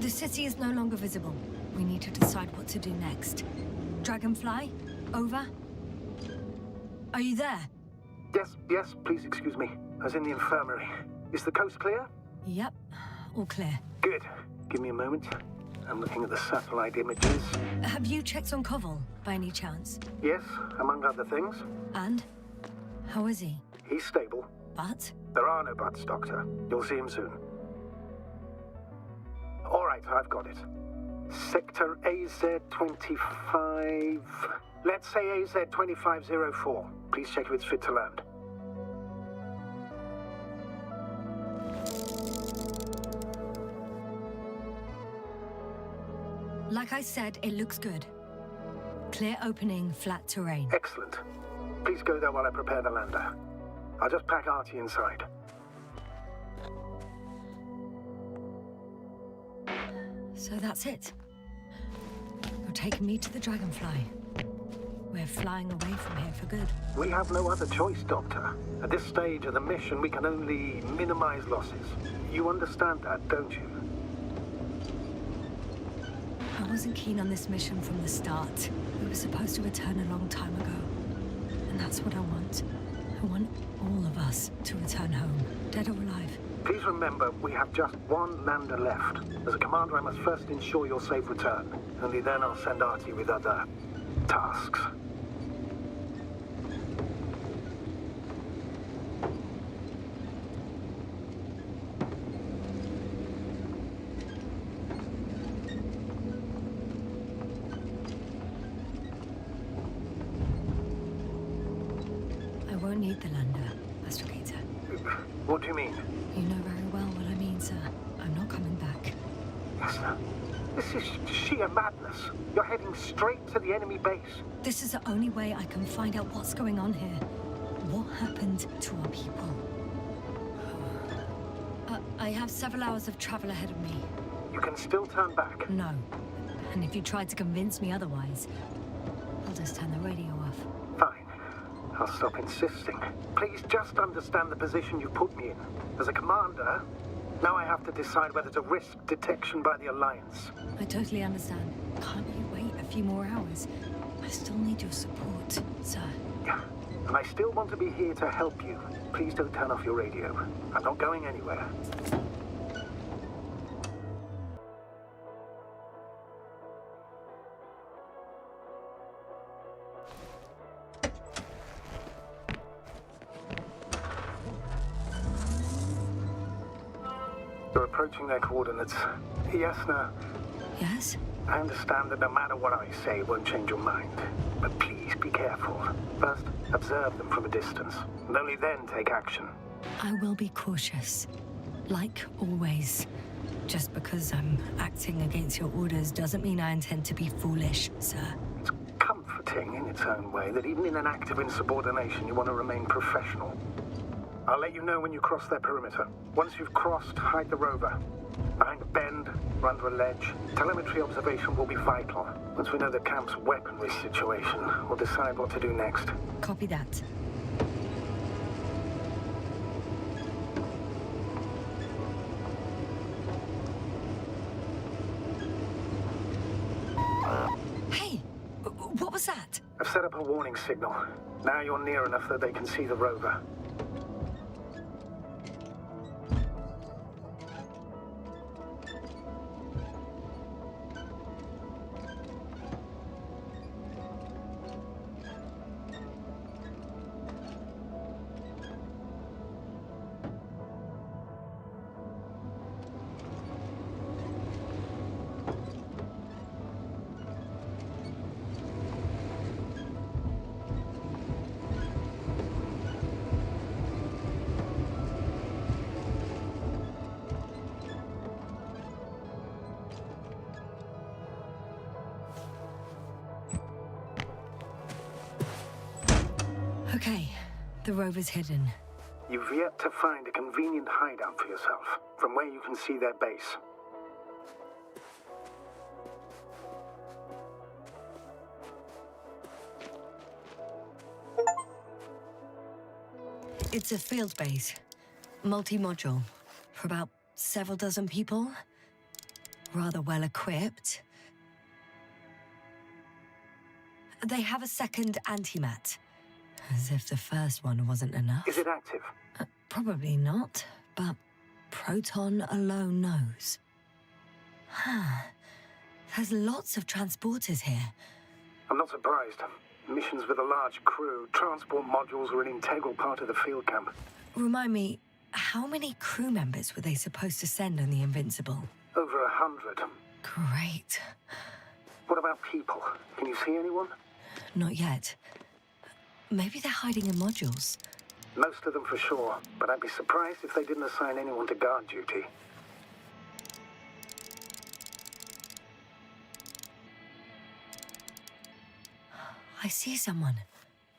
Speaker 1: The city is no longer visible. We need to decide what to do next. Dragonfly, over? Are you there?
Speaker 7: Yes, please excuse me. I was in the infirmary. Is the coast clear?
Speaker 1: Yep, all clear.
Speaker 7: Good. Give me a moment. I'm looking at the satellite images.
Speaker 1: Have you checked on Koval, by any chance?
Speaker 7: Yes, among other things.
Speaker 1: And? How is he?
Speaker 7: He's stable.
Speaker 1: But?
Speaker 7: There are no buts, Doctor. You'll see him soon. All right, I've got it. Sector AZ-25... Let's say AZ-2504. Please check if it's fit to land.
Speaker 1: Like I said, it looks good. Clear opening, flat terrain.
Speaker 7: Excellent. Please go there while I prepare the lander. I'll just pack Artie inside.
Speaker 1: So that's it. You're taking me to the Dragonfly. We're flying away from here for good.
Speaker 7: We have no other choice, Doctor. At this stage of the mission, we can only minimize losses. You understand that, don't you?
Speaker 1: I wasn't keen on this mission from the start. We were supposed to return a long time ago. And that's what I want. I want all of us to return home, dead or alive.
Speaker 7: Please remember, we have just one lander left. As a commander, I must first ensure your safe return. Only then I'll send Artie with other tasks.
Speaker 1: I won't need the lander, Astrogator.
Speaker 7: What do you mean?
Speaker 1: You know very well what I mean, sir. I'm not coming back.
Speaker 7: Yasna, this is sheer madness. You're heading straight to the enemy base.
Speaker 1: This is the only way I can find out what's going on here. What happened to our people? I have several hours of travel ahead of me.
Speaker 7: You can still turn back.
Speaker 1: No. And if you try to convince me otherwise, I'll just turn the radio off.
Speaker 7: Fine. I'll stop insisting. Please just understand the position you put me in. As a commander, now I have to decide whether to risk detection by the Alliance.
Speaker 1: I totally understand. Can't you wait a few more hours? I still need your support, sir.
Speaker 7: Yeah. And I still want to be here to help you. Please don't turn off your radio. I'm not going anywhere. approaching their coordinates. Yes, no.
Speaker 1: Yes?
Speaker 7: I understand that no matter what I say, it won't change your mind. But please be careful. First, observe them from a distance, and only then take action.
Speaker 1: I will be cautious. Like always. Just because I'm acting against your orders doesn't mean I intend to be foolish, sir.
Speaker 7: It's comforting in its own way that even in an act of insubordination, you want to remain professional. I'll let you know when you cross their perimeter. Once you've crossed, hide the rover. Behind a bend, or under a ledge. Telemetry observation will be vital. Once we know the camp's weaponry situation, we'll decide what to do next.
Speaker 1: Copy that. Hey! What was that?
Speaker 7: I've set up a warning signal. Now you're near enough that they can see the rover.
Speaker 1: Okay, the rover's hidden.
Speaker 7: You've yet to find a convenient hideout for yourself, from where you can see their base.
Speaker 1: It's a field base. Multi-module. For about several dozen people. Rather well equipped. They have a second antimat. As if the first one wasn't enough.
Speaker 7: Is it active?
Speaker 1: Probably not, but Proton alone knows. There's lots of transporters here.
Speaker 7: I'm not surprised. Missions with a large crew, transport modules are an integral part of the field camp.
Speaker 1: Remind me, how many crew members were they supposed to send on the Invincible?
Speaker 7: Over 100.
Speaker 1: Great.
Speaker 7: What about people? Can you see anyone?
Speaker 1: Not yet. Maybe they're hiding in modules.
Speaker 7: Most of them for sure, but I'd be surprised if they didn't assign anyone to guard duty.
Speaker 1: I see someone.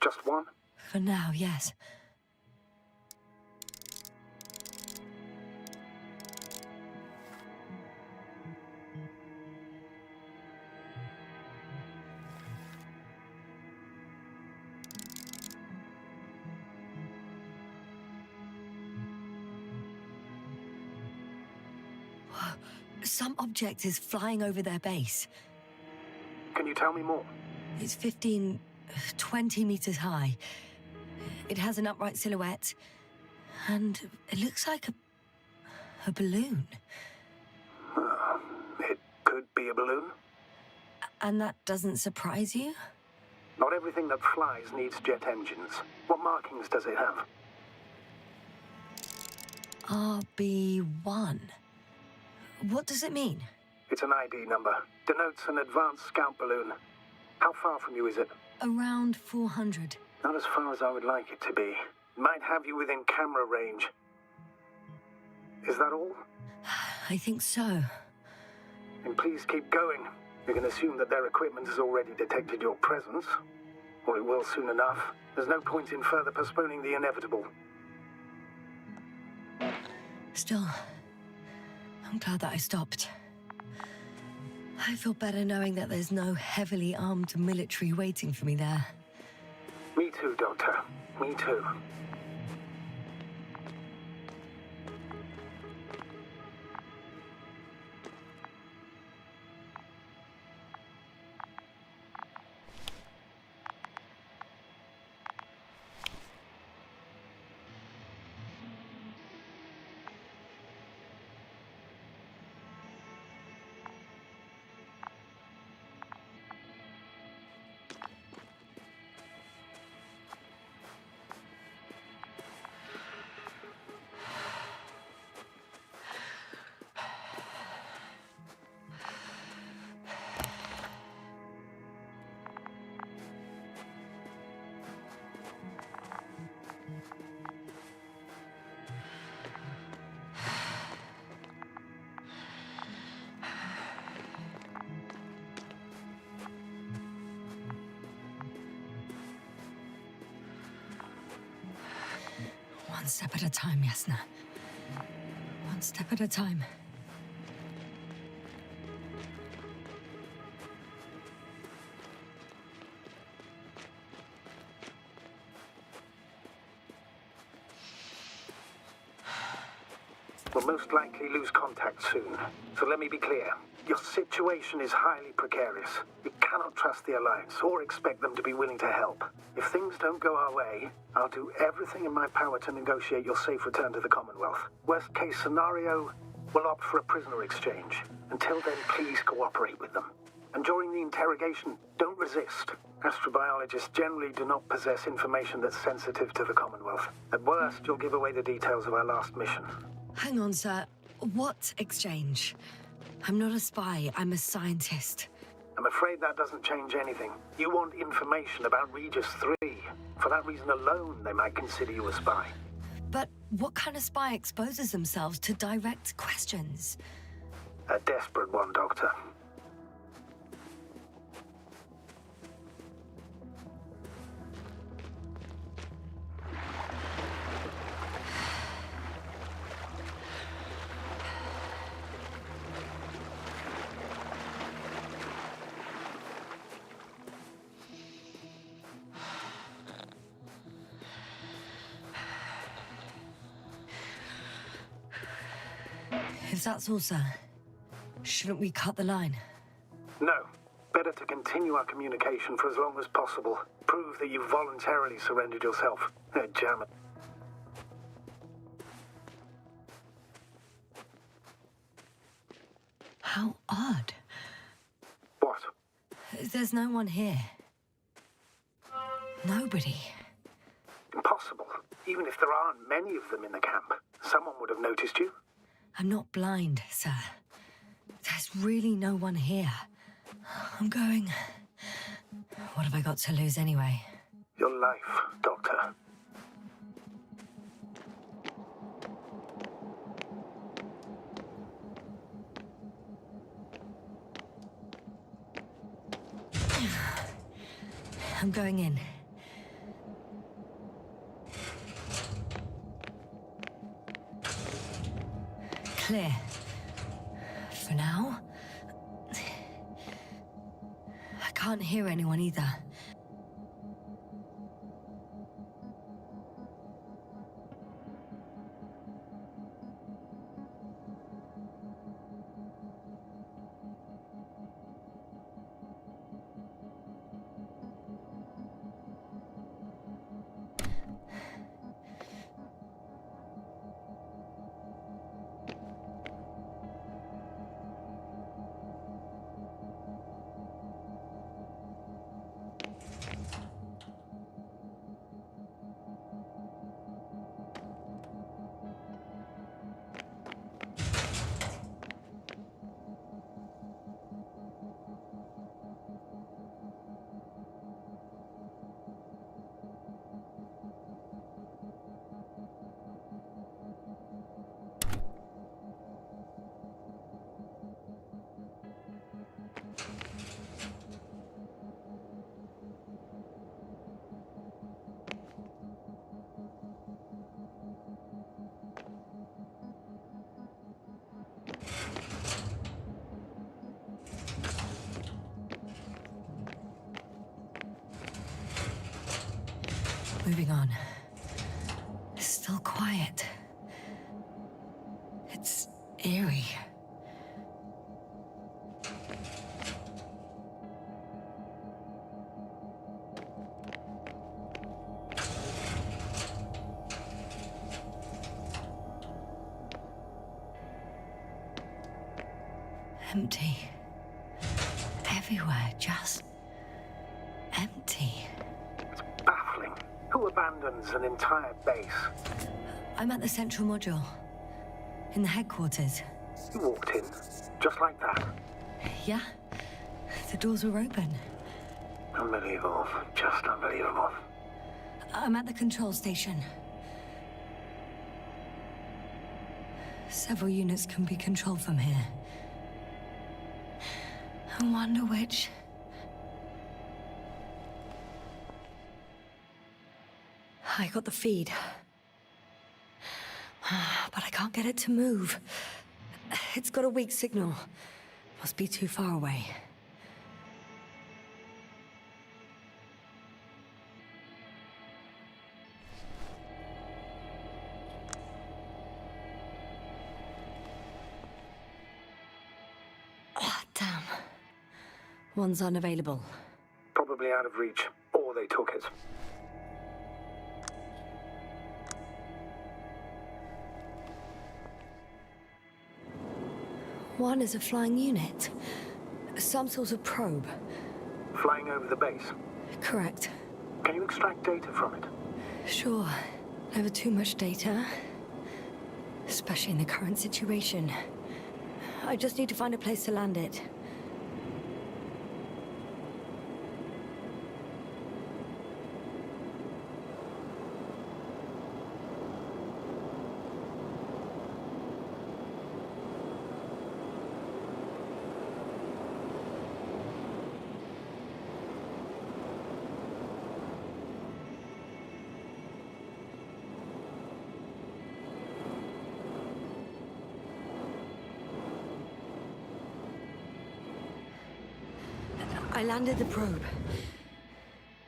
Speaker 7: Just one?
Speaker 1: For now, yes. Some object is flying over their base.
Speaker 7: Can you tell me more?
Speaker 1: It's 15, 20 meters high. It has an upright silhouette, and it looks like a balloon.
Speaker 7: It could be a balloon.
Speaker 1: And that doesn't surprise you?
Speaker 7: Not everything that flies needs jet engines. What markings does it have?
Speaker 1: RB1. What does it mean?
Speaker 7: It's an ID number. Denotes an advanced scout balloon. How far from you is it?
Speaker 1: Around 400.
Speaker 7: Not as far as I would like it to be. Might have you within camera range. Is that all?
Speaker 1: I think so.
Speaker 7: Then please keep going. You can assume that their equipment has already detected your presence. Or it will soon enough. There's no point in further postponing the inevitable.
Speaker 1: Still, I'm glad that I stopped. I feel better knowing that there's no heavily armed military waiting for me there.
Speaker 7: Me too, Doctor. Me too.
Speaker 1: One step at a time, Yasna. One step at a time.
Speaker 7: We'll most likely lose contact soon. So let me be clear. Your situation is highly precarious. You cannot trust the Alliance or expect them to be willing to help. If things don't go our way, I'll do everything in my power to negotiate your safe return to the Commonwealth. Worst case scenario, we'll opt for a prisoner exchange. Until then, please cooperate with them. And during the interrogation, don't resist. Astrobiologists generally do not possess information that's sensitive to the Commonwealth. At worst, you'll give away the details of our last mission.
Speaker 1: Hang on, sir. What exchange? I'm not a spy, I'm a scientist.
Speaker 7: I'm afraid that doesn't change anything. You want information about Regis 3. For that reason alone, they might consider you a spy.
Speaker 1: But what kind of spy exposes themselves to direct questions?
Speaker 7: A desperate one, Doctor.
Speaker 1: If that's all, sir, shouldn't we cut the line?
Speaker 7: No. Better to continue our communication for as long as possible. Prove that you voluntarily surrendered yourself. Jam it.
Speaker 1: How odd.
Speaker 7: What?
Speaker 1: There's no one here. Nobody.
Speaker 7: Impossible. Even if there aren't many of them in the camp, someone would have noticed you.
Speaker 1: I'm not blind, sir. There's really no one here. I'm going... What have I got to lose anyway?
Speaker 7: Your life, Doctor.
Speaker 1: I'm going in. Clear. For now. I can't hear anyone either. Moving on. It's still quiet. It's eerie. Empty. Everywhere, just empty.
Speaker 7: Baffling. Who abandons an entire base?
Speaker 1: I'm at the central module. In the headquarters.
Speaker 7: You walked in, just like that.
Speaker 1: Yeah? The doors were open.
Speaker 7: Unbelievable. Just unbelievable.
Speaker 1: I'm at the control station. Several units can be controlled from here. I wonder which... I got the feed. But I can't get it to move. It's got a weak signal. Must be too far away. Ah, damn. One's unavailable.
Speaker 7: Probably out of reach, or they took it.
Speaker 1: One is a flying unit. Some sort of probe.
Speaker 7: Flying over the base.
Speaker 1: Correct.
Speaker 7: Can you extract data from it?
Speaker 1: Sure. Never too much data. Especially in the current situation. I just need to find a place to land it. I landed the probe.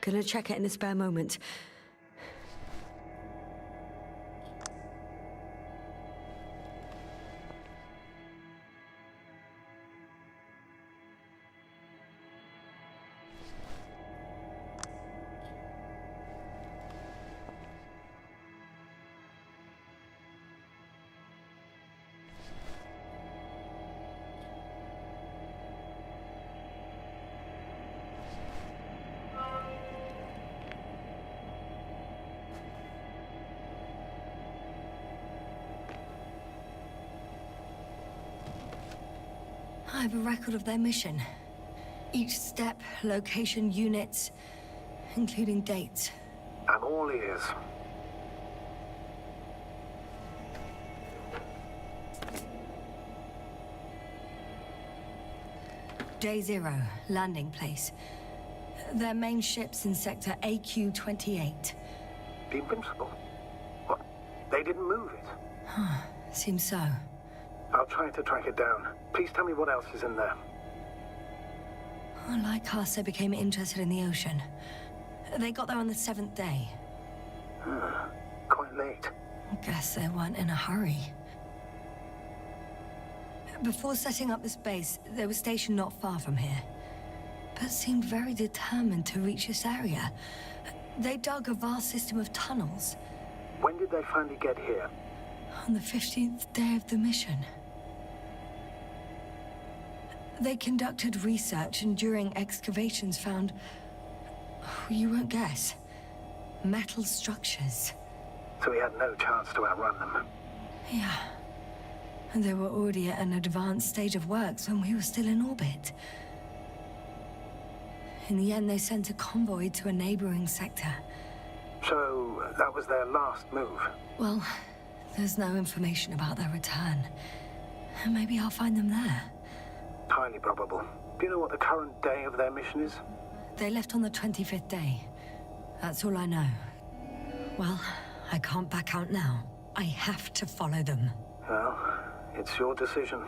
Speaker 1: Gonna check it in a spare moment. I have a record of their mission. Each step, location, units, including dates.
Speaker 7: I'm all ears.
Speaker 1: Day 0, landing place. Their main ship's in sector AQ-28.
Speaker 7: The Invincible? What? They didn't move it?
Speaker 1: Seems so.
Speaker 7: I'll try to track it down. Please tell me what else is in there.
Speaker 1: Like us, they became interested in the ocean. They got there on the 7th day.
Speaker 7: Quite late.
Speaker 1: Guess they weren't in a hurry. Before setting up this base, they were stationed not far from here. But seemed very determined to reach this area. They dug a vast system of tunnels.
Speaker 7: When did they finally get here?
Speaker 1: On the 15th day of the mission. They conducted research and during excavations found... you won't guess. Metal structures.
Speaker 7: So we had no chance to outrun them.
Speaker 1: Yeah. And they were already at an advanced stage of works when we were still in orbit. In the end, they sent a convoy to a neighboring sector.
Speaker 7: So that was their last move?
Speaker 1: Well, there's no information about their return. Maybe I'll find them there.
Speaker 7: Highly probable. Do you know what the current day of their mission is?
Speaker 1: They left on the 25th day. That's all I know. Well, I can't back out now. I have to follow them.
Speaker 7: Well, it's your decision.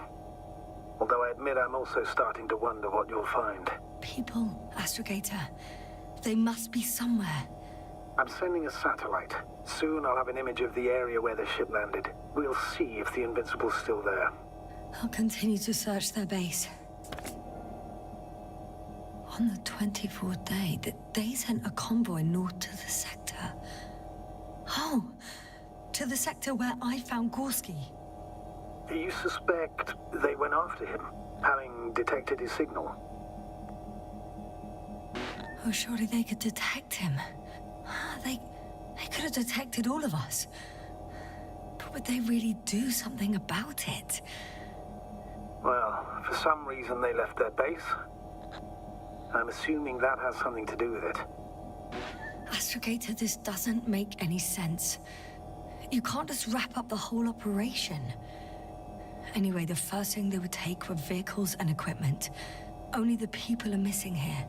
Speaker 7: Although I admit I'm also starting to wonder what you'll find.
Speaker 1: People, Astrogator. They must be somewhere.
Speaker 7: I'm sending a satellite. Soon I'll have an image of the area where the ship landed. We'll see if the Invincible's still there.
Speaker 1: I'll continue to search their base. On the 24th day, they sent a convoy north to the sector. Oh, to the sector where I found Gorski.
Speaker 7: You suspect they went after him, having detected his signal?
Speaker 1: Oh, surely they could detect him. They could have detected all of us. But would they really do something about it?
Speaker 7: Well, for some reason they left their base. I'm assuming that has something to do with it.
Speaker 1: Astrogator, this doesn't make any sense. You can't just wrap up the whole operation. Anyway, the first thing they would take were vehicles and equipment. Only the people are missing here.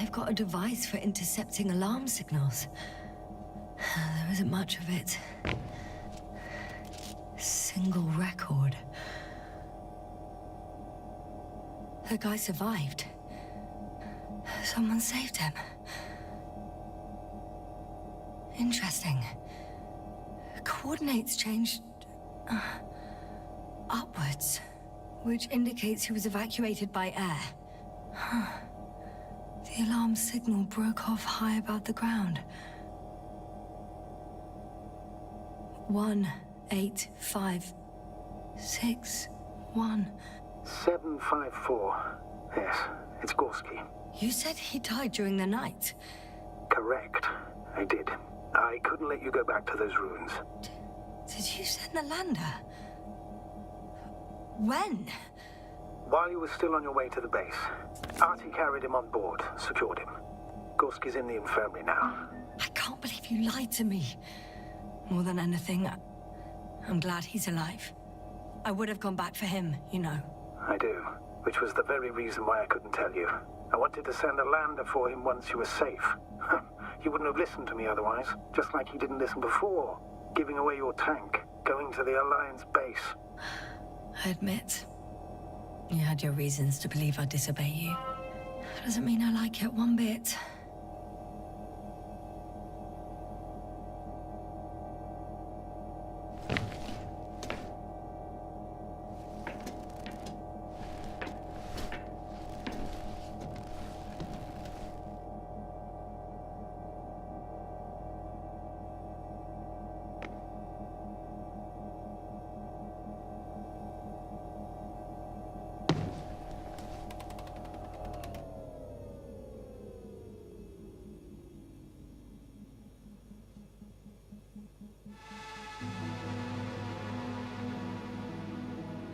Speaker 1: They've got a device for intercepting alarm signals. There isn't much of it. Single record. The guy survived. Someone saved him. Interesting. Coordinates changed upwards, which indicates he was evacuated by air. Huh. The alarm signal broke off high above the ground. 18561.
Speaker 7: 754. Yes, it's Gorski.
Speaker 1: You said he died during the night.
Speaker 7: Correct. I did. I couldn't let you go back to those ruins.
Speaker 1: Did you send the lander? When?
Speaker 7: While you were still on your way to the base, Artie carried him on board, secured him. Gorski's in the infirmary now.
Speaker 1: I can't believe you lied to me. More than anything, I'm glad he's alive. I would have gone back for him, you know.
Speaker 7: I do, which was the very reason why I couldn't tell you. I wanted to send a lander for him once you were safe. He wouldn't have listened to me otherwise, just like he didn't listen before. Giving away your tank, going to the Alliance base.
Speaker 1: I admit, you had your reasons to believe I'd disobey you. Doesn't mean I like it one bit.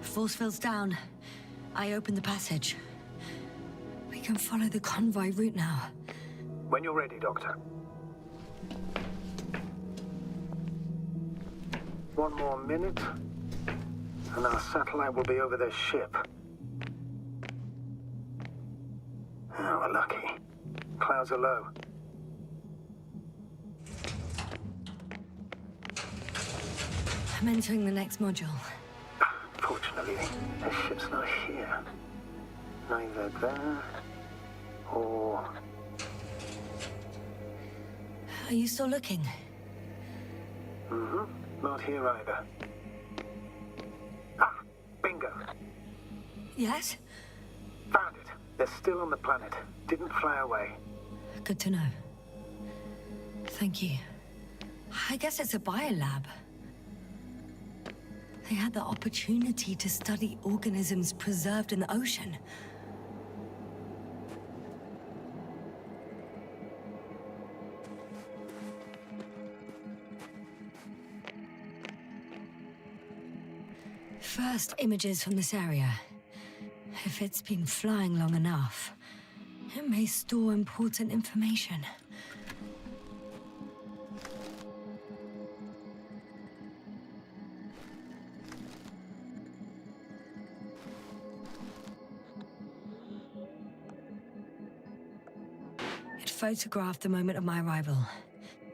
Speaker 1: Force field's down. I opened the passage. We can follow the convoy route now.
Speaker 7: When you're ready, Doctor. One more minute, and our satellite will be over their ship. Oh, we're lucky. Clouds are low.
Speaker 1: I'm entering the next module.
Speaker 7: Fortunately, the ship's not here. Neither there, or...
Speaker 1: Are you still looking?
Speaker 7: Not here either. Ah, bingo.
Speaker 1: Yes?
Speaker 7: Found it. They're still on the planet. Didn't fly away.
Speaker 1: Good to know. Thank you. I guess it's a biolab. They had the opportunity to study organisms preserved in the ocean. First images from this area. If it's been flying long enough, it may store important information. It photographed the moment of my arrival.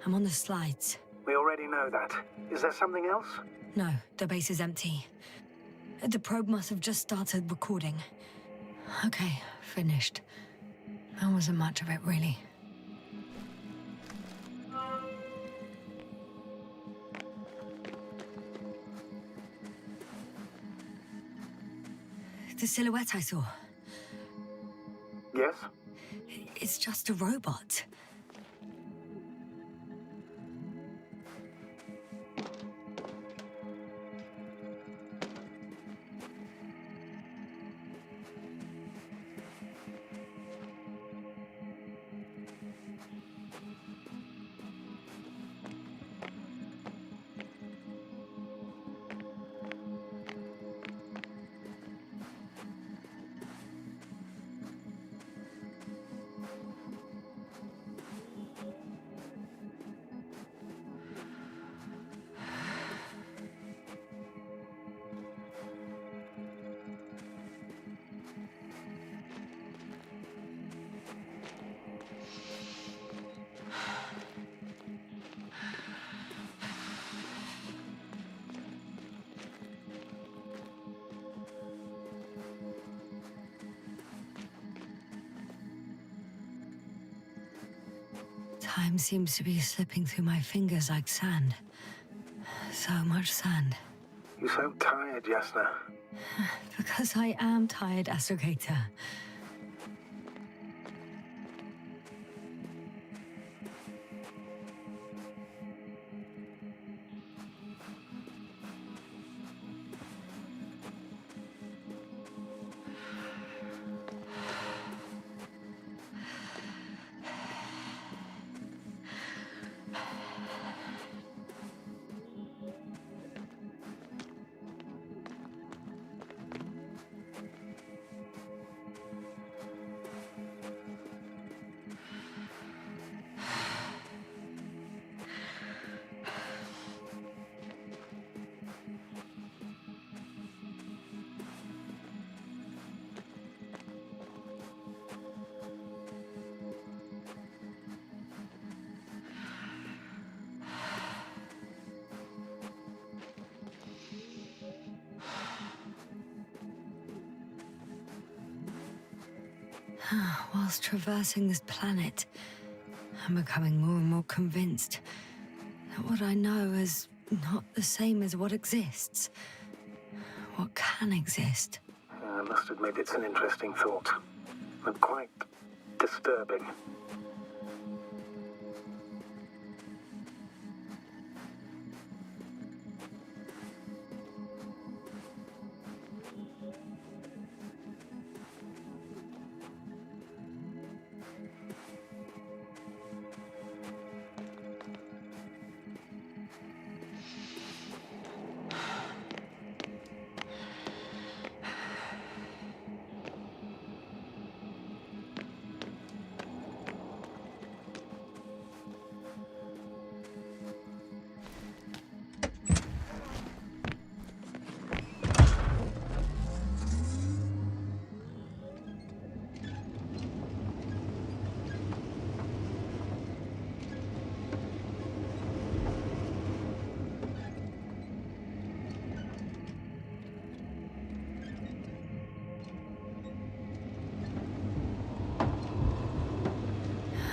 Speaker 1: I'm on the slides.
Speaker 7: We already know that. Is there something else?
Speaker 1: No, the base is empty. The probe must have just started recording. Okay, finished. There wasn't much of it, really. The silhouette I saw.
Speaker 7: Yes?
Speaker 1: It's just a robot. Time seems to be slipping through my fingers like sand. So much sand.
Speaker 7: You sound tired, Yasna.
Speaker 1: Because I am tired, Astrogator. Whilst traversing this planet, I'm becoming more and more convinced that what I know is not the same as what exists. What can exist.
Speaker 7: I must admit it's an interesting thought, and quite disturbing.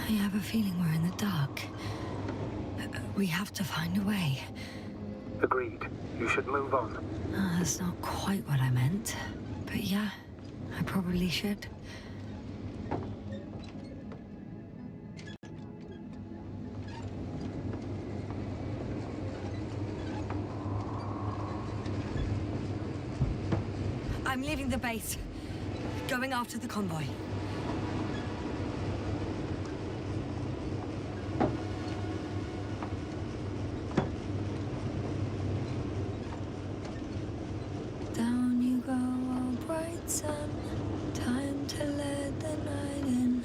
Speaker 1: I have a feeling we're in the dark. We have to find a way.
Speaker 7: Agreed. You should move on.
Speaker 1: That's not quite what I meant. But yeah, I probably should. I'm leaving the base. Going after the convoy. Down you go, oh bright sun. Time to let the night in.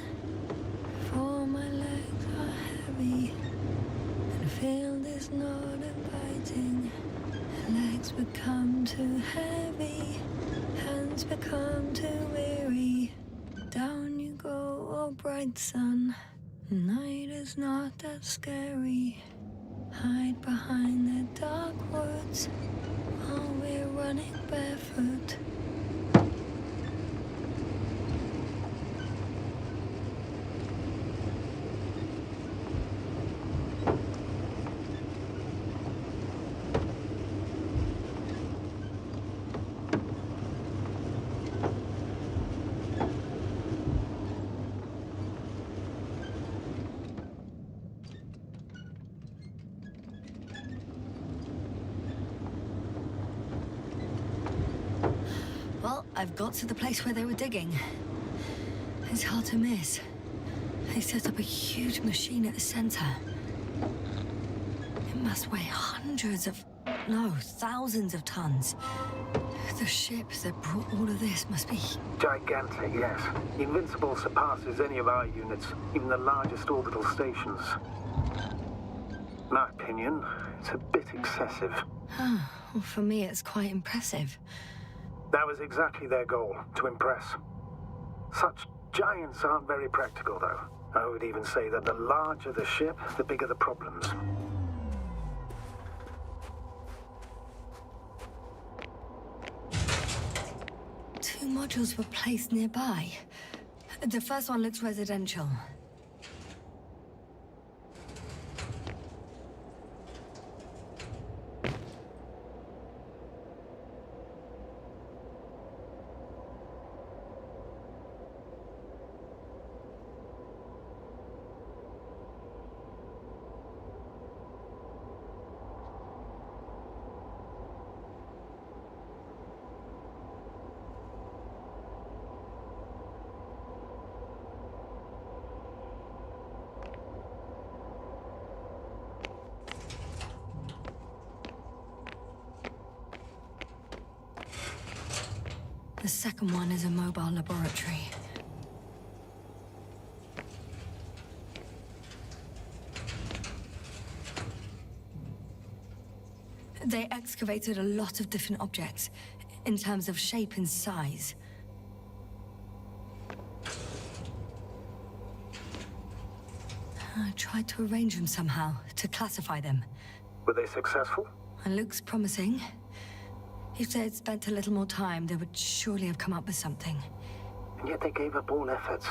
Speaker 1: For my legs are heavy, and the field is not inviting. Legs become too heavy, hands become too weary. Down you go, oh bright sun. Night is not that scary. Hide behind the dark woods while we're running barefoot. Well, I've got to the place where they were digging. It's hard to miss. They set up a huge machine at the center. It must weigh thousands of tons. The ship that brought all of this must be...
Speaker 7: Gigantic, yes. Invincible surpasses any of our units, even the largest orbital stations. In my opinion, it's a bit excessive.
Speaker 1: Well, for me, it's quite impressive.
Speaker 7: That was exactly their goal, to impress. Such giants aren't very practical, though. I would even say that the larger the ship, the bigger the problems.
Speaker 1: Two modules were placed nearby. The first one looks residential. The second one is a mobile laboratory. They excavated a lot of different objects, in terms of shape and size. I tried to arrange them somehow, to classify them.
Speaker 7: Were they successful?
Speaker 1: It looks promising. If they had spent a little more time, they would surely have come up with something.
Speaker 7: And yet they gave up all efforts.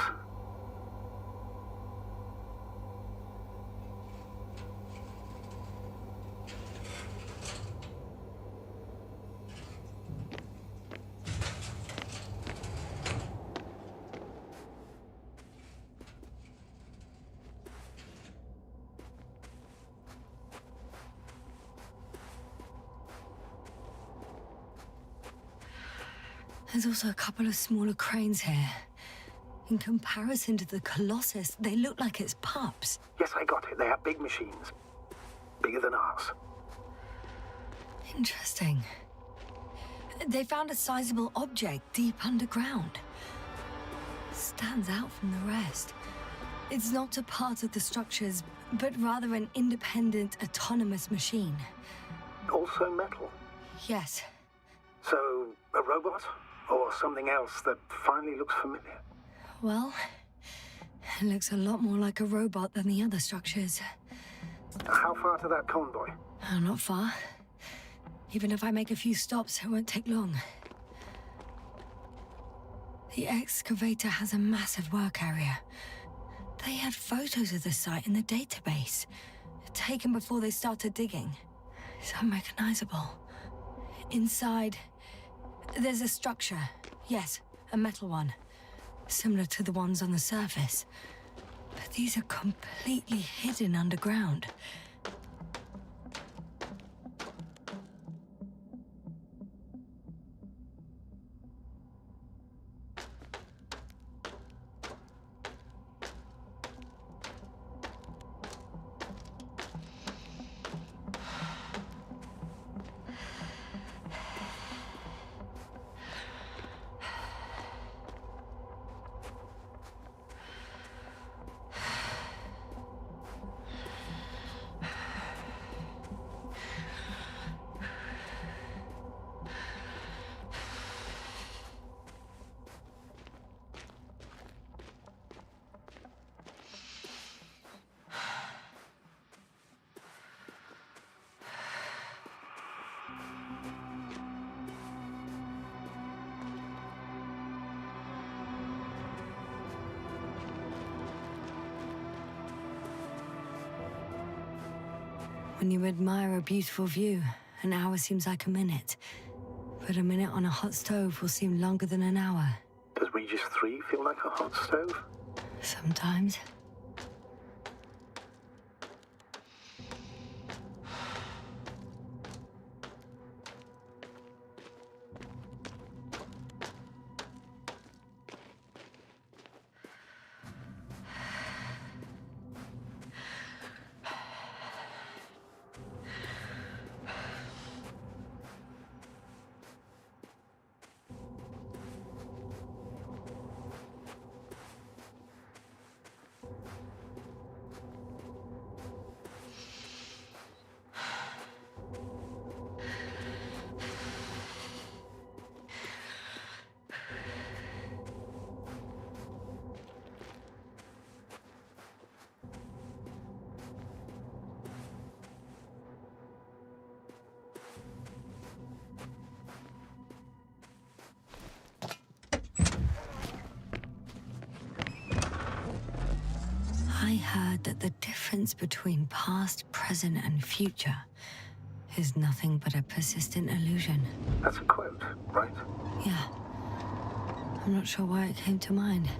Speaker 1: There's also a couple of smaller cranes here. In comparison to the Colossus, they look like it's pups.
Speaker 7: Yes, I got it. They are big machines. Bigger than ours.
Speaker 1: Interesting. They found a sizable object deep underground. Stands out from the rest. It's not a part of the structures, but rather an independent, autonomous machine.
Speaker 7: Also metal.
Speaker 1: Yes.
Speaker 7: So, a robot? Or something else that finally looks familiar?
Speaker 1: Well, it looks a lot more like a robot than the other structures.
Speaker 7: How far to that convoy?
Speaker 1: Oh, not far. Even if I make a few stops, it won't take long. The excavator has a massive work area. They had photos of the site in the database, taken before they started digging. It's unrecognizable. Inside, there's a structure. Yes, a metal one. Similar to the ones on the surface. But these are completely hidden underground. When you admire a beautiful view, an hour seems like a minute. But a minute on a hot stove will seem longer than an hour.
Speaker 7: Does Regis 3 feel like a hot stove?
Speaker 1: Sometimes. I heard that the difference between past, present, and future is nothing but a persistent illusion.
Speaker 7: That's a quote, right?
Speaker 1: Yeah. I'm not sure why it came to mind.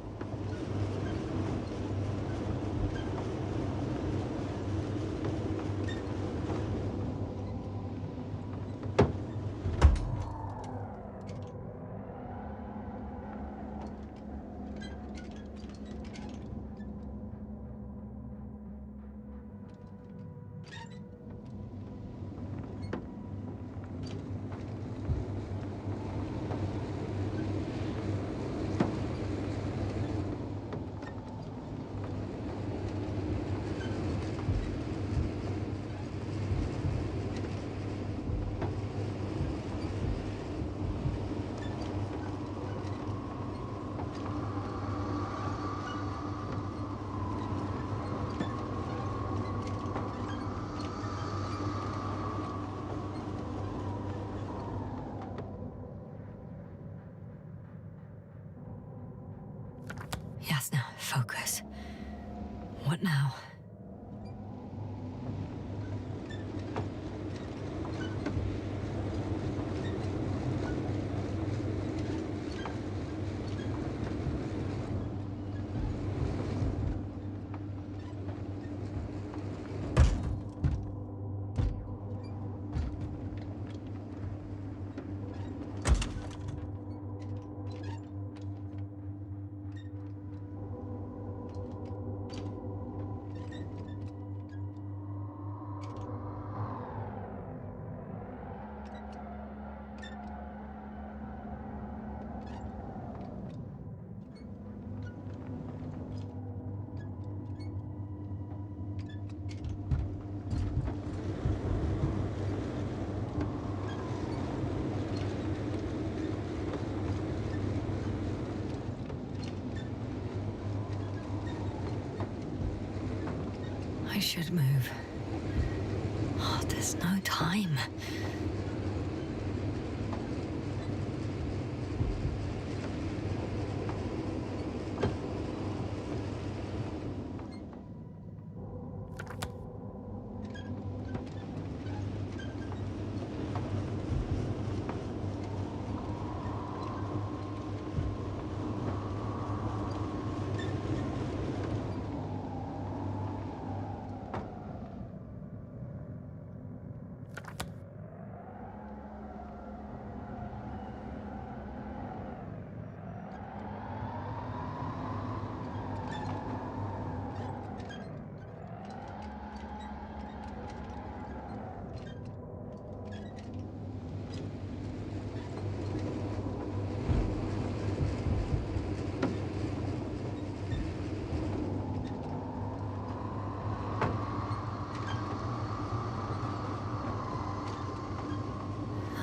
Speaker 1: What now? I should move. Oh, there's no time.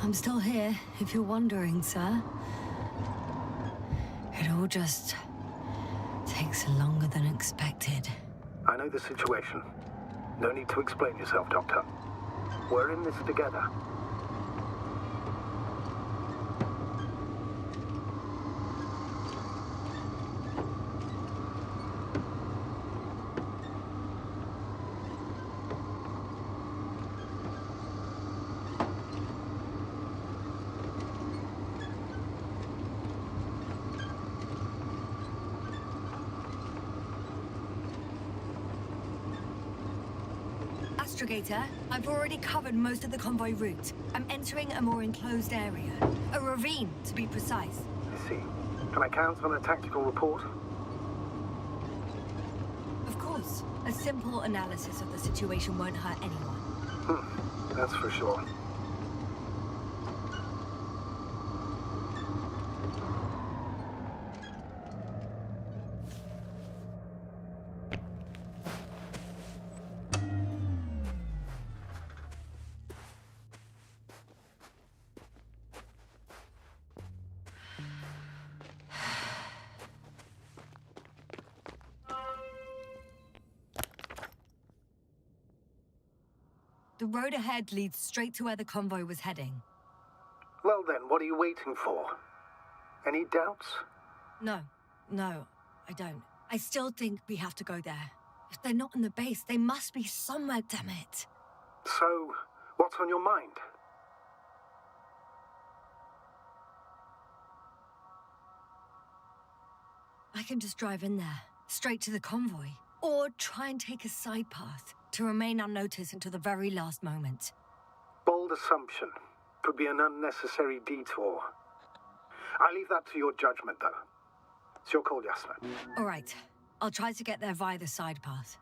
Speaker 1: I'm still here, if you're wondering, sir. It all just takes longer than expected.
Speaker 7: I know the situation. No need to explain yourself, Doctor. We're in this together.
Speaker 1: Astrogator, I've already covered most of the convoy route. I'm entering a more enclosed area. A ravine, to be precise.
Speaker 7: I see. Can I count on a tactical report?
Speaker 1: Of course. A simple analysis of the situation won't hurt anyone.
Speaker 7: That's for sure.
Speaker 1: The road ahead leads straight to where the convoy was heading.
Speaker 7: Well then, what are you waiting for? Any doubts?
Speaker 1: No, I don't. I still think we have to go there. If they're not in the base, they must be somewhere, damn it.
Speaker 7: So, what's on your mind?
Speaker 1: I can just drive in there, straight to the convoy. Or try and take a side path to remain unnoticed until the very last moment.
Speaker 7: Bold assumption. Could be an unnecessary detour. I leave that to your judgment, though. It's your call, Yasna.
Speaker 1: All right. I'll try to get there via the side path.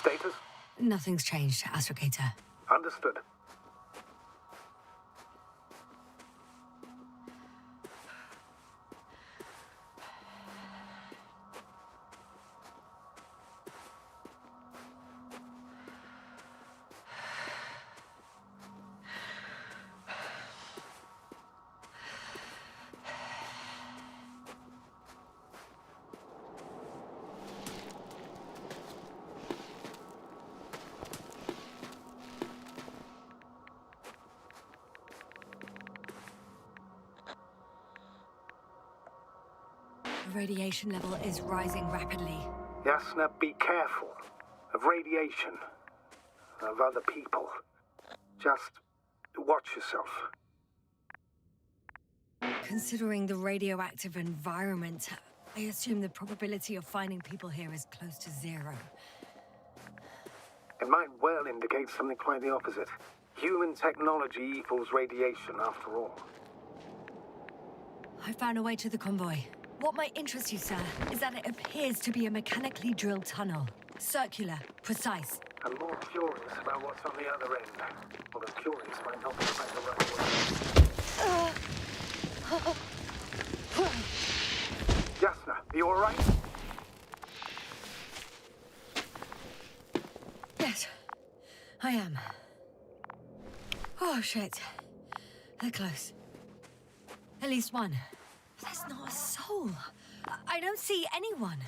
Speaker 7: Status?
Speaker 1: Nothing's changed, Astrogator.
Speaker 7: Understood.
Speaker 1: The radiation level is rising rapidly.
Speaker 7: Yasna, be careful. Of radiation. Of other people. Just watch yourself.
Speaker 1: Considering the radioactive environment, I assume the probability of finding people here is close to 0.
Speaker 7: It might well indicate something quite the opposite. Human technology equals radiation, after all.
Speaker 1: I found a way to the convoy. What might interest you, sir, is that it appears to be a mechanically drilled tunnel. Circular, precise.
Speaker 7: I'm more curious about what's on the other end. Although curious might not be quite the right word. Yasna, are you alright?
Speaker 1: Yes, I am. Oh, shit. They're close. At least one. There's not a soul. I don't see anyone.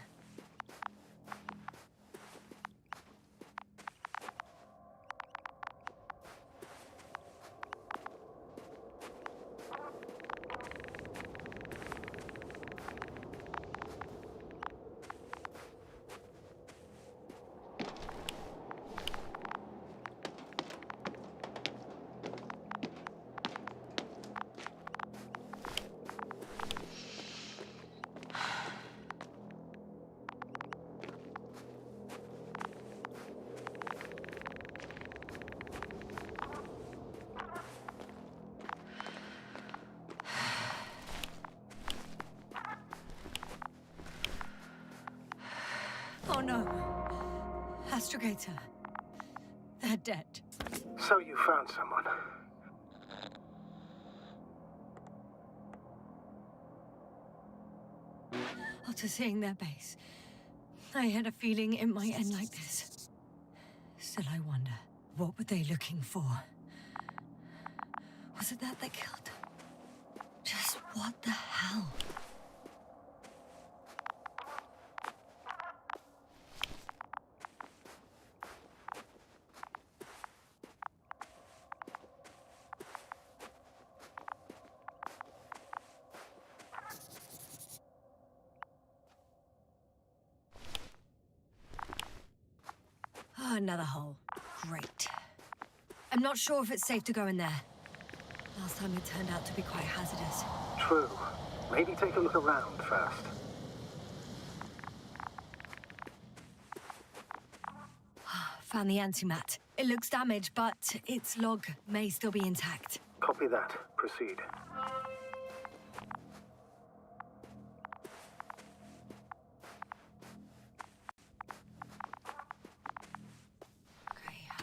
Speaker 1: Oh no. Astrogator. They're dead.
Speaker 7: So you found someone.
Speaker 1: After seeing their base, I had a feeling it might end like this. Still, I wonder, what were they looking for? Was it that they killed them? Just what the hell? Oh, another hole. Great. I'm not sure if it's safe to go in there. Last time it turned out to be quite hazardous.
Speaker 7: True. Maybe take a look around first.
Speaker 1: Found the antimat. It looks damaged, but its log may still be intact.
Speaker 7: Copy that. Proceed.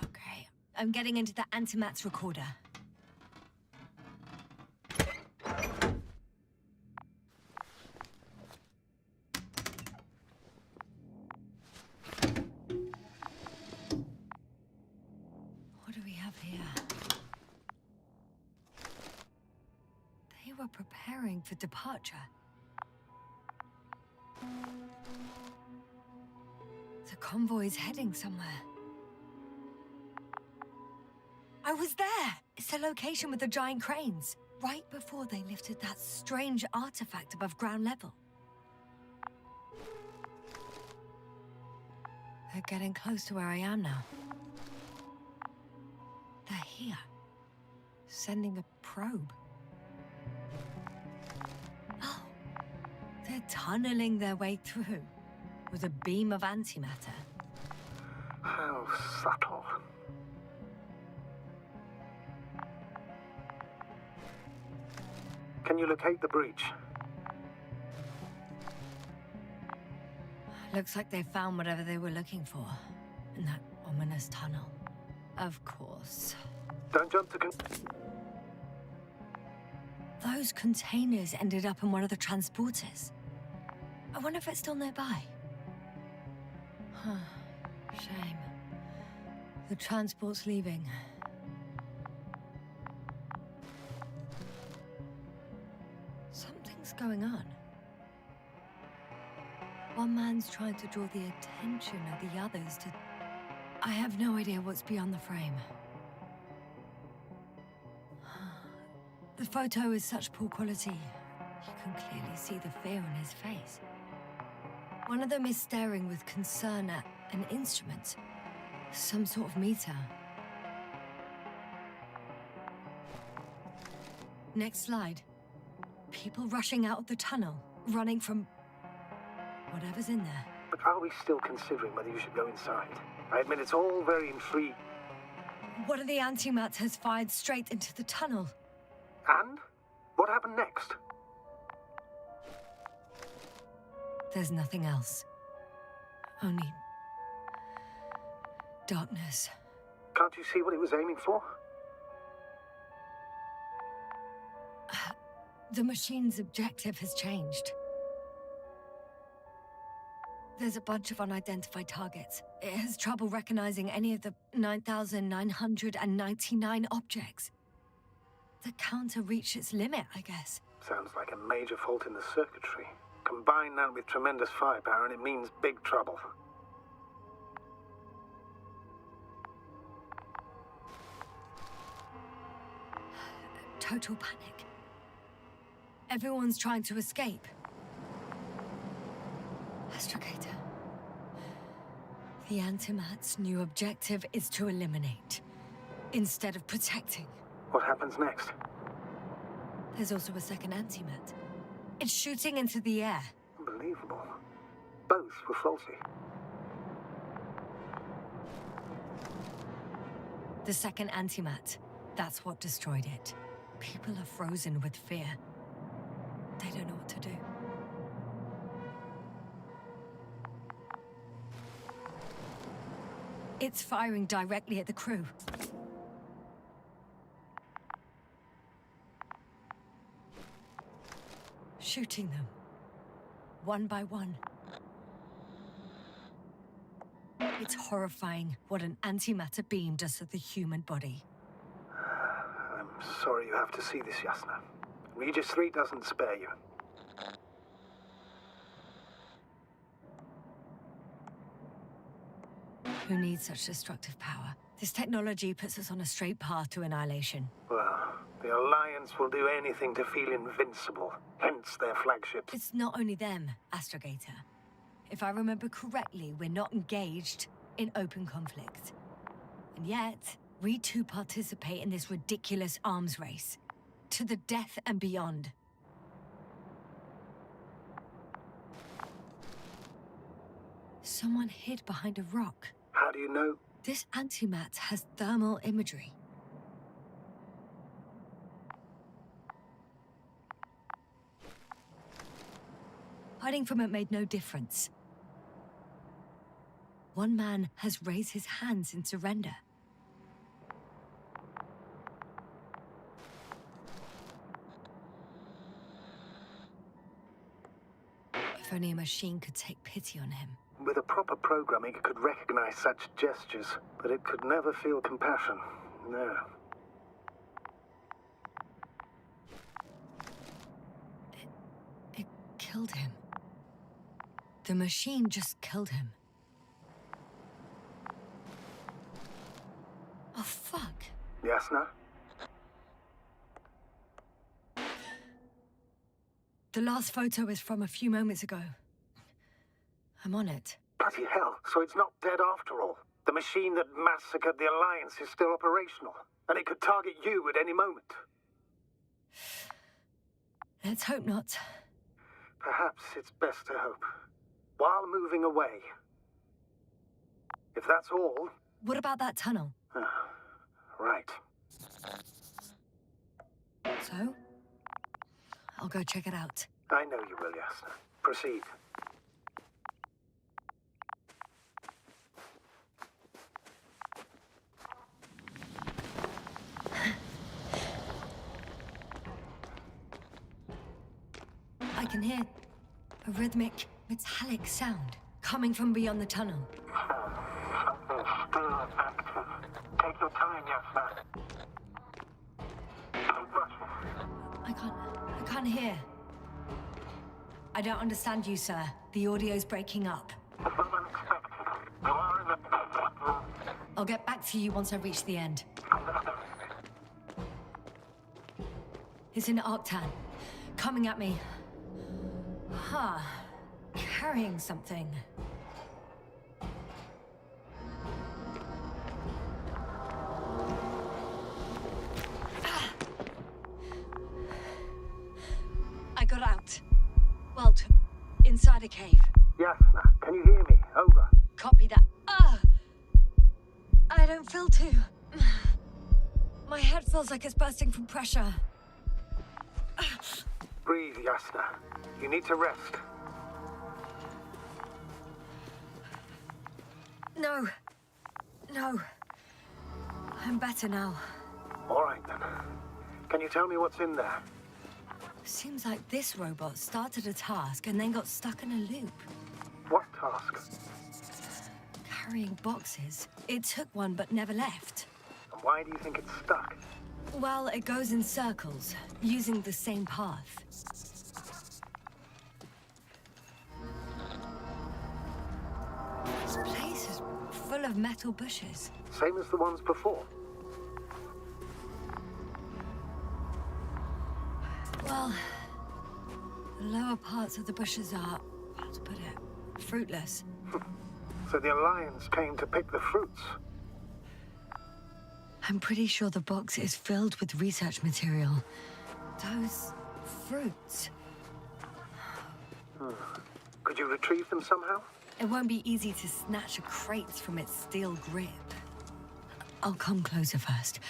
Speaker 1: Okay. I'm getting into the antimat's recorder. What do we have here? They were preparing for departure. The convoy's heading somewhere. I was there! It's the location with the giant cranes. Right before they lifted that strange artifact above ground level. They're getting close to where I am now. They're here. Sending a probe. Oh. They're tunneling their way through. With a beam of antimatter.
Speaker 7: How subtle. Can you locate the breach?
Speaker 1: Looks like they found whatever they were looking for. In that ominous tunnel. Of course.
Speaker 7: Don't jump to
Speaker 1: Those containers ended up in one of the transporters. I wonder if it's still nearby. Huh. Shame. The transport's leaving. Something's going on. One man's trying to draw the attention of the others to... I have no idea what's beyond the frame. The photo is such poor quality. You can clearly see the fear on his face. One of them is staring with concern at an instrument. Some sort of meter. Next slide. People rushing out of the tunnel, running from whatever's in there.
Speaker 7: But are we still considering whether you should go inside? I admit it's all very intriguing.
Speaker 1: One of the antimats has fired straight into the tunnel.
Speaker 7: And? What happened next?
Speaker 1: There's nothing else. Only... darkness.
Speaker 7: Can't you see what it was aiming for?
Speaker 1: The machine's objective has changed. There's a bunch of unidentified targets. It has trouble recognizing any of the 9,999 objects. The counter reached its limit, I guess.
Speaker 7: Sounds like a major fault in the circuitry. Combine that with tremendous firepower and it means big trouble.
Speaker 1: Total panic. Everyone's trying to escape. Astrogator. The Antimat's new objective is to eliminate, instead of protecting.
Speaker 7: What happens next?
Speaker 1: There's also a second Antimat. It's shooting into the air.
Speaker 7: Unbelievable. Both were faulty.
Speaker 1: The second Antimat. That's what destroyed it. People are frozen with fear. They don't know what to do. It's firing directly at the crew. Shooting them. One by one. It's horrifying what an antimatter beam does to the human body.
Speaker 7: I'm sorry you have to see this, Yasna. Regis 3 doesn't spare you.
Speaker 1: Who needs such destructive power? This technology puts us on a straight path to annihilation.
Speaker 7: Well, the Alliance will do anything to feel invincible, hence their flagships.
Speaker 1: It's not only them, Astrogator. If I remember correctly, we're not engaged in open conflict. And yet, we too participate in this ridiculous arms race. To the death and beyond. Someone hid behind a rock.
Speaker 7: How do you know?
Speaker 1: This antimat has thermal imagery. Hiding from it made no difference. One man has raised his hands in surrender. If only a machine could take pity on him.
Speaker 7: With a proper programming, it could recognize such gestures, but it could never feel compassion. No.
Speaker 1: It killed him. The machine just killed him. Oh, fuck.
Speaker 7: Yasna?
Speaker 1: The last photo is from a few moments ago. I'm on it.
Speaker 7: Bloody hell, so it's not dead after all. The machine that massacred the Alliance is still operational, and it could target you at any moment.
Speaker 1: Let's hope not.
Speaker 7: Perhaps it's best to hope. While moving away. If that's all...
Speaker 1: What about that tunnel?
Speaker 7: Right.
Speaker 1: So? I'll go check it out.
Speaker 7: I know you will, Yasna. Proceed.
Speaker 1: can hear a rhythmic, metallic sound coming from beyond the tunnel.
Speaker 7: Something's still active. Take your time, Yasna. Keep rushing.
Speaker 1: I can't hear. I don't understand you, sir. The audio's breaking up.
Speaker 7: It's not unexpected. You are in the...
Speaker 1: I'll get back to you once I reach the end. It's an Octan. Coming at me. Huh. Carrying something. I got out. Well, inside a cave.
Speaker 7: Yasna, can you hear me? Over.
Speaker 1: Copy that. I don't feel too... My head feels like it's bursting from pressure.
Speaker 7: Breathe, Yasna. You need to rest.
Speaker 1: No. I'm better now.
Speaker 7: All right, then. Can you tell me what's in there?
Speaker 1: Seems like this robot started a task and then got stuck in a loop.
Speaker 7: What task?
Speaker 1: Carrying boxes. It took one but never left.
Speaker 7: And why do you think it's stuck?
Speaker 1: Well, it goes in circles, using the same path. This place is full of metal bushes.
Speaker 7: Same as the ones before.
Speaker 1: Well, the lower parts of the bushes are, how to put it, fruitless.
Speaker 7: So the Alliance came to pick the fruits.
Speaker 1: I'm pretty sure the box is filled with research material. Those fruits.
Speaker 7: Could you retrieve them somehow?
Speaker 1: It won't be easy to snatch a crate from its steel grip. I'll come closer first.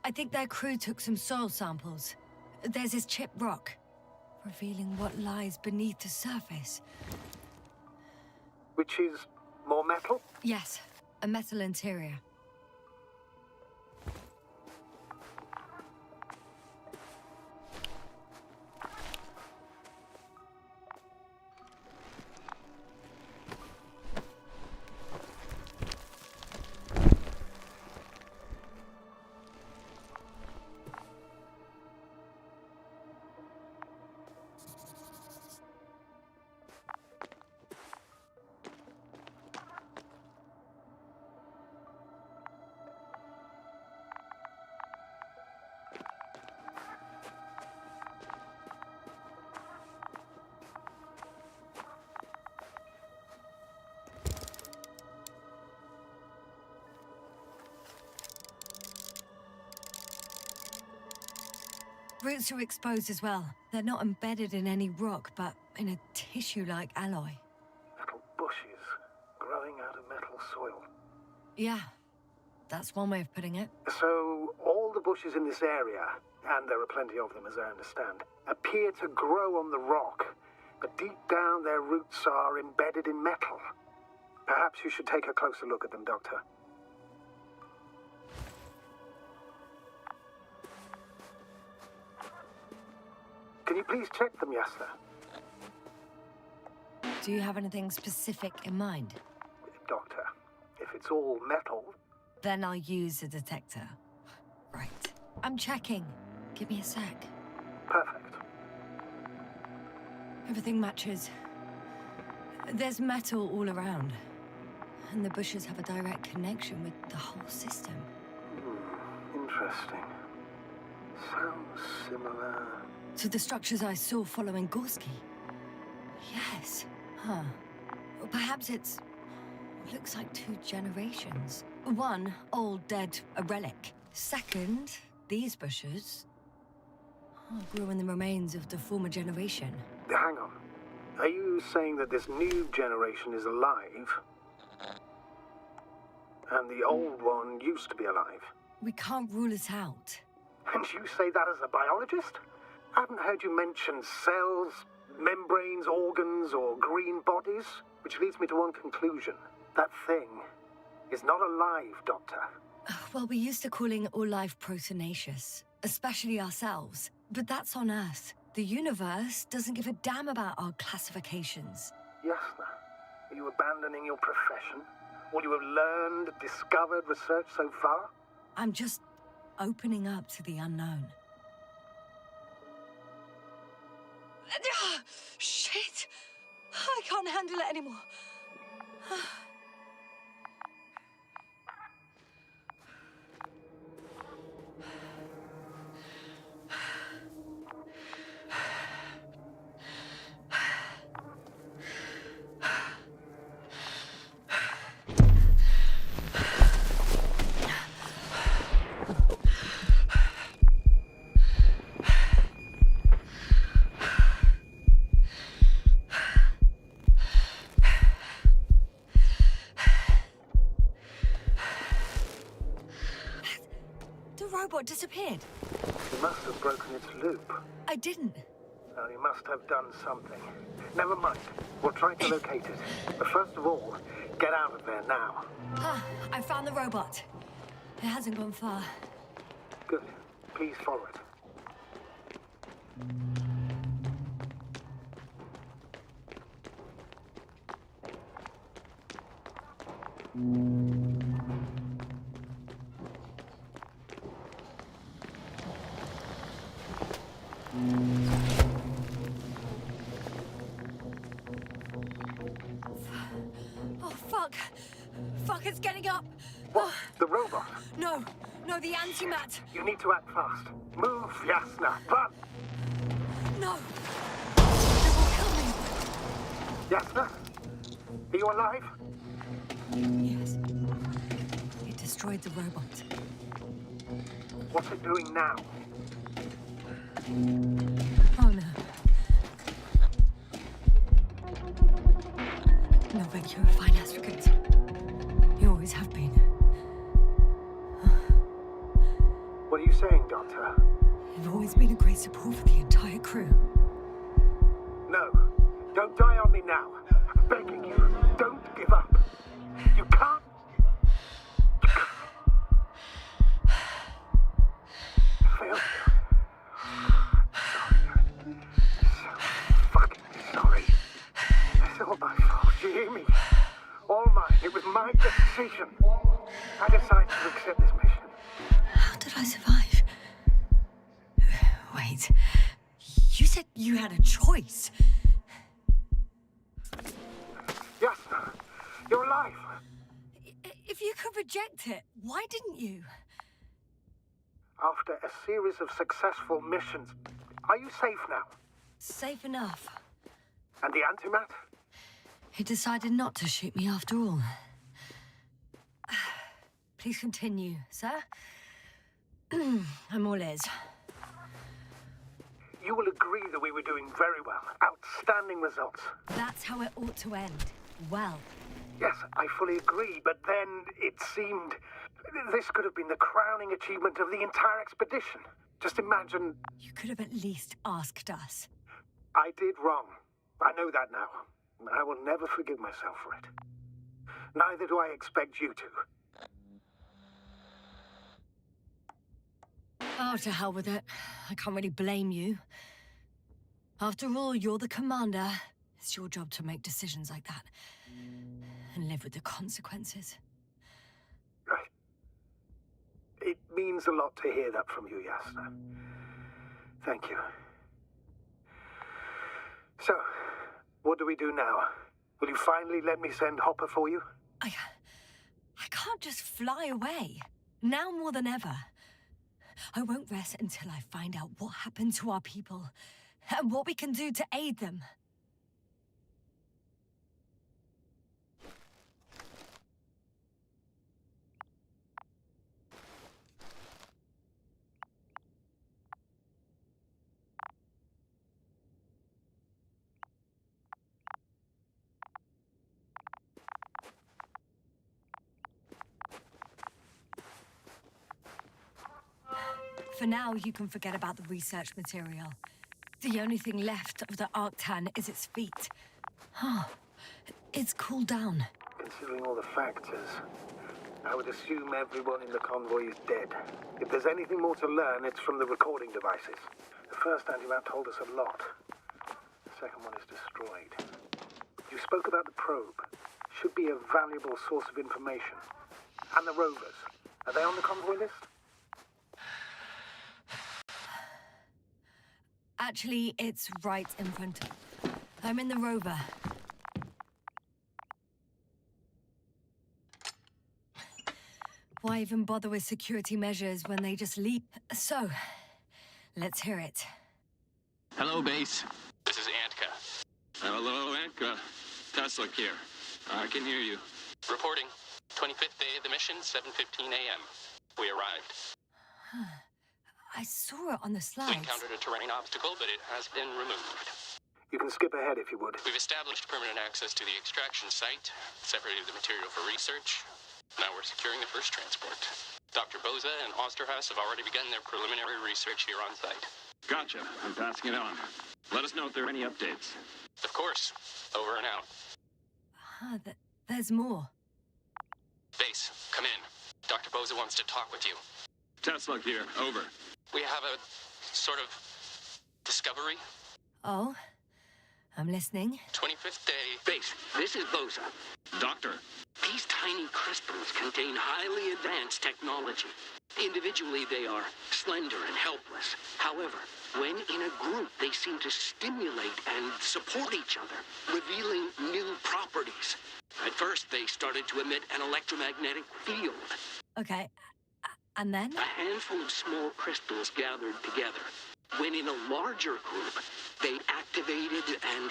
Speaker 1: I think their crew took some soil samples. There's this chipped rock, revealing what lies beneath the surface.
Speaker 7: Which is more metal?
Speaker 1: Yes, a metal interior. Roots are exposed as well. They're not embedded in any rock, but in a tissue-like alloy.
Speaker 7: Little bushes growing out of metal soil.
Speaker 1: Yeah, that's one way of putting it.
Speaker 7: So, all the bushes in this area, and there are plenty of them as I understand, appear to grow on the rock, but deep down their roots are embedded in metal. Perhaps you should take a closer look at them, Doctor. Can you please check them, Yasna?
Speaker 1: Do you have anything specific in mind?
Speaker 7: Doctor, if it's all metal...
Speaker 1: Then I'll use a detector. Right. I'm checking. Give me a sec.
Speaker 7: Perfect.
Speaker 1: Everything matches. There's metal all around. And the bushes have a direct connection with the whole system.
Speaker 7: Interesting. Sounds similar.
Speaker 1: To the structures I saw following Gorski. Yes. Huh. Or perhaps it looks like 2 generations. One, old, dead, a relic. Second, these bushes grew in the remains of the former generation.
Speaker 7: Hang on. Are you saying that this new generation is alive? And the old one used to be alive?
Speaker 1: We can't rule it out.
Speaker 7: And you say that as a biologist? I haven't heard you mention cells, membranes, organs, or green bodies, which leads me to one conclusion. That thing is not alive, Doctor.
Speaker 1: Well, we used to calling all life proteinaceous, especially ourselves. But that's on Earth. The universe doesn't give a damn about our classifications.
Speaker 7: Yasna, are you abandoning your profession? All you have learned, discovered, researched so far?
Speaker 1: I'm just opening up to the unknown. Shit! I can't handle it anymore. The robot disappeared.
Speaker 7: You must have broken its loop.
Speaker 1: I didn't.
Speaker 7: Well, you must have done something. Never mind. We'll try to locate it. But first of all, get out of there now.
Speaker 1: I found the robot. It hasn't gone far.
Speaker 7: Good. Please follow it.
Speaker 1: Oh, fuck. Fuck, it's getting up.
Speaker 7: What? The robot?
Speaker 1: No, the antimat.
Speaker 7: You need to act fast. Move, Yasna. Run!
Speaker 1: No. It will kill me.
Speaker 7: Yasna? Are you alive?
Speaker 1: Yes. It destroyed the robot.
Speaker 7: What's it doing now?
Speaker 1: Oh, no. No, thank you. Fine Africans. You always have been.
Speaker 7: What are you saying, Doctor?
Speaker 1: You've always been a great support for the entire crew.
Speaker 7: No. Don't die on me now. I'm begging you. Don't give up. You can't. Failed you. So fucking sorry. It's all my fault. You hear me? All mine. It was my decision. I decided to accept this mission.
Speaker 1: How did I survive? Wait. You said you had a choice.
Speaker 7: Yes, you're alive.
Speaker 1: If you could reject it, why didn't you?
Speaker 7: After a series of successful missions, are you safe now?
Speaker 1: Safe enough.
Speaker 7: And the antimat?
Speaker 1: He decided not to shoot me after all. Please continue, sir. I'm all ears.
Speaker 7: You will agree that we were doing very well. Outstanding results.
Speaker 1: That's how it ought to end. Well.
Speaker 7: Yes, I fully agree, but then it seemed this could have been the crowning achievement of the entire expedition. Just imagine...
Speaker 1: You could have at least asked us.
Speaker 7: I did wrong. I know that now. I will never forgive myself for it. Neither do I expect you to.
Speaker 1: Oh, to hell with it. I can't really blame you. After all, you're the commander. It's your job to make decisions like that. And live with the consequences.
Speaker 7: Right. It means a lot to hear that from you, Yasna. Thank you. So, what do we do now? Will you finally let me send Hopper for you?
Speaker 1: I can't just fly away. Now more than ever. I won't rest until I find out what happened to our people and what we can do to aid them. For now, you can forget about the research material. The only thing left of the Arctan is its feet. Oh, it's cooled down.
Speaker 7: Considering all the factors, I would assume everyone in the convoy is dead. If there's anything more to learn, it's from the recording devices. The first anti-map told us a lot. The second one is destroyed. You spoke about the probe. Should be a valuable source of information. And the rovers. Are they on the convoy list?
Speaker 1: Actually, it's right in front of... I'm in the rover. Why even bother with security measures when they just leap? So, let's hear it.
Speaker 9: Hello, base. This is Antka. Hello, Antka. Tesla here. I can hear you. Reporting. 25th day of the mission, 7:15 a.m. We arrived.
Speaker 1: I saw it on the
Speaker 9: We
Speaker 1: slides.
Speaker 9: encountered a terrain obstacle, but it has been removed.
Speaker 7: You can skip ahead if you would.
Speaker 9: We've established permanent access to the extraction site, separated the material for research. Now we're securing the first transport. Dr. Boza and Osterhaus have already begun their preliminary research here on site. Gotcha. I'm passing it on. Let us know if there are any updates. Of course. Over and out.
Speaker 1: There's more.
Speaker 9: Base, come in. Dr. Boza wants to talk with you. Tesla here. Over. We have a sort of discovery.
Speaker 1: Oh? I'm listening.
Speaker 9: 25th day. Base, this is Boza. Doctor. These tiny crystals contain highly advanced technology. Individually, they are slender and helpless. However, when in a group, they seem to stimulate and support each other, revealing new properties. At first, they started to emit an electromagnetic field.
Speaker 1: Okay. And then?
Speaker 9: A handful of small crystals gathered together. When in a larger group, they activated and...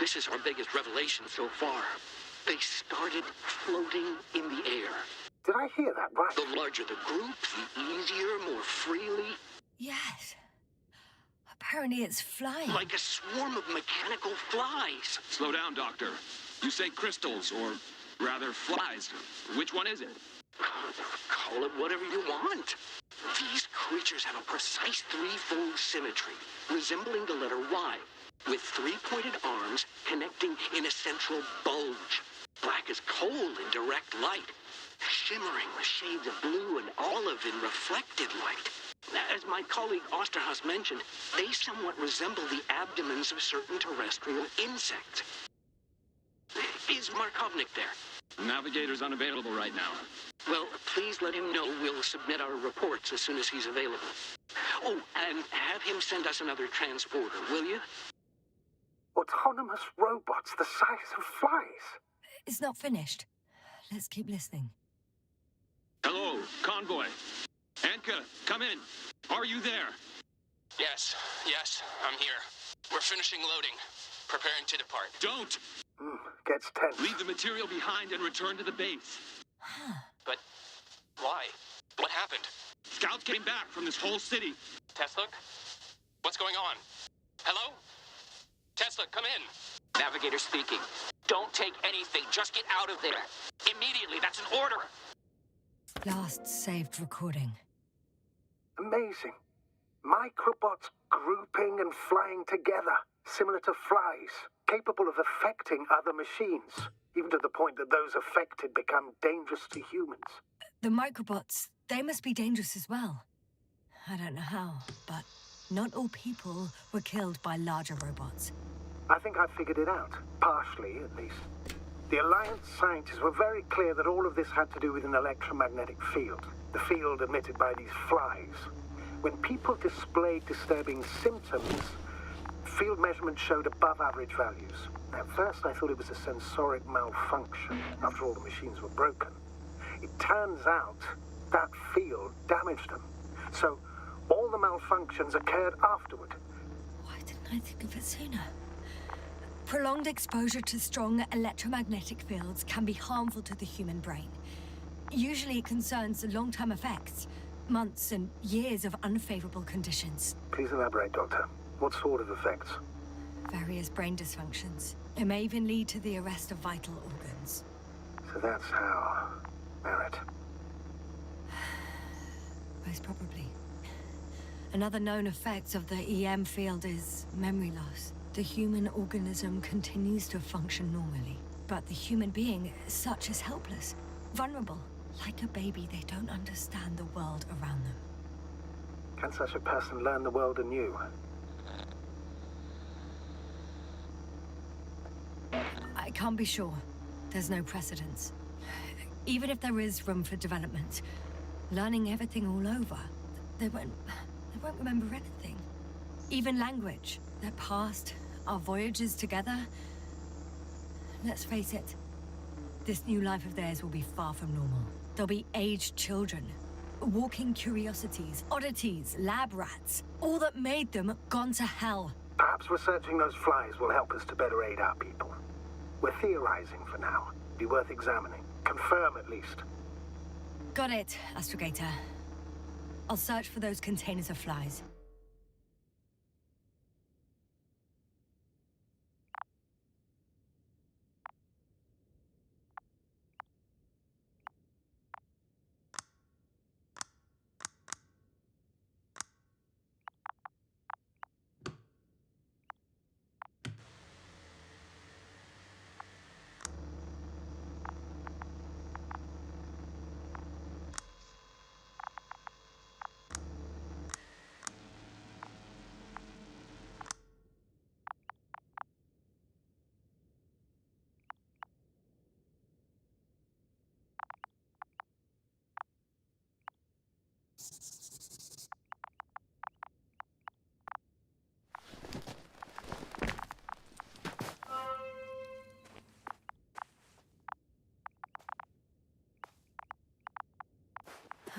Speaker 9: this is our biggest revelation so far. They started floating in the air.
Speaker 7: Did I hear that right?
Speaker 9: The larger the group, the easier, more freely.
Speaker 1: Yes. Apparently it's flying.
Speaker 9: Like a swarm of mechanical flies. Slow down, Doctor. You say crystals, or rather flies. Which one is it? Call it whatever you want. These creatures have a precise threefold symmetry, resembling the letter Y, with three-pointed arms connecting in a central bulge. Black as coal in direct light, shimmering with shades of blue and olive in reflected light. As my colleague Osterhaus mentioned, they somewhat resemble the abdomens of certain terrestrial insects. Is Markovnik there? Navigator's unavailable right now. Well, please let him know we'll submit our reports as soon as he's available. Oh, and have him send us another transporter, will you?
Speaker 7: Autonomous robots the size of flies.
Speaker 1: It's not finished. Let's keep listening.
Speaker 9: Hello, convoy. Anka, come in. Are you there? Yes, I'm here. We're finishing loading. Preparing to depart. Don't!
Speaker 7: Gets tense.
Speaker 9: Leave the material behind and return to the base. But why? What happened? Scouts came back from this whole city. Tesla? What's going on? Hello? Tesla, come in. Navigator speaking. Don't take anything. Just get out of there. Immediately. That's an order.
Speaker 1: Last saved recording.
Speaker 7: Amazing. Microbots grouping and flying together, similar to flies, capable of affecting other machines, even to the point that those affected become dangerous to humans.
Speaker 1: The microbots, they must be dangerous as well. I don't know how, but not all people were killed by larger robots.
Speaker 7: I think I figured it out, partially at least. The Alliance scientists were very clear that all of this had to do with an electromagnetic field, the field emitted by these flies. When people displayed disturbing symptoms, field measurements showed above average values. At first, I thought it was a sensoric malfunction. After all, the machines were broken. It turns out that field damaged them. So the malfunctions occurred afterward.
Speaker 1: Why didn't I think of it sooner? Prolonged exposure to strong electromagnetic fields can be harmful to the human brain. Usually it concerns long-term effects, months and years of unfavorable conditions.
Speaker 7: Please elaborate, Doctor. What sort of effects?
Speaker 1: Various brain dysfunctions. It may even lead to the arrest of vital organs.
Speaker 7: So that's how... Barrett.
Speaker 1: Most probably. Another known effect of the EM field is memory loss. The human organism continues to function normally, but the human being as such is helpless, vulnerable. Like a baby, they don't understand the world around them.
Speaker 7: Can such a person learn the world anew?
Speaker 1: I can't be sure. There's no precedence. Even if there is room for development, learning everything all over, they won't remember anything. Even language, their past, our voyages together. Let's face it, this new life of theirs will be far from normal. They'll be aged children, walking curiosities, oddities, lab rats. All that made them gone to hell.
Speaker 7: Perhaps researching those flies will help us to better aid our people. We're theorizing for now. Be worth examining. Confirm at least.
Speaker 1: Got it, Astrogator. I'll search for those containers of flies.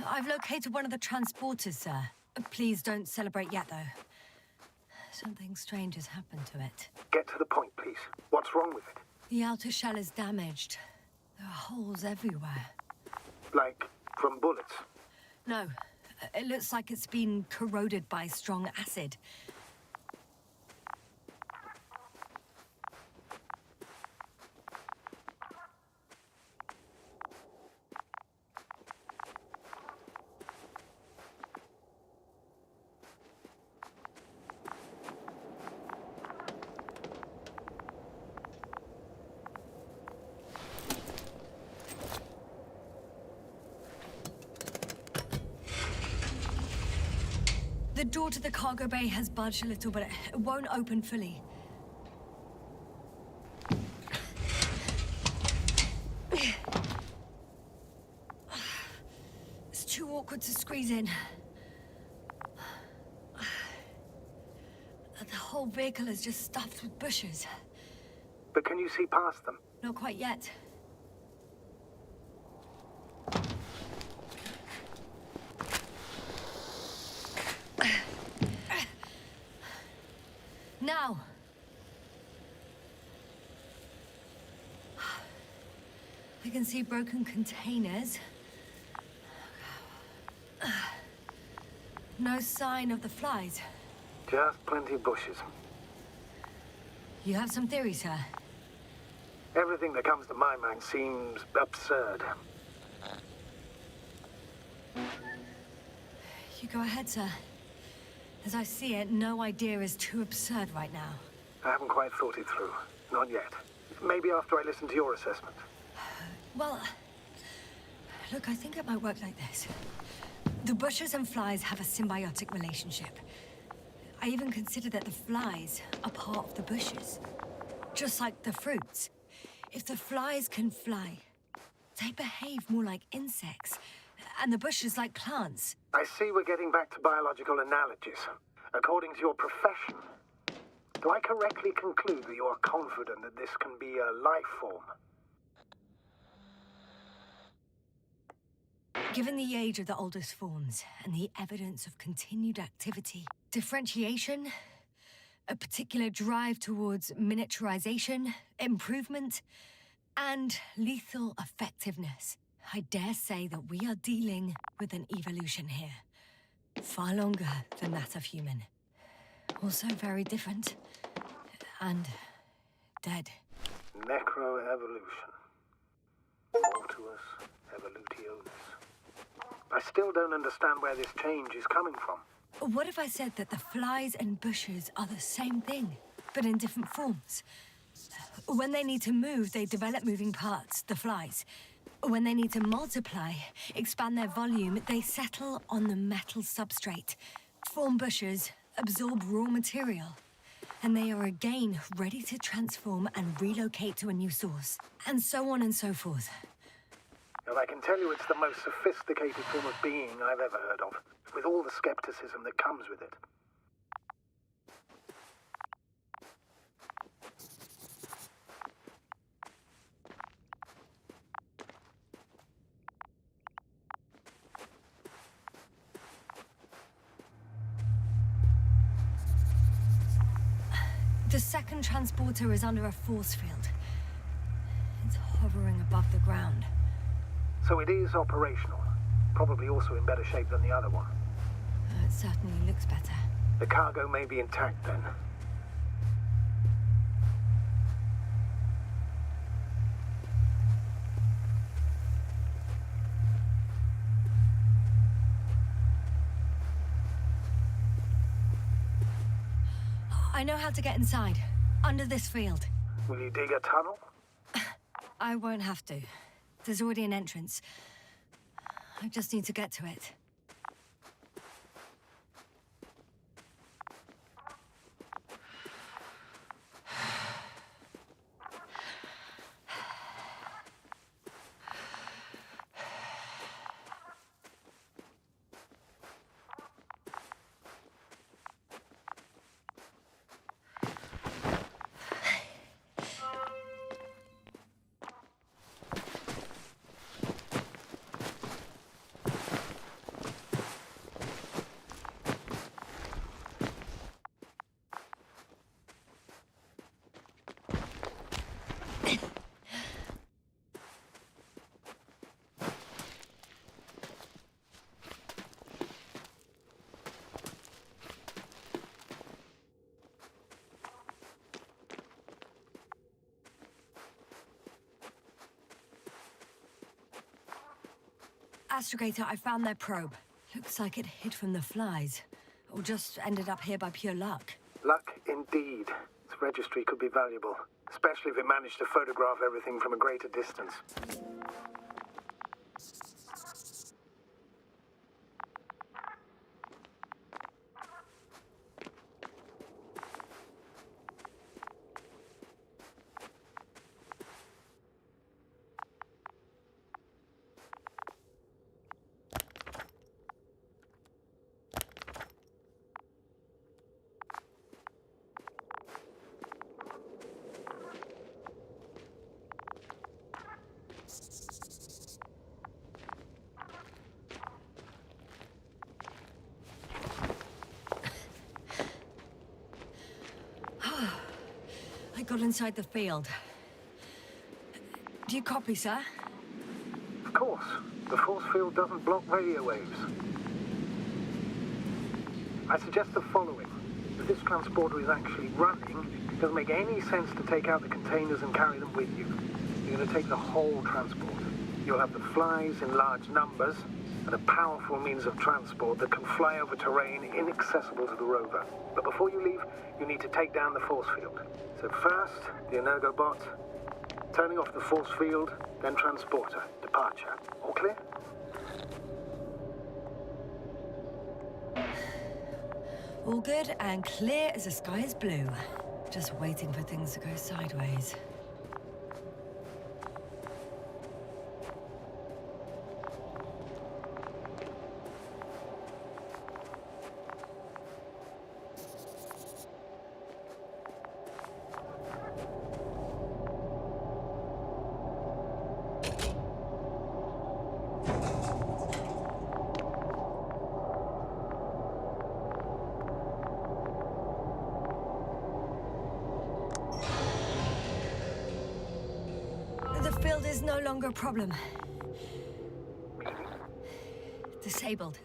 Speaker 1: I've located one of the transporters, sir. Please don't celebrate yet, though. Something strange has happened to it.
Speaker 7: Get to the point, please. What's wrong with it?
Speaker 1: The outer shell is damaged. There are holes everywhere.
Speaker 7: Like, from bullets?
Speaker 1: No, it looks like it's been corroded by strong acid. The door to the cargo bay has budged a little, but it won't open fully. It's too awkward to squeeze in. The whole vehicle is just stuffed with bushes.
Speaker 7: But can you see past them?
Speaker 1: Not quite yet. Now! I can see broken containers. No sign of the flies.
Speaker 7: Just plenty of bushes.
Speaker 1: You have some theories, sir?
Speaker 7: Everything that comes to my mind seems absurd.
Speaker 1: You go ahead, sir. As I see it, no idea is too absurd right now.
Speaker 7: I haven't quite thought it through. Not yet. Maybe after I listen to your assessment.
Speaker 1: Well, look, I think it might work like this. The bushes and flies have a symbiotic relationship. I even consider that the flies are part of the bushes. Just like the fruits. If the flies can fly, they behave more like insects, and the bushes like plants.
Speaker 7: I see we're getting back to biological analogies. According to your profession, do I correctly conclude that you are confident that this can be a life form?
Speaker 1: Given the age of the oldest forms and the evidence of continued activity, differentiation, a particular drive towards miniaturization, improvement, and lethal effectiveness, I dare say that we are dealing with an evolution here. Far longer than that of human. Also very different. And dead.
Speaker 7: Necroevolution. Mortuus evolutionis. I still don't understand where this change is coming from.
Speaker 1: What if I said that the flies and bushes are the same thing, but in different forms? When they need to move, they develop moving parts, the flies. When they need to multiply, expand their volume, they settle on the metal substrate, form bushes, absorb raw material. And they are again ready to transform and relocate to a new source. And so on and so forth.
Speaker 7: And I can tell you it's the most sophisticated form of being I've ever heard of, with all the skepticism that comes with it.
Speaker 1: The second transporter is under a force field. It's hovering above the ground.
Speaker 7: So it is operational. Probably also in better shape than the other one.
Speaker 1: It certainly looks better.
Speaker 7: The cargo may be intact then.
Speaker 1: I know how to get inside. Under this field.
Speaker 7: Will you dig a tunnel?
Speaker 1: I won't have to. There's already an entrance. I just need to get to it. Astrogator, I found their probe. Looks like it hid from the flies. Or just ended up here by pure luck.
Speaker 7: Luck indeed. Its registry could be valuable, especially if it managed to photograph everything from a greater distance.
Speaker 1: I got inside the field. Do you copy, sir?
Speaker 7: Of course. The force field doesn't block radio waves. I suggest the following. If this transporter is actually running, it doesn't make any sense to take out the containers and carry them with you. You're going to take the whole transporter. You'll have the flies in large numbers, and a powerful means of transport that can fly over terrain inaccessible to the rover. But before you leave, you need to take down the force field. So first, the Energobot, turning off the force field, then transporter, departure. All clear?
Speaker 1: All good and clear as the sky is blue. Just waiting for things to go sideways. is no longer a problem. Disabled.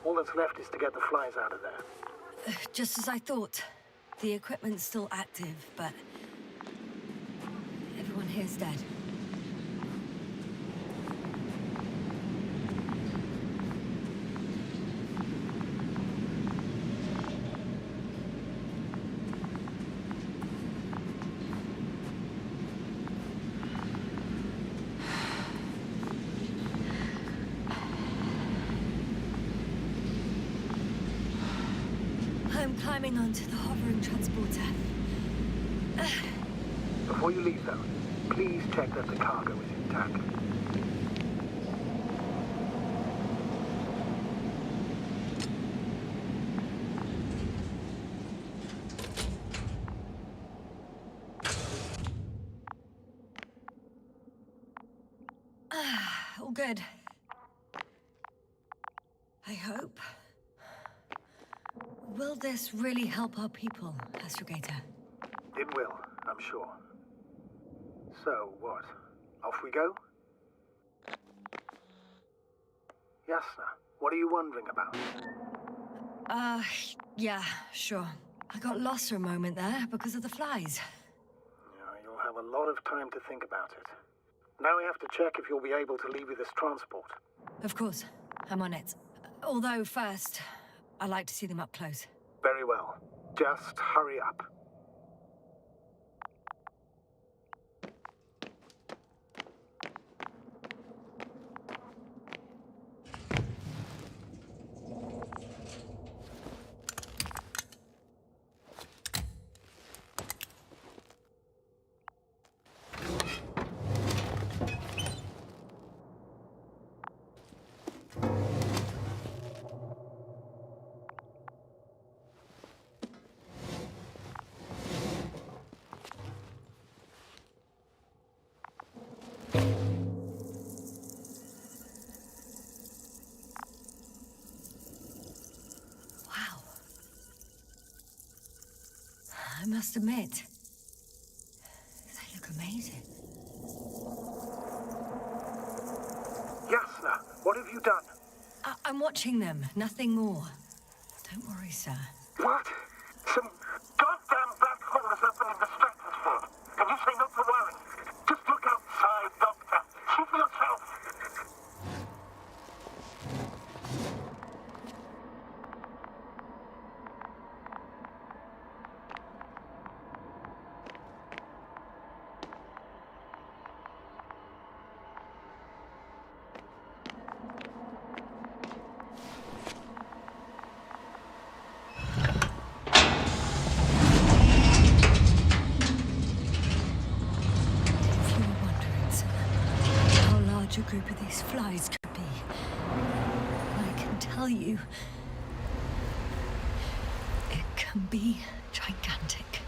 Speaker 7: All that's left is to get the flies out of there.
Speaker 1: Just as I thought. The equipment's still active, but everyone here's dead. I'm climbing onto the hovering transporter.
Speaker 7: Before you leave, though, please check that the cargo is intact.
Speaker 1: All good. I hope. Will this really help our people, Astrogator?
Speaker 7: It will, I'm sure. So, what? Off we go? Yasna, what are you wondering about?
Speaker 1: Yeah, sure. I got lost for a moment there because of the flies.
Speaker 7: Yeah, you'll have a lot of time to think about it. Now we have to check if you'll be able to leave with this transport.
Speaker 1: Of course, I'm on it. Although first, I'd like to see them up close.
Speaker 7: Very well. Just hurry up.
Speaker 1: I must admit, they look amazing.
Speaker 7: Yasna, what have you done?
Speaker 1: I'm watching them, nothing more. Don't worry, sir.
Speaker 7: What? Some goddamn black hole has opened in the stratosphere. And you say not to worry. Just look outside, Doctor. See for yourself.
Speaker 1: A group of these flies could be. I can tell you, it can be gigantic.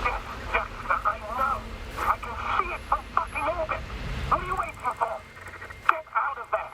Speaker 7: Yes, I know. I can see it from fucking orbit. What are you waiting for? Get out of there.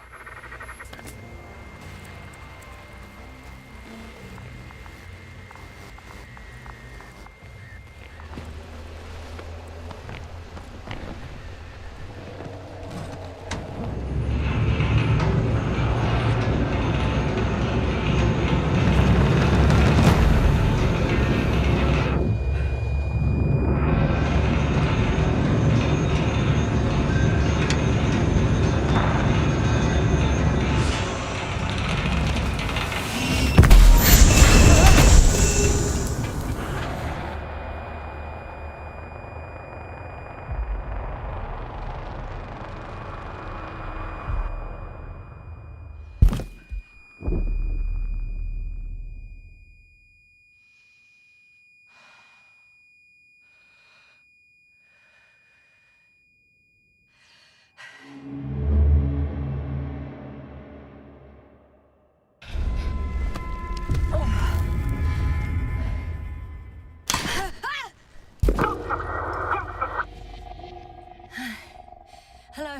Speaker 1: Hello,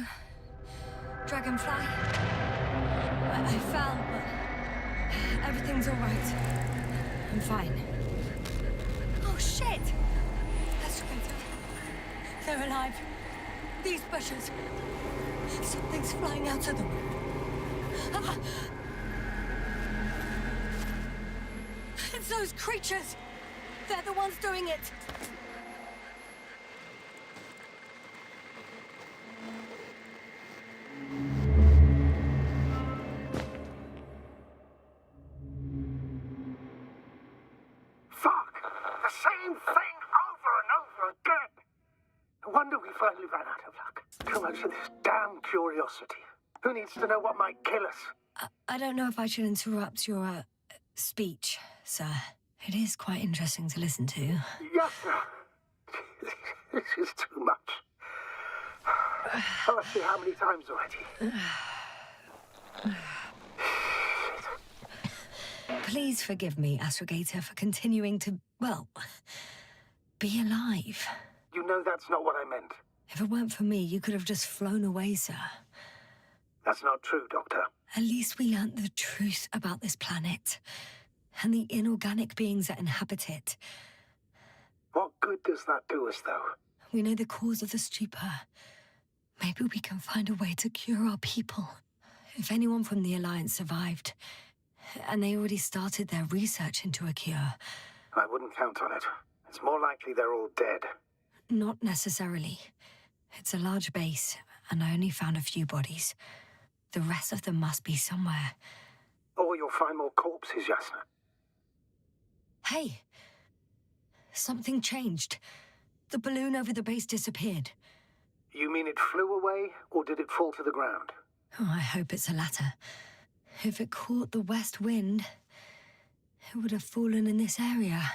Speaker 1: Dragonfly. I fell, but everything's all right. I'm fine. Oh shit! That's They're alive. These bushes. Something's flying out of them. Ah! It's those creatures. They're the ones doing it.
Speaker 7: Fuck! The same thing over and over again! No wonder we finally ran out of luck. Too much of this damn curiosity. Who needs to know what might kill us?
Speaker 1: I don't know if I should interrupt your speech, sir. It is quite interesting to listen to.
Speaker 7: Yes, sir. This is too much. Oh, let's see how many times already.
Speaker 1: Please forgive me, Astrogator, for continuing to, well, be alive.
Speaker 7: You know that's not what I meant.
Speaker 1: If it weren't for me, you could have just flown away, sir.
Speaker 7: That's not true, Doctor.
Speaker 1: At least we learnt the truth about this planet and the inorganic beings that inhabit it.
Speaker 7: What good does that do us, though?
Speaker 1: We know the cause of the stupor. Maybe we can find a way to cure our people. If anyone from the Alliance survived, and they already started their research into a cure.
Speaker 7: I wouldn't count on it. It's more likely they're all dead.
Speaker 1: Not necessarily. It's a large base, and I only found a few bodies. The rest of them must be somewhere.
Speaker 7: Or you'll find more corpses, Yasna.
Speaker 1: Hey! Something changed. The balloon over the base disappeared.
Speaker 7: You mean it flew away, or did it fall to the ground?
Speaker 1: Oh, I hope it's the latter. If it caught the west wind, it would have fallen in this area.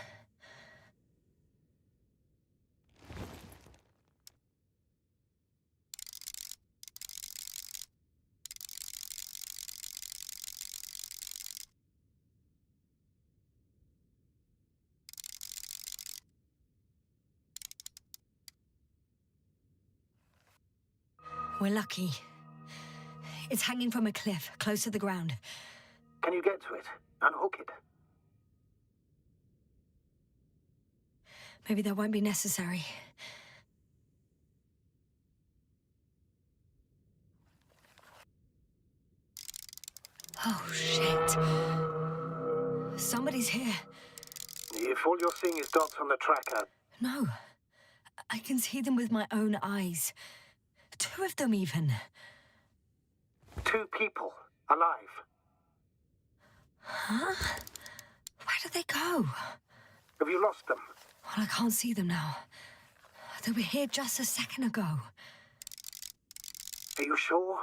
Speaker 1: We're lucky. It's hanging from a cliff, close to the ground.
Speaker 7: Can you get to it? Unhook it?
Speaker 1: Maybe that won't be necessary. Oh, shit. Somebody's here.
Speaker 7: If all you're seeing is dots on the tracker...
Speaker 1: No. I can see them with my own eyes. 2 of them, even.
Speaker 7: 2 people. Alive.
Speaker 1: Huh? Where did they go?
Speaker 7: Have you lost them?
Speaker 1: Well, I can't see them now. They were here just a second ago.
Speaker 7: Are you sure?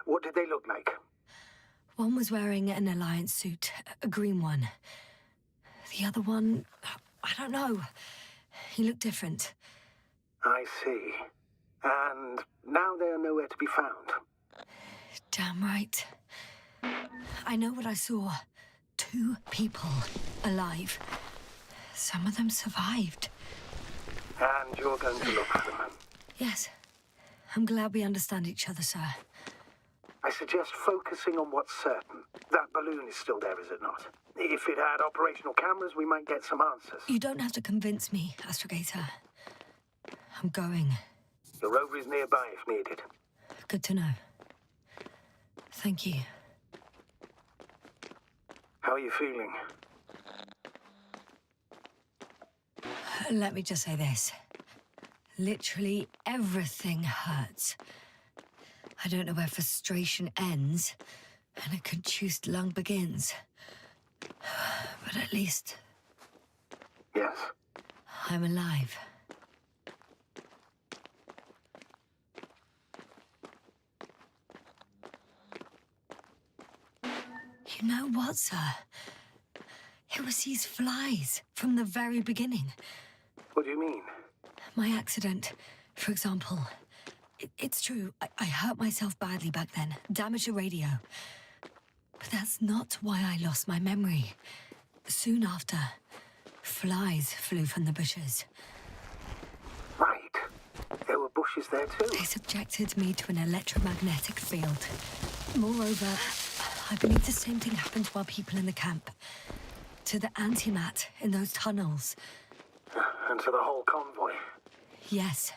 Speaker 7: What did they look like?
Speaker 1: One was wearing an Alliance suit, a green one. The other one, I don't know. He looked different.
Speaker 7: I see. And now they are nowhere to be found.
Speaker 1: Damn right. I know what I saw. 2 people alive. Some of them survived.
Speaker 7: And you're going to look for them?
Speaker 1: Yes. I'm glad we understand each other, sir.
Speaker 7: I suggest focusing on what's certain. That balloon is still there, is it not? If it had operational cameras, we might get some answers.
Speaker 1: You don't have to convince me, Astrogator. I'm going.
Speaker 7: The rover is nearby if needed.
Speaker 1: Good to know. Thank you.
Speaker 7: How are you feeling?
Speaker 1: Let me just say this. Literally everything hurts. I don't know where frustration ends and a contused lung begins. But at least...
Speaker 7: Yes.
Speaker 1: I'm alive. You know what, sir? It was these flies from the very beginning.
Speaker 7: What do you mean?
Speaker 1: My accident, for example. It's true, I hurt myself badly back then, damaged the radio. But that's not why I lost my memory. Soon after, flies flew from the bushes.
Speaker 7: Right. There were bushes there too.
Speaker 1: They subjected me to an electromagnetic field. Moreover, I believe the same thing happened to our people in the camp. To the antimat in those tunnels.
Speaker 7: And to the whole convoy.
Speaker 1: Yes.